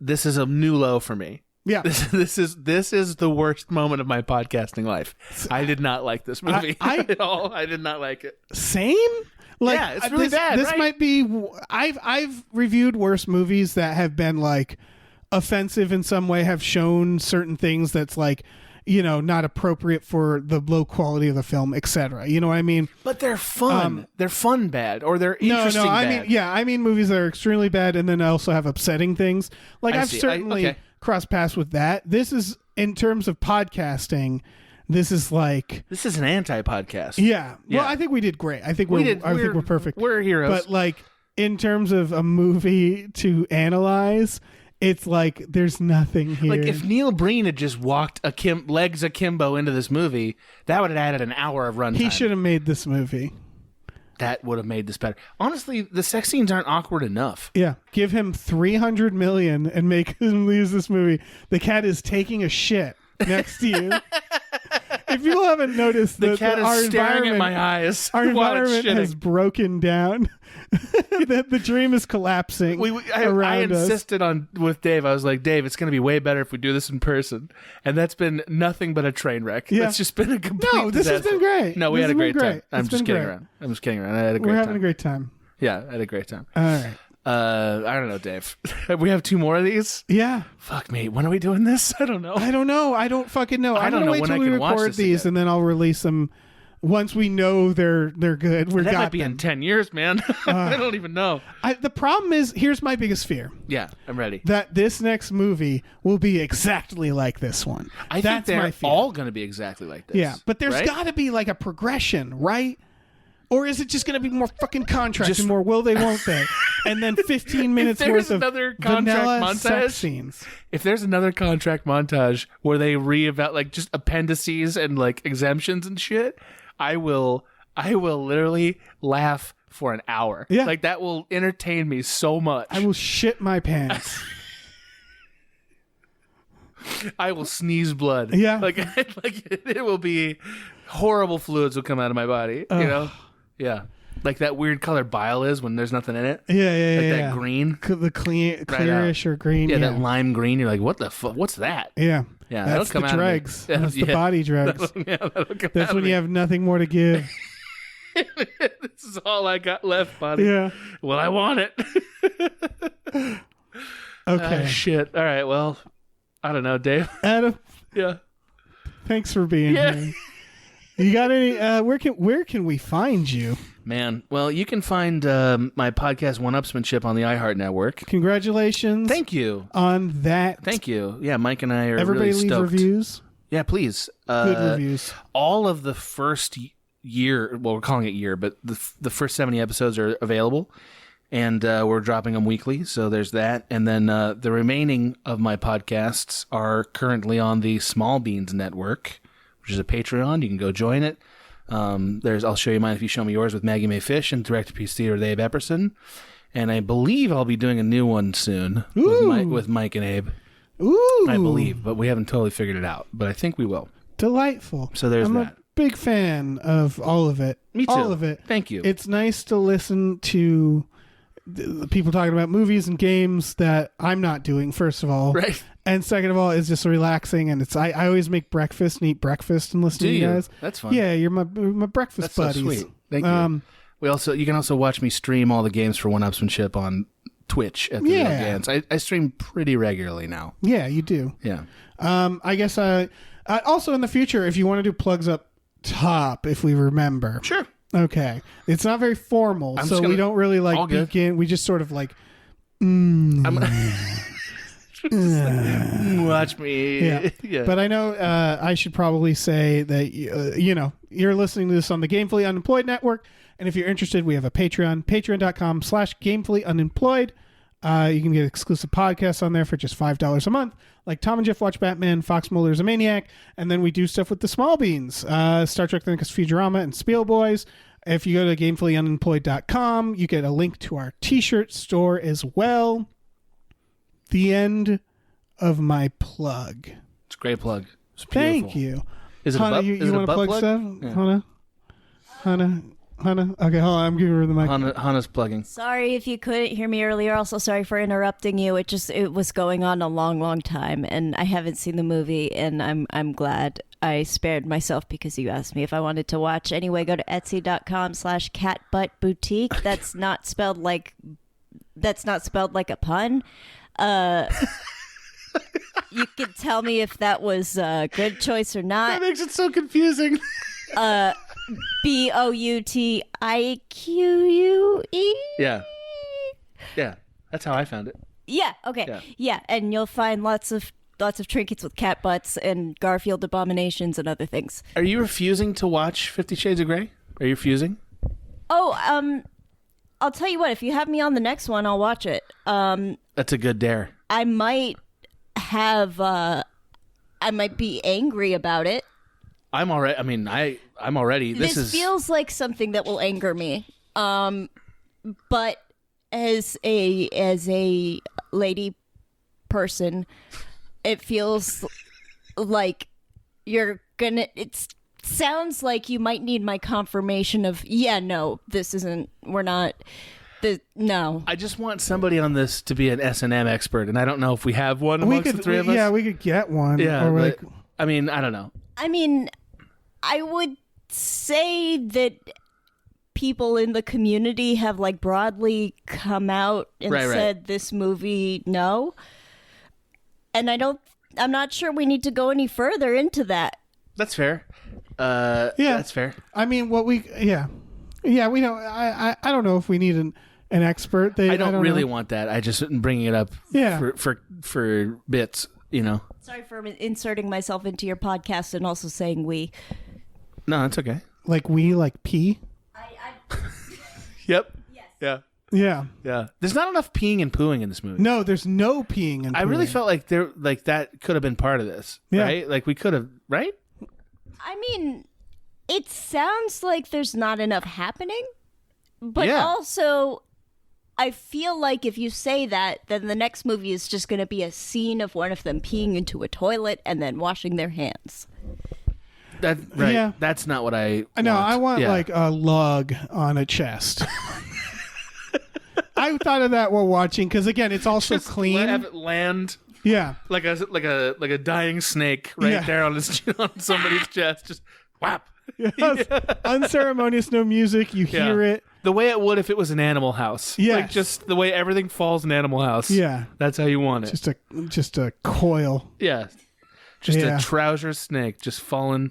This is a new low for me. Yeah. This is the worst moment of my podcasting life. I did not like this movie at all. I did not like it. Same? Like, Yeah, it's really this, bad, This right? might be. I've reviewed worse movies that have been like offensive in some way, have shown certain things that's like, not appropriate for the low quality of the film, etc. You know what I mean? But they're fun. They're fun bad, or they're interesting No. bad. I mean movies that are extremely bad, and then also have upsetting things. Like I've see. certainly Okay. crossed paths with that. This is in terms of podcasting. This is like. This is an anti-podcast. Yeah. Yeah. Well, I think we did great. I think We we're did. I think we're perfect. We're heroes. But like in terms of a movie to analyze, it's like there's nothing here. like if Neil Breen had just walked legs akimbo into this movie, that would have added an hour of runtime. he should have made this movie. That would have made this better. Honestly, the sex scenes aren't awkward enough. Yeah. Give him $300 million and make him use this movie. The cat is taking a shit next to you. If people haven't noticed, The cat our is staring at environment- my eyes Our while it's environment has shitting. broken down. the dream is collapsing I around us. insisted on with Dave. I was like, Dave, it's going to be way better if we do this in person, and that's been nothing but a train wreck. Yeah. It's just been a complete. No, this has disaster. been great. No, we This had a has great been time. great. I'm It's just been kidding great. around. I'm just kidding around. I had a great We're time. having a great time. Yeah, I had a great time. All right. I don't know, Dave. We have 2 more of these. Yeah. Fuck me. When are we doing this? I don't know. I don't know. I don't fucking know. I I'm don't gonna know wait when till I we can watch record this these, again. and then I'll release them once we know they're good. We That got might be them. in 10 years, man. I don't even know. The problem is, here's my biggest fear: Yeah, I'm ready. that this next movie will be exactly like this one. I think That's they're my fear. all going to be exactly like this. Yeah, but there's right? got to be like a progression, right? Or is it just going to be more fucking contracts Just- and more will they, won't they? And then 15 minutes there's worth of another contract vanilla montage- sex scenes. If there's another contract montage where they reevaluate like just appendices and like exemptions and shit, I will literally laugh for an hour. Yeah. Like that will entertain me so much. I will shit my pants. I will sneeze blood. Yeah. Like it will be horrible fluids will come out of my body. You know? Yeah. Like that weird color bile is when there's nothing in it. Yeah, Like yeah. that green. The clearish or green. Yeah, Yeah, that lime green. You're like, what the fuck? What's that? Yeah. Yeah, That's that'll come the out of me. dregs. That's the Yeah. body dregs. Yeah, that'll come That's out when of you me. have nothing more to give. This is all I got left, buddy. Yeah. Well, I want it. Okay. Shit. All right. Well, I don't know, Dave. Adam, Yeah. thanks for being Yeah. here. You got any? Where can we find you? Man. Well, you can find my podcast One-Upsmanship on the iHeart Network. Congratulations. Thank you. on that. Thank you. Yeah, Mike and I are Everybody really leave stoked. reviews. Yeah, please. Good reviews. All of the first year, well, we're calling it year, but the first 70 episodes are available, and we're dropping them weekly, so there's that. And then the remaining of my podcasts are currently on the Small Beans Network, which is a Patreon. You can go join it. I'll show you mine if you show me yours with Maggie Mae Fish and direct-to-piece theater with Abe Epperson. And I believe I'll be doing a new one soon with Mike and Abe. Ooh, I believe, but we haven't totally figured it out. But I think we will. delightful. So there's I'm that. a big fan of all of it. Me too. All of it. Thank you. It's nice to listen to the people talking about movies and games that I'm not doing. First of all, Right. And second of all, it's just relaxing, and it's I always make breakfast and eat breakfast and listen Do to you you? guys. That's fun. Yeah, you're my breakfast That's so buddies. sweet. Thank you. You can also watch me stream all the games for One-Upsmanship on Twitch at the Real Yeah. Gans. I stream pretty regularly now. Yeah, you do. Yeah. I guess also in the future, if you want to do plugs up top if we remember. Sure. Okay. It's not very formal, I'm so just we gonna- don't really all like good. begin. We just sort of like, Watch me. yeah. But I know I should probably say that, you're listening to this on the Gamefully Unemployed Network. And if you're interested, we have a Patreon, patreon.com/gamefullyunemployed. You can get exclusive podcasts on there for just $5 a month, like Tom and Jeff Watch Batman, Fox Mulder is a Maniac, and then we do stuff with the Small Beans, Star Trek The Next Futurama, and Spiel Boys. If you go to gamefullyunemployed.com, you get a link to our t-shirt store as well. The end of my plug. It's a great plug. It's Thank beautiful. you. Is it Hannah, a butt, you want to plug stuff? Yeah. Hannah? Okay, hold on. I'm giving her the mic. Hannah's plugging. Sorry if you couldn't hear me earlier. Also, sorry for interrupting you. It was going on a long time, and I haven't seen the movie, and I'm glad I spared myself because you asked me if I wanted to watch. Anyway, go to etsy.com/catbuttboutique. That's not spelled like a pun. You can tell me if that was a good choice or not. That makes it so confusing. BOUTIQUE. Yeah. That's how I found it. Yeah. Okay. Yeah, and you'll find lots of trinkets with cat butts and Garfield abominations and other things. Are you refusing to watch 50 Shades of Grey? Are you refusing? Oh, I'll tell you what. If you have me on the next one, I'll watch it. That's a good dare. I might be angry about it. I'm already. I mean, I'm already. This feels like something that will anger me. But as a lady person, it feels like you're gonna. It sounds like you might need my confirmation of no, this isn't. We're not. No. I just want somebody on this to be an S&M expert, and I don't know if we have one amongst the three of us. Yeah, we could get one. Yeah, or but, I mean, I don't know. I mean, I would say that people in the community have like broadly come out and said this movie no. And I'm not sure we need to go any further into that. That's fair. That's fair. I mean, we don't. I don't know if we need an expert. I don't really know. want that. I just am bringing it up. Yeah. For bits, Sorry for inserting myself into your podcast and also saying we. No, that's okay. Like pee. Yep. Yes. Yeah. Yeah. Yeah. There's not enough peeing and pooing in this movie. No, there's no peeing and I really pooing. felt like that could have been part of this, right? Like we could have, right? I mean, it sounds like there's not enough happening, but Yeah. also I feel like if you say that, then the next movie is just going to be a scene of one of them peeing into a toilet and then washing their hands. Right. Yeah. That's not what I No, want. I want Yeah. like a lug on a chest. I thought of that while watching because again, it's also Just clean. have it land Yeah. like a dying snake right Yeah. there on somebody's chest. Just whap. Yes. Unceremonious, no music. You hear it. The way it would if it was an Animal House. Yes. Like just the way everything falls in Animal House. Yeah. That's how you want it. Just a coil. Yeah. Just Yeah. a trouser snake just falling.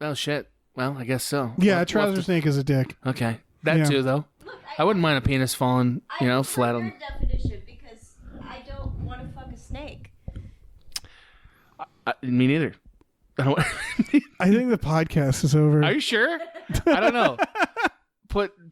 Oh shit. Well, I guess so. Yeah, We'll- a trouser we'll have snake is a dick. to- Okay. That Yeah. too though. I wouldn't mind a penis falling, flat on. definition because I don't want to fuck a snake. Me neither. I don't. I think the podcast is over. Are you sure? I don't know.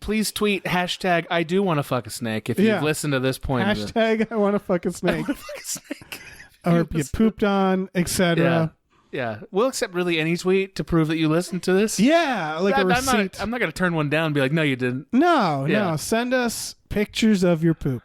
Please tweet hashtag I do want to fuck a snake if Yeah. you've listened to this point. of the- Hashtag I want to fuck a snake. fuck a snake. Or you pooped on, Yeah. etc. Yeah. We'll accept really any tweet to prove that you listened to this. Yeah, like a I'm receipt. not going to turn one down and be like, no, you didn't. No. Yeah. Send us pictures of your poop.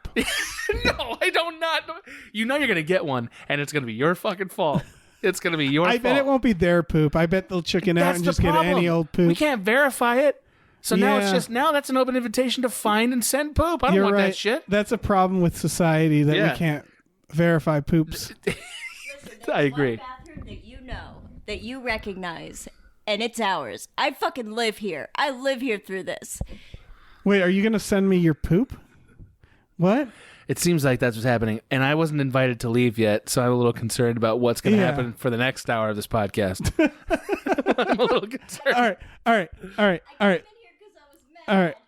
No, I don't not. You know you're going to get one, and it's going to be your fucking fault. It's going to be your I fault. bet it won't be their poop. I bet they'll chicken out That's and the just get problem. any old poop. We can't verify it. So now it's Yeah. just that's an open invitation to find and send poop. I don't You're want right. that shit. That's a problem with society that Yeah. we can't verify poops. I agree. One bathroom that you know, that you recognize, and it's ours. I fucking live here. I live here through this. Wait, are you going to send me your poop? What? It seems like that's what's happening, and I wasn't invited to leave yet, so I'm a little concerned about what's going to happen for the next hour of this podcast. I'm a little concerned. All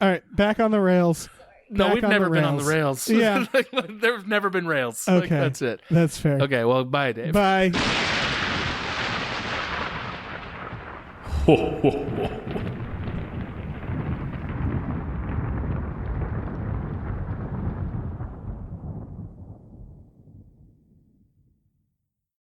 right. Back on the rails. No, Back we've on never the been on rails. the rails. Yeah. There've never been rails. Okay. Like, that's it. That's fair. Okay, well, bye, Dave. Bye. Ho, ho, ho.